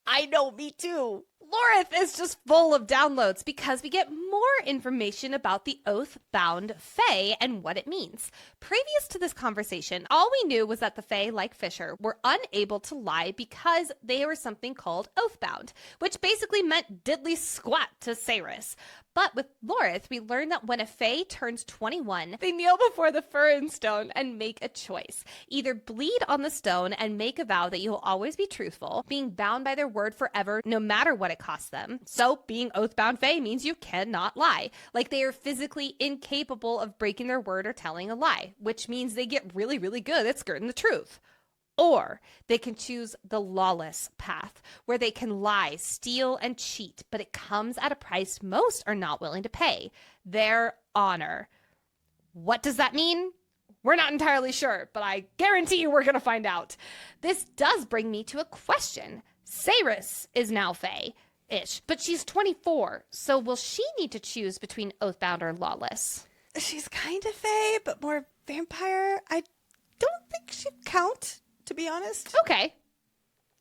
I know, me too. Laurith is just full of downloads because we get more information about the oath-bound Fae and what it means. Previous to this conversation, all we knew was that the Fae, like Fisher, were unable to lie because they were something called oath-bound, which basically meant diddly squat to Saris. But with Laurith, we learned that when a Fae turns 21, they kneel before the Furin stone and make a choice. Either bleed on the stone and make a vow that you will always be truthful, being bound by their word forever, no matter what it costs them. So being oath-bound Fae means you cannot lie. Like, they are physically incapable of breaking their word or telling a lie, which means they get really, really good at skirting the truth. Or they can choose the lawless path, where they can lie, steal, and cheat, but it comes at a price most are not willing to pay: their honor. What does that mean? We're not entirely sure, but I guarantee you we're going to find out. This does bring me to a question. Saris is now Fae-ish, but she's 24, so will she need to choose between oathbound or lawless? She's kind of Fae, but more vampire. I don't think she'd count, to be honest. Okay.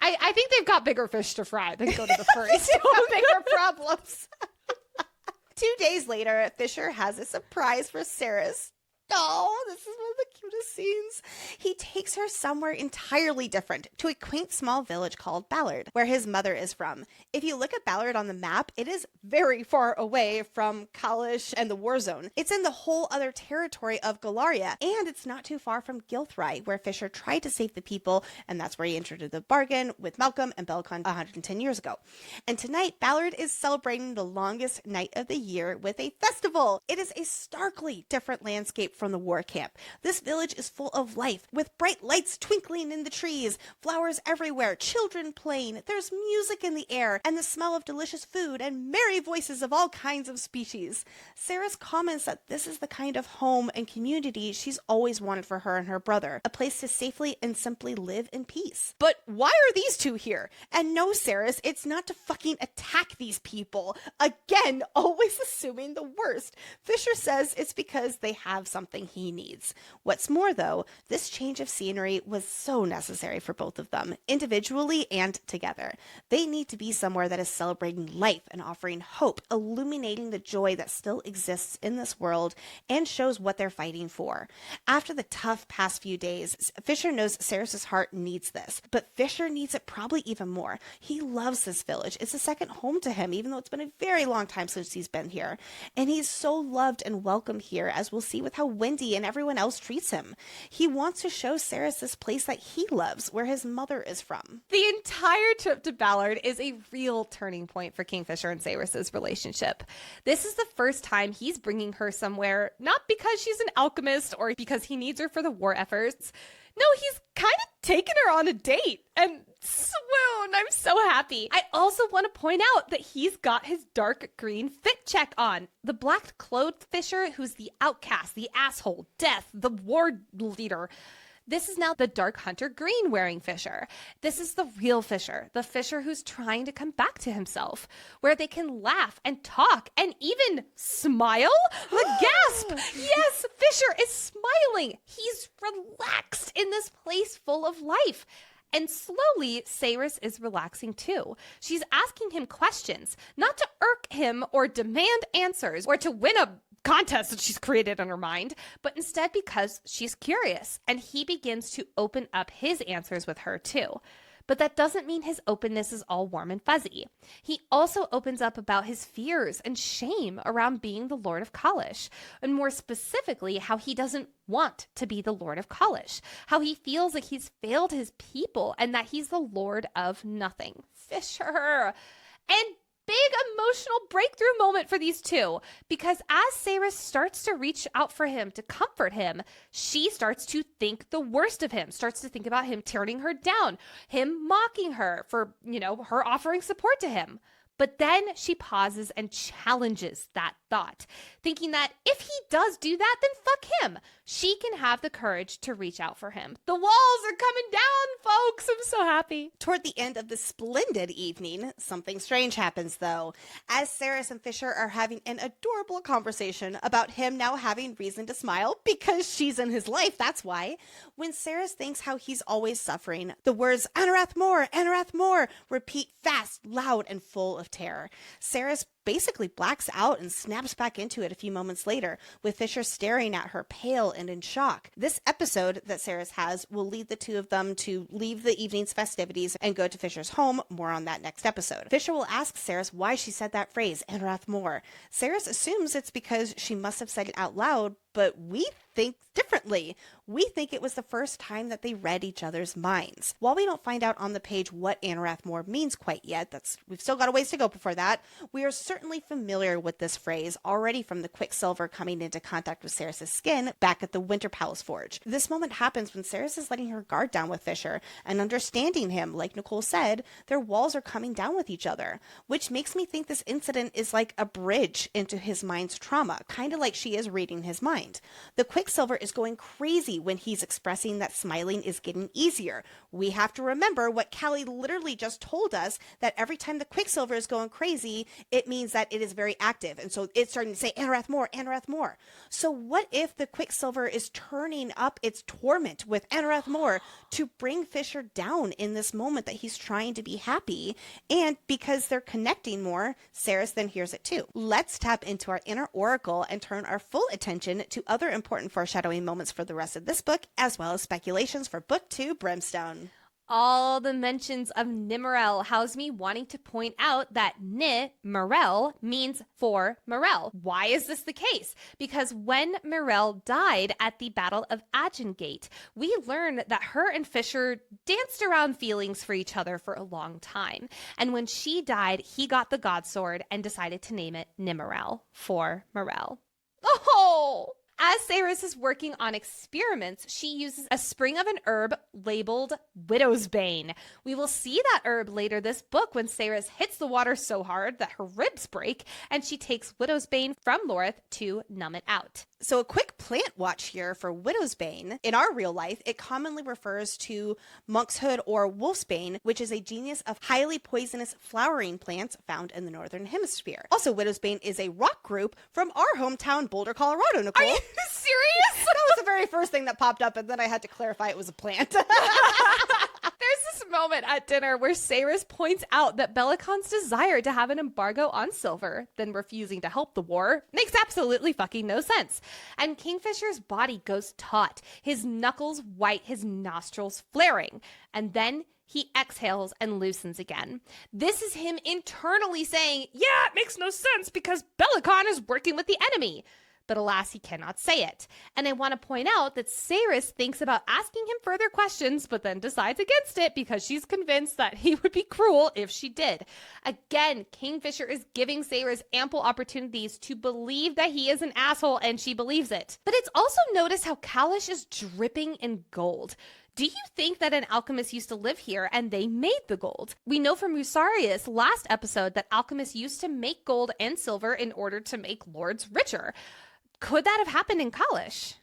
I think they've got bigger fish to fry than go to the furries. Bigger problems. 2 days later, Fisher has a surprise for Saris. Oh, this is one of the cutest scenes. He takes her somewhere entirely different, to a quaint small village called Ballard, where his mother is from. If you look at Ballard on the map, it is very far away from Kalish and the war zone. It's in the whole other territory of Galaria, and it's not too far from Gilthry, where Fisher tried to save the people, and that's where he entered into the bargain with Malcolm and BookCon 110 years ago. And tonight, Ballard is celebrating the longest night of the year with a festival. It is a starkly different landscape from the war camp. This village is full of life, with bright lights twinkling in the trees, flowers everywhere, children playing, there's music in the air, and the smell of delicious food, and merry voices of all kinds of species. Saris comments that this is the kind of home and community she's always wanted for her and her brother, a place to safely and simply live in peace. But why are these two here? And no, Saris, it's not to fucking attack these people. Again, always assuming the worst. Fisher says it's because they have something he needs. What's more, though, this change of scenery was so necessary for both of them, individually and together. They need to be somewhere that is celebrating life and offering hope, illuminating the joy that still exists in this world, and shows what they're fighting for. After the tough past few days, Fisher knows Saris's heart needs this, but Fisher needs it probably even more. He loves this village. It's a second home to him, even though it's been a very long time since he's been here. And he's so loved and welcome here, as we'll see with how Wendy and everyone else treats him. He wants to show Saris this place that he loves, where his mother is from. The entire trip to Ballard is a real turning point for Kingfisher and Saris's relationship. This is the first time he's bringing her somewhere, not because she's an alchemist or because he needs her for the war efforts. No, he's kind of taken her on a date. And swoon, I'm so happy. I also want to point out that he's got his dark green fit check on. The black clothed Fisher, who's the outcast, the asshole, death, the war leader. This is now the dark hunter green wearing Fisher. This is the real Fisher, the Fisher who's trying to come back to himself, where they can laugh and talk and even smile. The gasp! Yes, Fisher is smiling. He's relaxed in this place full of life. And slowly, Saris is relaxing too. She's asking him questions, not to irk him or demand answers or to win a contest that she's created in her mind, but instead because she's curious, and he begins to open up his answers with her too. But that doesn't mean his openness is all warm and fuzzy. He also opens up about his fears and shame around being the Lord of Kalish, and more specifically, how he doesn't want to be the Lord of Kalish, how he feels like he's failed his people and that he's the Lord of nothing. Fisher! And big emotional breakthrough moment for these two, because as Saris starts to reach out for him to comfort him, she starts to think the worst of him, starts to think about him turning her down, him mocking her for, her offering support to him. But then she pauses and challenges that thought, thinking that if he does do that, then fuck him. She can have the courage to reach out for him. The walls are coming down, folks. I'm so happy. Toward the end of the splendid evening, something strange happens, though, as Saris and Fisher are having an adorable conversation about him now having reason to smile because she's in his life, that's why. When Saris thinks how he's always suffering, the words Anarath more repeat fast, loud, and full of terror. Saris basically blacks out and snaps back into it a few moments later, with Fisher staring at her pale and in shock. This episode that Saris has will lead the two of them to leave the evening's festivities and go to Fisher's home. More on that next episode. Fisher will ask Saris why she said that phrase, Anarath more. Saris assumes it's because she must have said it out loud, but we think differently. We think it was the first time that they read each other's minds. While we don't find out on the page what Anarath more means quite yet, we've still got a ways to go before that, we are certainly familiar with this phrase already from the Quicksilver coming into contact with Saris' skin back at the Winter Palace Forge. This moment happens when Saris is letting her guard down with Fisher and understanding him. Like Nicole said, their walls are coming down with each other, which makes me think this incident is like a bridge into his mind's trauma, kind of like she is reading his mind. The Quicksilver is going crazy when he's expressing that smiling is getting easier. We have to remember what Callie literally just told us, that every time the Quicksilver is going crazy, it means that it is very active. And so it's starting to say, Anarath more. So what if the Quicksilver is turning up its torment with Anarath more to bring Fisher down in this moment that he's trying to be happy? And because they're connecting more, Saris then hears it too. Let's tap into our inner oracle and turn our full attention to other important foreshadowing moments for the rest of this book, as well as speculations for Book 2, Brimstone. All the mentions of Nimmerel has me wanting to point out that Ni-Morel means for Morel. Why is this the case? Because when Morel died at the Battle of Agengate, we learned that her and Fisher danced around feelings for each other for a long time. And when she died, he got the God Sword and decided to name it Nimmerel for Morel. Oh! As Saris is working on experiments, she uses a spring of an herb labeled Widow's Bane. We will see that herb later this book when Saris hits the water so hard that her ribs break, and she takes Widow's Bane from Laurith to numb it out. So a quick plant watch here for Widow's Bane. In our real life, it commonly refers to monkshood or wolf's bane, which is a genus of highly poisonous flowering plants found in the Northern Hemisphere. Also, Widow's Bane is a rock group from our hometown, Boulder, Colorado, Nicole. Are you serious? That was the very first thing that popped up, and then I had to clarify it was a plant. There's this moment at dinner where Saris points out that Bellacon's desire to have an embargo on silver, then refusing to help the war, makes absolutely fucking no sense. And Kingfisher's body goes taut, his knuckles white, his nostrils flaring, and then he exhales and loosens again. This is him internally saying, yeah, it makes no sense because Bellacon is working with the enemy. But alas, he cannot say it. And I want to point out that Saris thinks about asking him further questions, but then decides against it because she's convinced that he would be cruel if she did. Again, Kingfisher is giving Saris ample opportunities to believe that he is an asshole, and she believes it. But it's also noticed how Kalish is dripping in gold. Do you think that an alchemist used to live here and they made the gold? We know from Musarius last episode that alchemists used to make gold and silver in order to make lords richer. Could that have happened in Kalish?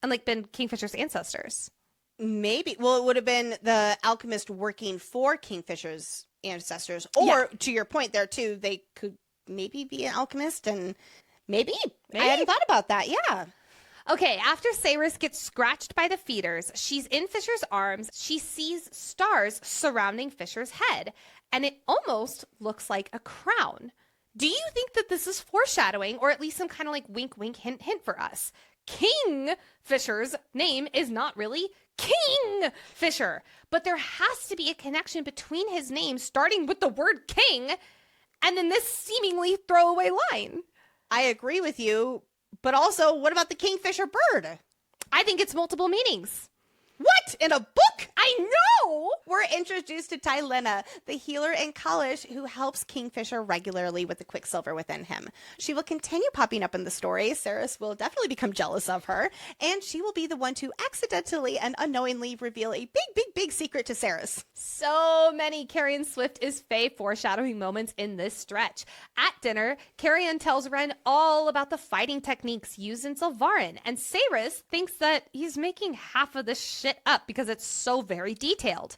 And been Kingfisher's ancestors? Maybe. Well, it would have been the alchemist working for Kingfisher's ancestors. Or, to your point there, too, they could maybe be an alchemist. And maybe. I hadn't thought about that. Yeah. Okay, after Saris gets scratched by the feeders, she's in Fisher's arms. She sees stars surrounding Fisher's head. And it almost looks like a crown. Do you think that this is foreshadowing, or at least some kind of like wink, wink, hint, hint for us? Kingfisher's name is not really Kingfisher, but there has to be a connection between his name starting with the word king and then this seemingly throwaway line. I agree with you, but also, what about the kingfisher bird? I think it's multiple meanings. What? In a book? I know! We're introduced to Tylena, the healer in Kalish who helps Kingfisher regularly with the Quicksilver within him. She will continue popping up in the story. Ceres will definitely become jealous of her, and she will be the one to accidentally and unknowingly reveal a big secret to Ceres. So many Carrion Swift is Fae foreshadowing moments in this stretch. At dinner, Carrion tells Ren all about the fighting techniques used in Sylvarin, and Ceres thinks that he's making half of this shit up because it's so very detailed.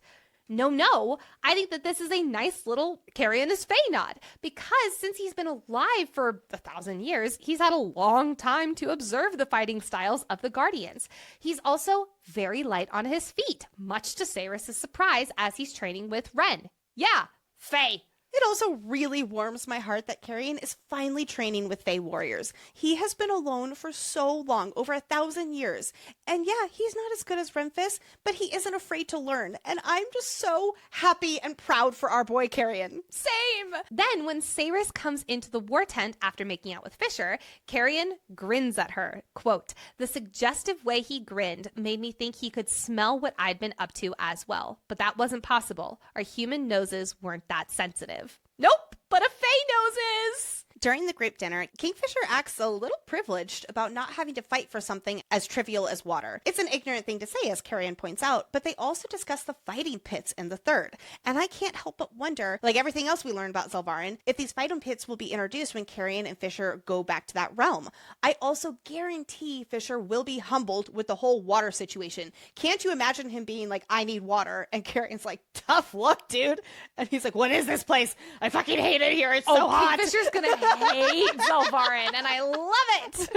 No, I think that this is a nice little Carrion is Fae nod, because since he's been alive for 1,000 years, he's had a long time to observe the fighting styles of the Guardians. He's also very light on his feet, much to Ceres' surprise as he's training with Ren. Yeah, Fae. It also really warms my heart that Carrion is finally training with Fae warriors. He has been alone for so long, over 1,000 years. And yeah, he's not as good as Renfis, but he isn't afraid to learn. And I'm just so happy and proud for our boy Carrion. Same! Then when Ceres comes into the war tent after making out with Fisher, Carrion grins at her. Quote, "The suggestive way he grinned made me think he could smell what I'd been up to as well. But that wasn't possible. Our human noses weren't that sensitive." Nope, but a Fae noses! During the group dinner, Kingfisher acts a little privileged about not having to fight for something as trivial as water. It's an ignorant thing to say, as Carrion points out, but they also discuss the fighting pits in the third. And I can't help but wonder, like everything else we learn about Sylvarin, if these fighting pits will be introduced when Carrion and Fisher go back to that realm. I also guarantee Fisher will be humbled with the whole water situation. Can't you imagine him being like, I need water, and Carrion's like, tough luck, dude. And he's like, what is this place? I fucking hate it here. It's so hot. Kingfisher's gonna hate Sylvarin, and I love it.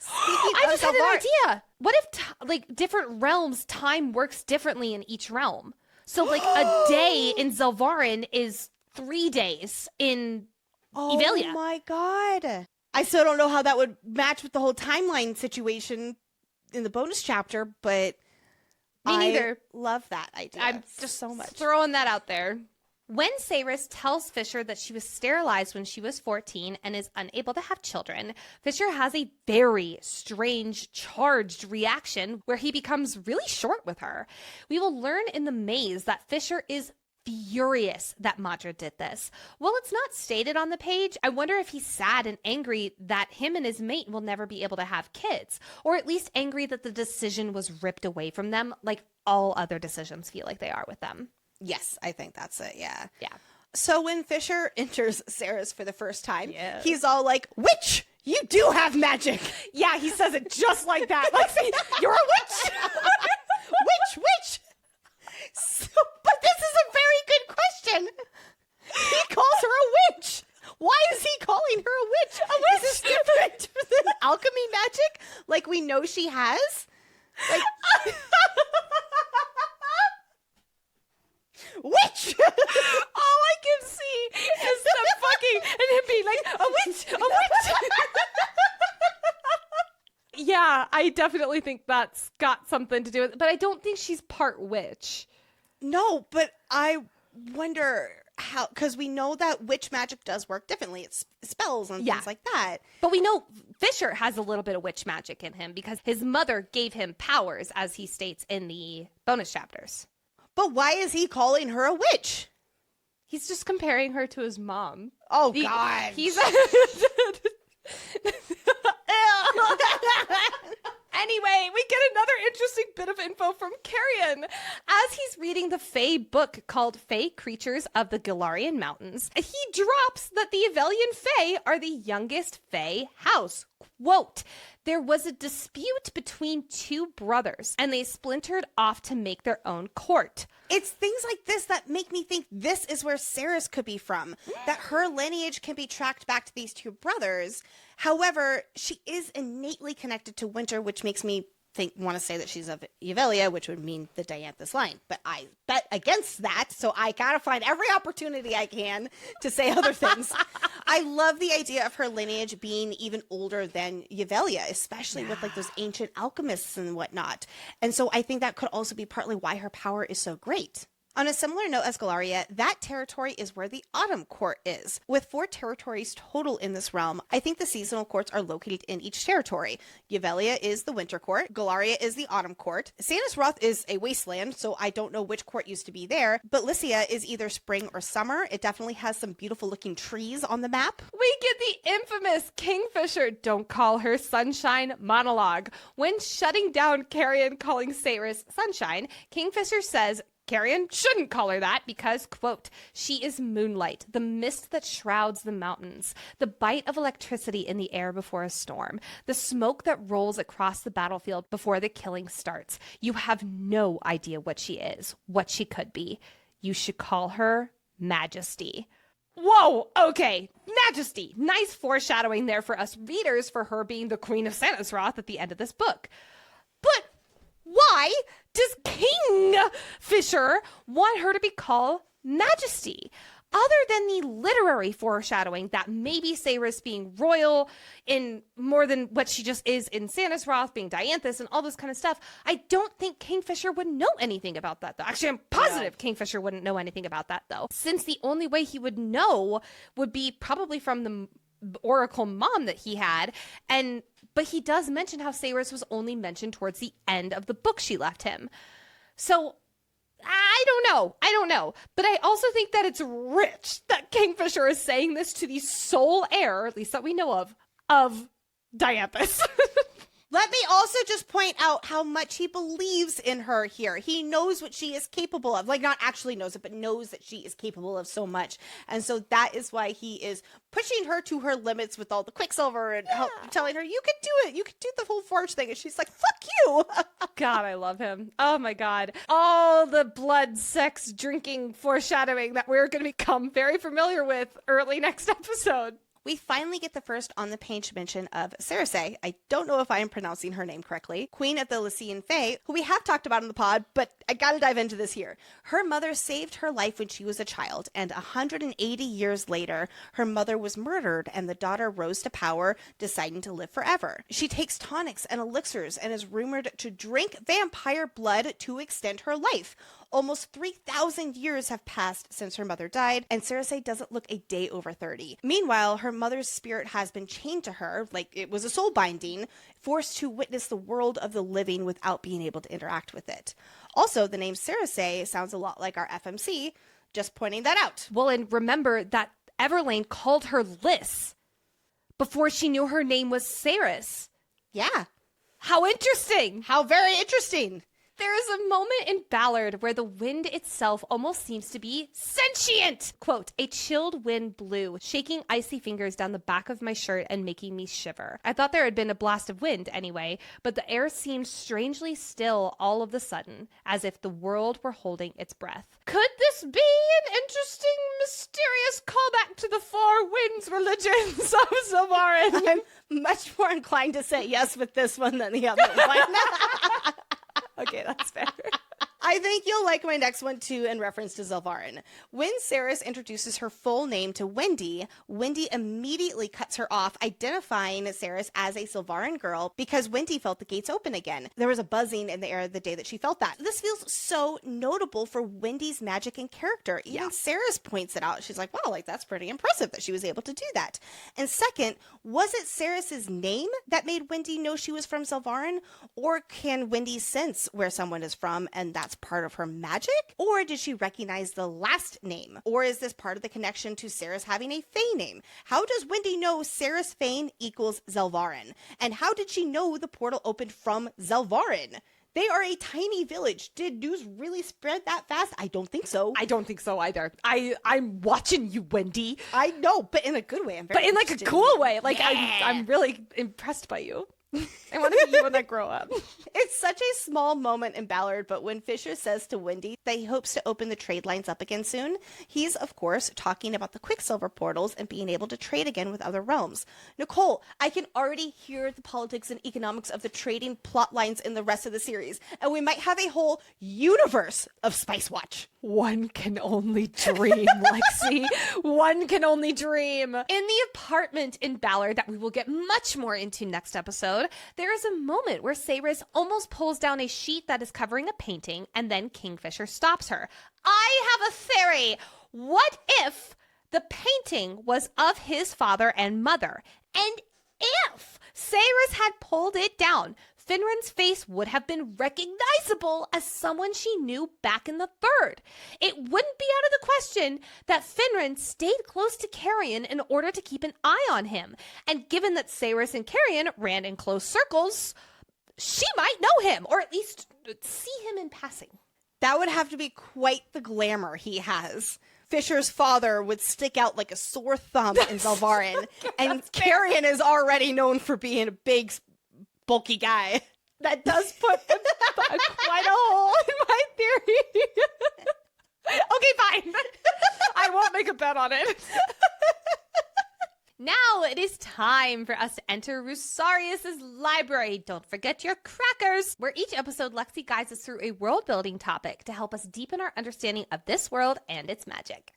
I just had an idea. What if different realms, time works differently in each realm? So like a day in Sylvarin is 3 days in Evelia. Oh my god. I still don't know how that would match with the whole timeline situation in the bonus chapter, but Me neither. I love that idea. I'm just so much throwing that out there. When Ceres tells Fisher that she was sterilized when she was 14 and is unable to have children, Fisher has a very strange, charged reaction where he becomes really short with her. We will learn in the maze that Fisher is furious that Madra did this. While it's not stated on the page, I wonder if he's sad and angry that him and his mate will never be able to have kids, or at least angry that the decision was ripped away from them like all other decisions feel like they are with them. Yes, I think that's it, yeah. Yeah. So when Fisher enters Ceres for the first time, he's all like, witch, you do have magic. Yeah, he says it just like that. Lexi, you're a witch. Witch. So, but this is a very good question. He calls her a witch. Why is he calling her a witch? A witch is different than alchemy magic like we know she has. Like, witch! All I can see is the fucking, and him being like, a witch. Yeah, I definitely think that's got something to do with it, but I don't think she's part witch. No, but I wonder how, because we know that witch magic does work differently. It's spells and things like that. But we know Fisher has a little bit of witch magic in him because his mother gave him powers, as he states in the bonus chapters. But why is he calling her a witch? He's just comparing her to his mom. Oh, God. He's... Anyway, we get another interesting bit of info from Carrion. As he's reading the Fae book called Fae Creatures of the Galarian Mountains, he drops that the Evelian Fae are the youngest Fae house. Quote, there was a dispute between two brothers, and they splintered off to make their own court. It's things like this that make me think this is where Ceres could be from, that her lineage can be tracked back to these two brothers. However, she is innately connected to Winter, which makes me want to say that she's of Yvelia, which would mean the Dianthus line. But I bet against that, so I gotta find every opportunity I can to say other things. I love the idea of her lineage being even older than Yvelia, especially with like those ancient alchemists and whatnot. And so I think that could also be partly why her power is so great. On a similar note as Galaria, that territory is where the Autumn Court is. With 4 territories total in this realm, I think the seasonal courts are located in each territory. Yvelia is the Winter Court, Galaria is the Autumn Court, Sanus Roth is a wasteland, so I don't know which court used to be there, but Lycia is either spring or summer. It definitely has some beautiful looking trees on the map. We get the infamous Kingfisher "Don't call her Sunshine" monologue. When shutting down Carrion calling Saris Sunshine, Kingfisher says Carrion shouldn't call her that because, quote, "She is moonlight, the mist that shrouds the mountains, the bite of electricity in the air before a storm, the smoke that rolls across the battlefield before the killing starts. You have no idea what she is, what she could be. You should call her Majesty." Whoa, okay, Majesty. Nice foreshadowing there for us readers for her being the Queen of Sanusroth at the end of this book. But why does Kingfisher want her to be called Majesty? Other than the literary foreshadowing that maybe Saris being royal in more than what she just is in Sanusroth, being Dianthus and all this kind of stuff, I don't think Kingfisher would know anything about that, though. Actually, I'm positive Kingfisher wouldn't know anything about that, though, since the only way he would know would be probably from the Oracle mom that he had, but he does mention how Saris was only mentioned towards the end of the book she left him. So I don't know. But I also think that it's rich that Kingfisher is saying this to the sole heir, at least that we know of Dianthus. Let me also just point out how much he believes in her here. He knows what she is capable of. Like, not actually knows it, but knows that she is capable of so much. And so that is why he is pushing her to her limits with all the Quicksilver and telling her, you can do it. You can do the whole Forge thing. And she's like, fuck you. God, I love him. Oh, my God. All the blood, sex, drinking foreshadowing that we're going to become very familiar with early next episode. We finally get the first on-the-page mention of Cerise. I don't know if I am pronouncing her name correctly. Queen of the Lycian Fae, who we have talked about in the pod, but I gotta dive into this here. Her mother saved her life when she was a child, and 180 years later, her mother was murdered, and the daughter rose to power, deciding to live forever. She takes tonics and elixirs and is rumored to drink vampire blood to extend her life. Almost 3,000 years have passed since her mother died, and Cerise doesn't look a day over 30. Meanwhile, her mother's spirit has been chained to her, like it was a soul binding, forced to witness the world of the living without being able to interact with it. Also, the name Cerise sounds a lot like our FMC, just pointing that out. Well, and remember that Everlane called her Lys before she knew her name was Saris. Yeah. How interesting! How very interesting! There is a moment in Ballard where the wind itself almost seems to be sentient. Quote, "A chilled wind blew, shaking icy fingers down the back of my shirt and making me shiver. I thought there had been a blast of wind anyway, but the air seemed strangely still all of the sudden, as if the world were holding its breath. Could this be an interesting, mysterious callback to the Four Winds religions of Zilvarin?" I'm much more inclined to say yes with this one than the other one. Okay, that's fair. I think you'll like my next one too in reference to Zilvarin. When Saris introduces her full name to Wendy, Wendy immediately cuts her off, identifying Saris as a Zilvarin girl because Wendy felt the gates open again. There was a buzzing in the air the day that she felt that. This feels so notable for Wendy's magic and character. Even Saris points it out. She's like, wow, like that's pretty impressive that she was able to do that. And second, was it Saris's name that made Wendy know she was from Zilvarin? Or can Wendy sense where someone is from and that's part of her magic? Or did she recognize the last name? Or is this part of the connection to Saris having a Fae name? How does Wendy know Saris Fane equals Zilvarin? And how did she know the portal opened from Zilvarin? They are a tiny village. Did news really spread that fast? I don't think so. I don't think so either. I'm watching you, Wendy. I know, but in a good way. But in like a cool way. Like I'm really impressed by you. I want to be you when I grow up. It's such a small moment in Ballard, but when Fisher says to Wendy that he hopes to open the trade lines up again soon, he's, of course, talking about the Quicksilver portals and being able to trade again with other realms. Nicole, I can already hear the politics and economics of the trading plot lines in the rest of the series, and we might have a whole universe of Spice Watch. One can only dream, Lexi. One can only dream. In the apartment in Ballard that we will get much more into next episode, there is a moment where Saris almost pulls down a sheet that is covering a painting, and then Kingfisher stops her. I have a theory. What if the painting was of his father and mother? And if Saris had pulled it down, Finran's face would have been recognizable as someone she knew back in the third. It wouldn't be out of the question that Finran stayed close to Carrion in order to keep an eye on him. And given that Saris and Carrion ran in close circles, she might know him, or at least see him in passing. That would have to be quite the glamour he has. Fisher's father would stick out like a sore thumb in Zalvarin, and Carrion is already known for being a big, bulky guy. That does put quite a hole in my theory. Okay, fine. I won't make a bet on it. Now it is time for us to enter Rusarius's library. Don't forget your crackers, where each episode Lexi guides us through a world-building topic to help us deepen our understanding of this world and its magic.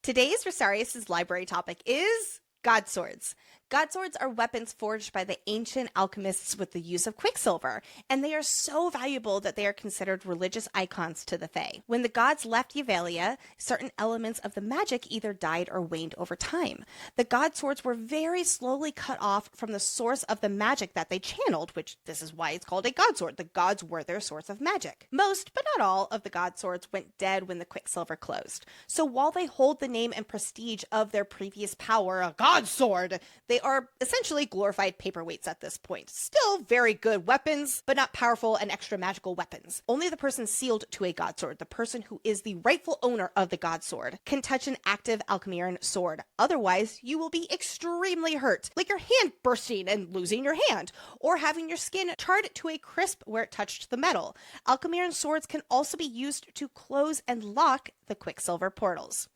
Today's Rusarius's library topic is God swords. God swords are weapons forged by the ancient alchemists with the use of Quicksilver, and they are so valuable that they are considered religious icons to the Fae. When the gods left Yavalia, certain elements of the magic either died or waned over time. The God swords were very slowly cut off from the source of the magic that they channeled, which this is why it's called a God sword. The gods were their source of magic. Most, but not all, of the God swords went dead when the Quicksilver closed. So while they hold the name and prestige of their previous power, a God sword, they are essentially glorified paperweights at this point. Still very good weapons, but not powerful and extra magical weapons. Only the person sealed to a God sword, the person who is the rightful owner of the God sword, can touch an active Alchemyran sword. Otherwise, you will be extremely hurt, like your hand bursting and losing your hand, or having your skin charred to a crisp where it touched the metal. Alchemyran swords can also be used to close and lock the Quicksilver portals.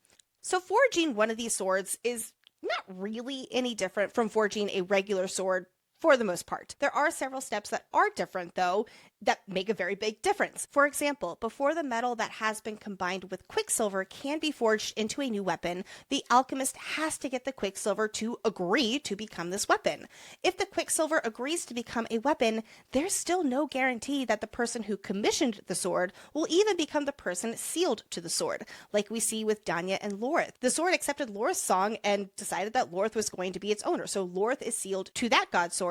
So forging one of these swords is not really any different from forging a regular sword for the most part. There are several steps that are different, though, that make a very big difference. For example, before the metal that has been combined with Quicksilver can be forged into a new weapon, the alchemist has to get the Quicksilver to agree to become this weapon. If the Quicksilver agrees to become a weapon, there's still no guarantee that the person who commissioned the sword will even become the person sealed to the sword, like we see with Danya and Laurith. The sword accepted Laurith's song and decided that Laurith was going to be its owner, so Laurith is sealed to that god sword,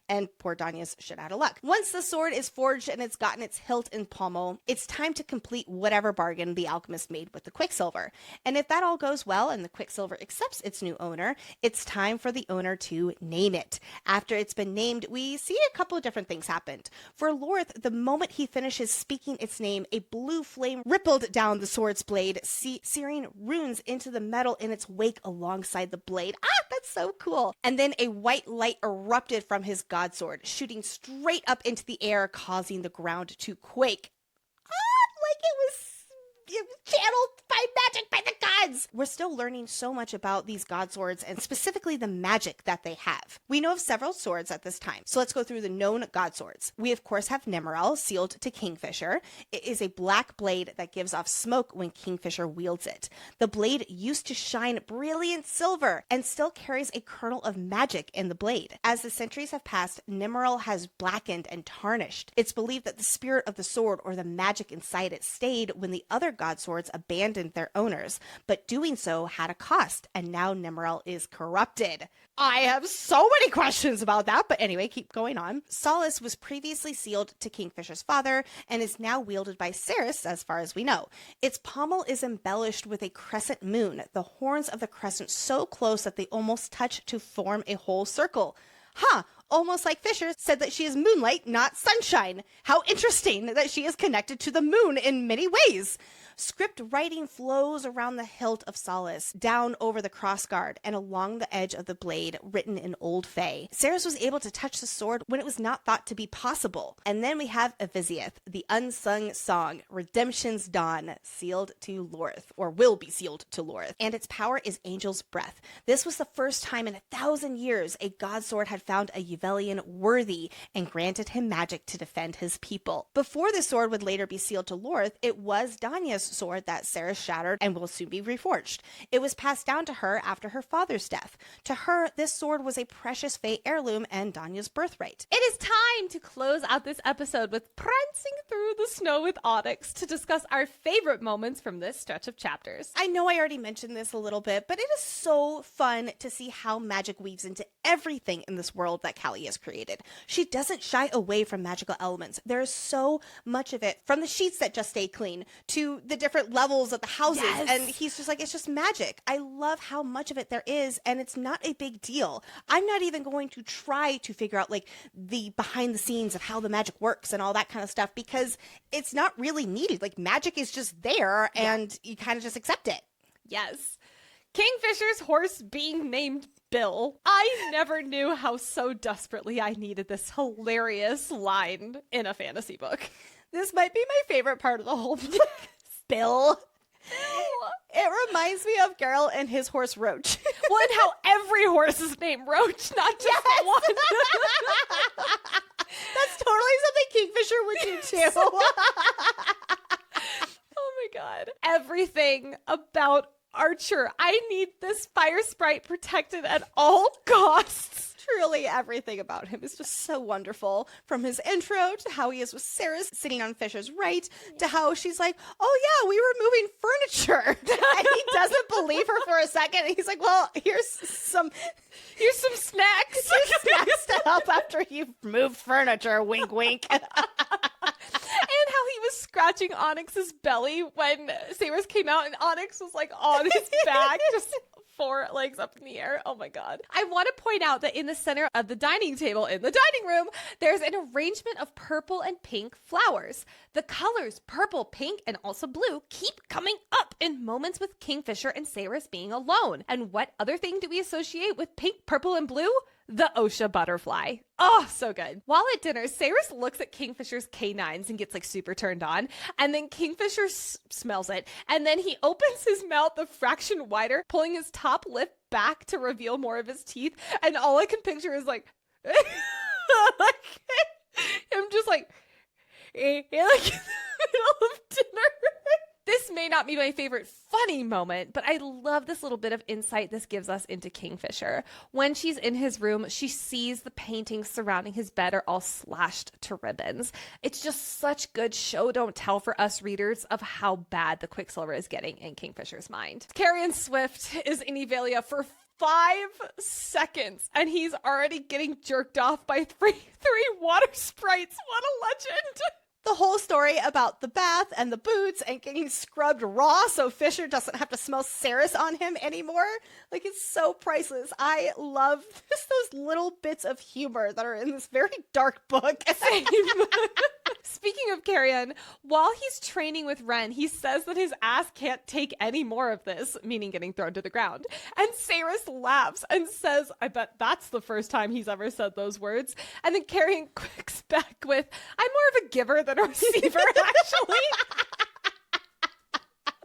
and poor Danya's shit out of luck. Once the sword is forged and it's gotten its hilt and pommel, it's time to complete whatever bargain the alchemist made with the Quicksilver. And if that all goes well and the Quicksilver accepts its new owner, it's time for the owner to name it. After it's been named, we see a couple of different things happened. For Laurith, the moment he finishes speaking its name, a blue flame rippled down the sword's blade, searing runes into the metal in its wake alongside the blade. That's so cool. And then a white light erupted from his god sword, shooting straight up into the air, causing the ground to quake. Like it was channeled by magic by the gods. We're still learning so much about these god swords and specifically the magic that they have. We know of several swords at this time, so let's go through the known god swords. We of course have Nemerel, sealed to Kingfisher. It is a black blade that gives off smoke when Kingfisher wields it. The blade used to shine brilliant silver and still carries a kernel of magic in the blade. As the centuries have passed, Nemerel has blackened and tarnished. It's believed that the spirit of the sword or the magic inside it stayed when the other god swords abandoned their owners, but doing so had a cost, and now Nemerel is corrupted. I have so many questions about that, but anyway, keep going on. Solace was previously sealed to Kingfisher's father and is now wielded by Saris, as far as we know. Its pommel is embellished with a crescent moon, the horns of the crescent so close that they almost touch to form a whole circle. Almost like Fisher said that she is moonlight, not sunshine. How interesting that she is connected to the moon in many ways. Script writing flows around the hilt of Solace, down over the crossguard, and along the edge of the blade, written in Old Fae. Saris was able to touch the sword when it was not thought to be possible. And then we have Evisieth, the unsung song, Redemption's Dawn, sealed to Laurith, or will be sealed to Laurith. And its power is Angel's Breath. This was the first time in 1,000 years a god sword had found a Yevelian worthy and granted him magic to defend his people. Before the sword would later be sealed to Laurith, it was Danya's sword that Saris shattered and will soon be reforged. It was passed down to her after her father's death. To her, this sword was a precious Fae heirloom and Danya's birthright. It is time to close out this episode with prancing through the snow with Onyx to discuss our favorite moments from this stretch of chapters. I know I already mentioned this a little bit, but it is so fun to see how magic weaves into everything in this world that Callie has created. She doesn't shy away from magical elements. There is so much of it, from the sheets that just stay clean to the different levels of the houses. Yes. And he's just like, it's just magic. I love how much of it there is, and it's not a big deal. I'm not even going to try to figure out like the behind the scenes of how the magic works and all that kind of stuff, because it's not really needed. Like, magic is just there, and you kind of just accept it. Yes. Kingfisher's horse being named Bill. I never knew how so desperately I needed this hilarious line in a fantasy book. This might be my favorite part of the whole book. Bill. It reminds me of Geralt and his horse Roach. Well, and how every horse is named Roach, not just one. That's totally something Kingfisher would do too. Oh my god. Everything about Archer. I need this fire sprite protected at all costs. Truly everything about him is just so wonderful. From his intro to how he is with Saris sitting on Fisher's right, to how she's like, oh yeah, we were moving furniture. And he doesn't believe her for a second. And he's like, well, here's some snacks. Snacks to help after you've moved furniture. Wink, wink. And how he was scratching Onyx's belly when Saris came out and Onyx was like on his back, just 4 legs up in the air. Oh my god. I want to point out that in the center of the dining table in the dining room, there's an arrangement of purple and pink flowers. The colors purple, pink, and also blue keep coming up in moments with Kingfisher and Saris being alone. And what other thing do we associate with pink, purple, and blue? The Osha butterfly. Oh, so good. While at dinner, Saris looks at Kingfisher's canines and gets like super turned on. And then Kingfisher smells it. And then he opens his mouth a fraction wider, pulling his top lip back to reveal more of his teeth. And all I can picture is like, him just like in the middle of dinner. This may not be my favorite funny moment, but I love this little bit of insight this gives us into Kingfisher. When she's in his room, she sees the paintings surrounding his bed are all slashed to ribbons. It's just such good show don't tell for us readers of how bad the Quicksilver is getting in Kingfisher's mind. Carrion Swift is in Evelia for 5 seconds, and he's already getting jerked off by three water sprites. What a legend! The whole story about the bath and the boots and getting scrubbed raw so Fisher doesn't have to smell Saris on him anymore. Like, it's so priceless. I love just those little bits of humor that are in this very dark book. Same. Speaking of Carrion, while he's training with Ren, he says that his ass can't take any more of this, meaning getting thrown to the ground. And Saris laughs and says, I bet that's the first time he's ever said those words. And then Carrion quicks back with, I'm more of a giver than a receiver, actually.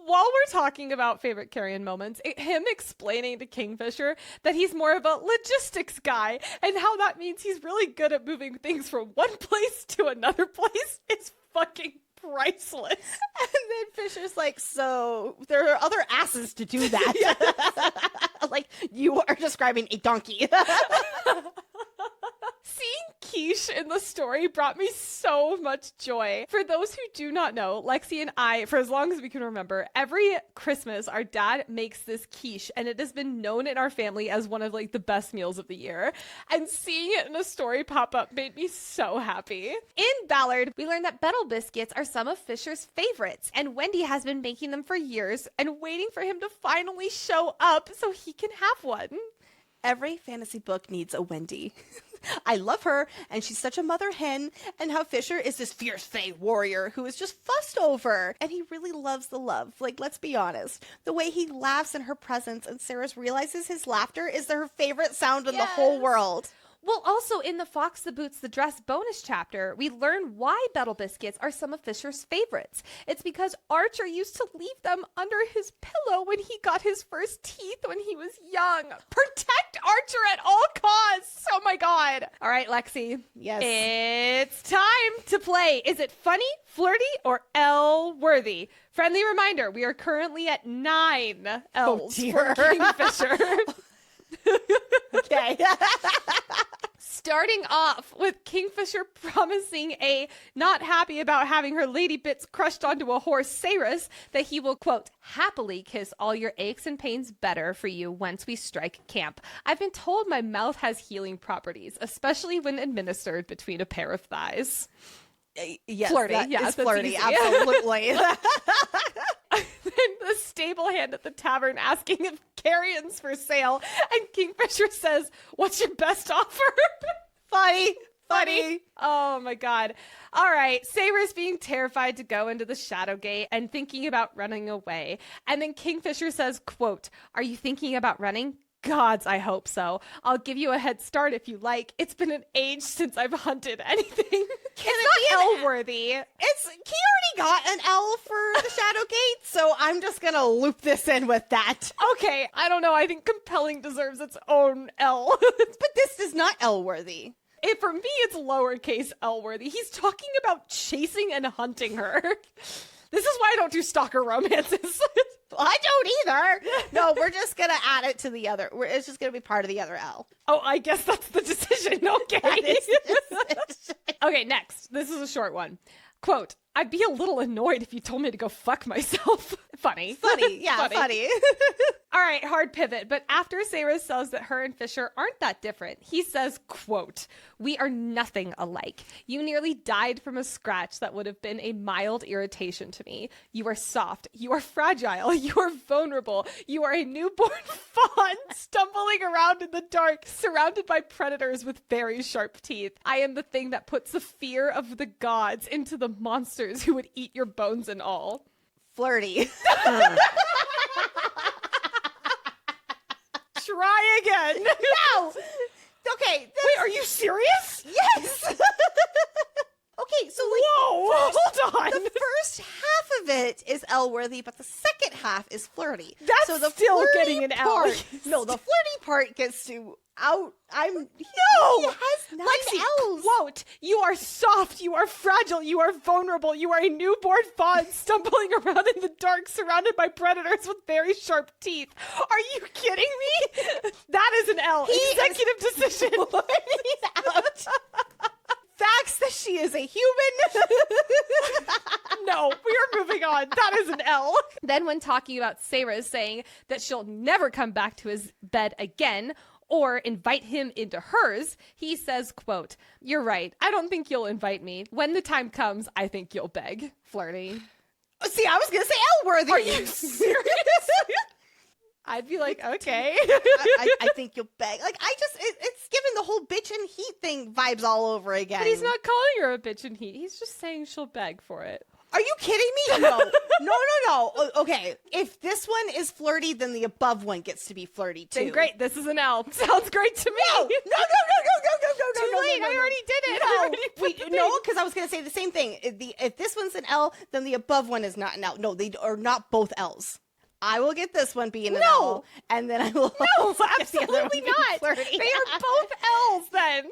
While we're talking about favorite Carrion moments, him explaining to Kingfisher that he's more of a logistics guy and how that means he's really good at moving things from one place to another place is fucking priceless. And then Fisher's like, so there are other asses to do that. Like, you are describing a donkey. Seeing Quiche in the story brought me so much joy. For those who do not know, Lexi and I, for as long as we can remember, every Christmas our dad makes this quiche, and it has been known in our family as one of like the best meals of the year. And seeing it in a story pop up made me so happy. In Ballard, we learned that Bettel biscuits are some of Fisher's favorites, and Wendy has been making them for years and waiting for him to finally show up so he can have one. Every fantasy book needs a Wendy. I love her, and she's such a mother hen, and how Fisher is this fierce fae warrior who is just fussed over, and he really loves the love. Like, let's be honest. The way he laughs in her presence, and Sarah realizes his laughter is her favorite sound in the whole world. Well, also in the Fox the Boots the Dress bonus chapter, we learn why Betel biscuits are some of Fisher's favorites. It's because Archer used to leave them under his pillow when he got his first teeth when he was young. Protect Archer at all costs! Oh my god. All right, Lexi. Yes. It's time to play. Is it funny, flirty, or L-worthy? Friendly reminder, we are currently at 9 L's for Kingfisher. Okay. Starting off with Kingfisher promising a not happy about having her lady bits crushed onto a horse, Saris, that he will, quote, happily kiss all your aches and pains better for you once we strike camp. I've been told my mouth has healing properties, especially when administered between a pair of thighs. Yes, flirty. Yeah, It's flirty. easy. Absolutely. Then the stable hand at the tavern asking if carrion's for sale, and Kingfisher says, what's your best offer? Funny. Oh my god. All right. Saber's being terrified to go into the Shadow Gate and thinking about running away. And then Kingfisher says, quote, are you thinking about running? Gods, I hope so. I'll give you a head start if you like. It's been an age since I've hunted anything. It's not L-worthy. He already got an L for the Shadow Gate, so I'm just gonna loop this in with that. Okay, I don't know. I think compelling deserves its own L. But this is not L-worthy. For me, it's lowercase L-worthy. He's talking about chasing and hunting her. This is why I don't do stalker romances. I don't either. No, we're just gonna add it to the other. It's just gonna be part of the other L. Oh, I guess that's the decision. Okay. That is the decision. Okay, next. This is a short one. Quote, I'd be a little annoyed if you told me to go fuck myself. Funny. Yeah, funny. All right, hard pivot. But after Sarah says that her and Fisher aren't that different, he says, quote, we are nothing alike. You nearly died from a scratch that would have been a mild irritation to me. You are soft. You are fragile. You are vulnerable. You are a newborn fawn stumbling around in the dark, surrounded by predators with very sharp teeth. I am the thing that puts the fear of the gods into the monsters who would eat your bones and all. Flirty. Try again. No. Okay. Wait, are you serious? Yes. Okay, so like, whoa, hold on. The first half of it is L-worthy, but the second half is flirty. That's so the still flirty getting an L. part, no, the flirty part gets to out. No. He has 9 Lexi, L's. quote, you are soft, you are fragile, you are vulnerable, you are a newborn fawn stumbling around in the dark surrounded by predators with very sharp teeth. Are you kidding me? That is an L. Executive decision. He's out. Facts that she is a human. No, we are moving on. That is an L. Then when talking about Sarah saying that she'll never come back to his bed again or invite him into hers, he says, quote, you're right. I don't think you'll invite me. When the time comes, I think you'll beg. Flirty. See, I was going to say L-worthy. Are you serious? I'd be like, okay. I think you'll beg. Like, it's given the whole bitch and heat thing vibes all over again. But he's not calling her a bitch and heat. He's just saying she'll beg for it. Are you kidding me? No. No. Okay. If this one is flirty, then the above one gets to be flirty too. Then great. This is an L. Sounds great to me. No. Too late. I already did it. I already put the No, thing. because I was going to say the same thing. If this one's an L, then the above one is not an L. No, they are not both L's. I will get this one being an L, and then I will. No, get the other one absolutely being not. flirty. They are both L's then.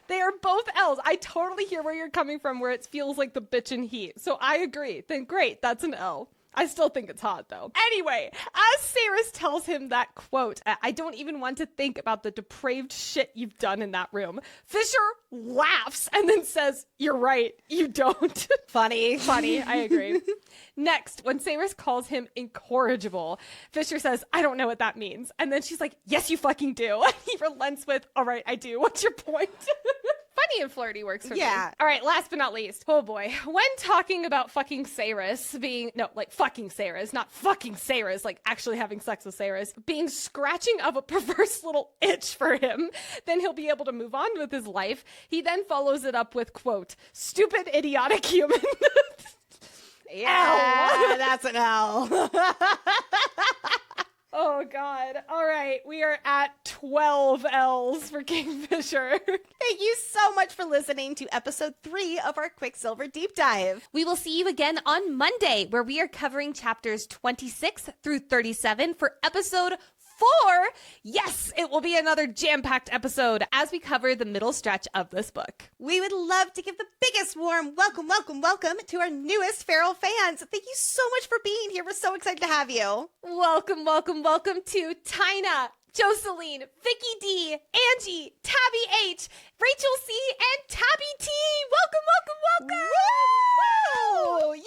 They are both L's. I totally hear where you're coming from, where it feels like the bitch and heat. So I agree. Then great, that's an L. I still think it's hot, though. Anyway, as Saris tells him that quote, I don't even want to think about the depraved shit you've done in that room, Fisher laughs and then says, you're right, you don't. Funny. I agree. Next, when Saris calls him incorrigible, Fisher says, I don't know what that means. And then she's like, yes, you fucking do. And he relents with, all right, I do. What's your point? funny and flirty works for me. Yeah. All right, last but not least. Oh boy. When talking about fucking Saris being, no, like fucking Saris, not fucking Saris, like actually having sex with Saris, being scratching of a perverse little itch for him, then he'll be able to move on with his life. He then follows it up with, quote, stupid, idiotic human. Yeah, that's an L. Oh, God. All right. We are at 12 L's for Kingfisher. Thank you so much for listening to episode 3 of our Quicksilver Deep Dive. We will see you again on Monday, where we are covering chapters 26 through 37 for episode 4. Yes, it will be another jam-packed episode as we cover the middle stretch of this book. We would love to give the biggest warm welcome to our newest feral fans. Thank you so much for being here. We're so excited to have you. Welcome to Tina, Jocelyn, Vicky D, Angie, Tabby H, Rachel C, and Tabby T. Welcome. Woo! Yay!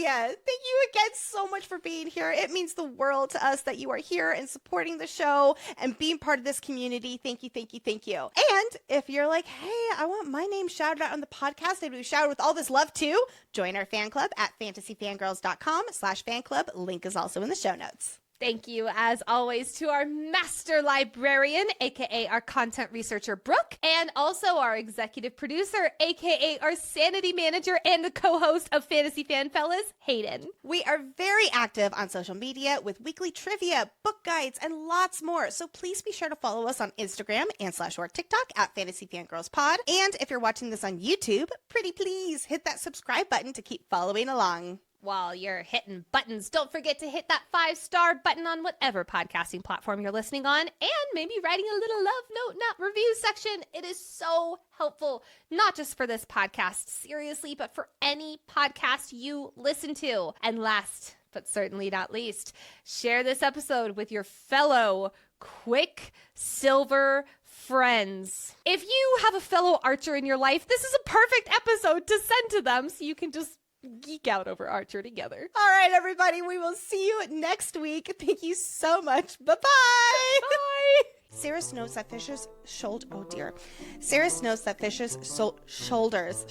Thank you again so much for being here. It means the world to us that you are here and supporting the show and being part of this community. Thank you. And if you're like, hey, I want my name shouted out on the podcast and we shouted with all this love too, join our fan club at fantasyfangirls.com/fan club. Link is also in the show notes. Thank you, as always, to our master librarian, aka our content researcher, Brooke, and also our executive producer, aka our sanity manager and the co-host of Fantasy Fan Fellas, Hayden. We are very active on social media with weekly trivia, book guides, and lots more. So please be sure to follow us on Instagram and /or TikTok at Fantasy Fangirls Pod. And if you're watching this on YouTube, pretty please hit that subscribe button to keep following along. While you're hitting buttons, don't forget to hit that 5-star button on whatever podcasting platform you're listening on, and maybe writing a little love note in that review section. It is so helpful, not just for this podcast, seriously, but for any podcast you listen to. And last, but certainly not least, share this episode with your fellow Quicksilver friends. If you have a fellow archer in your life, this is a perfect episode to send to them so you can just geek out over Archer together. All right, everybody, we will see you next week. Thank you so much. Bye-bye. Bye. Sarah knows that Fisher's shoulder. Oh dear. Sarah knows that Fisher's shoulders.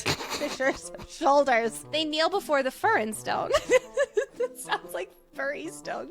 Fisher's shoulders. They kneel before the fur and stone. That sounds like furry stone.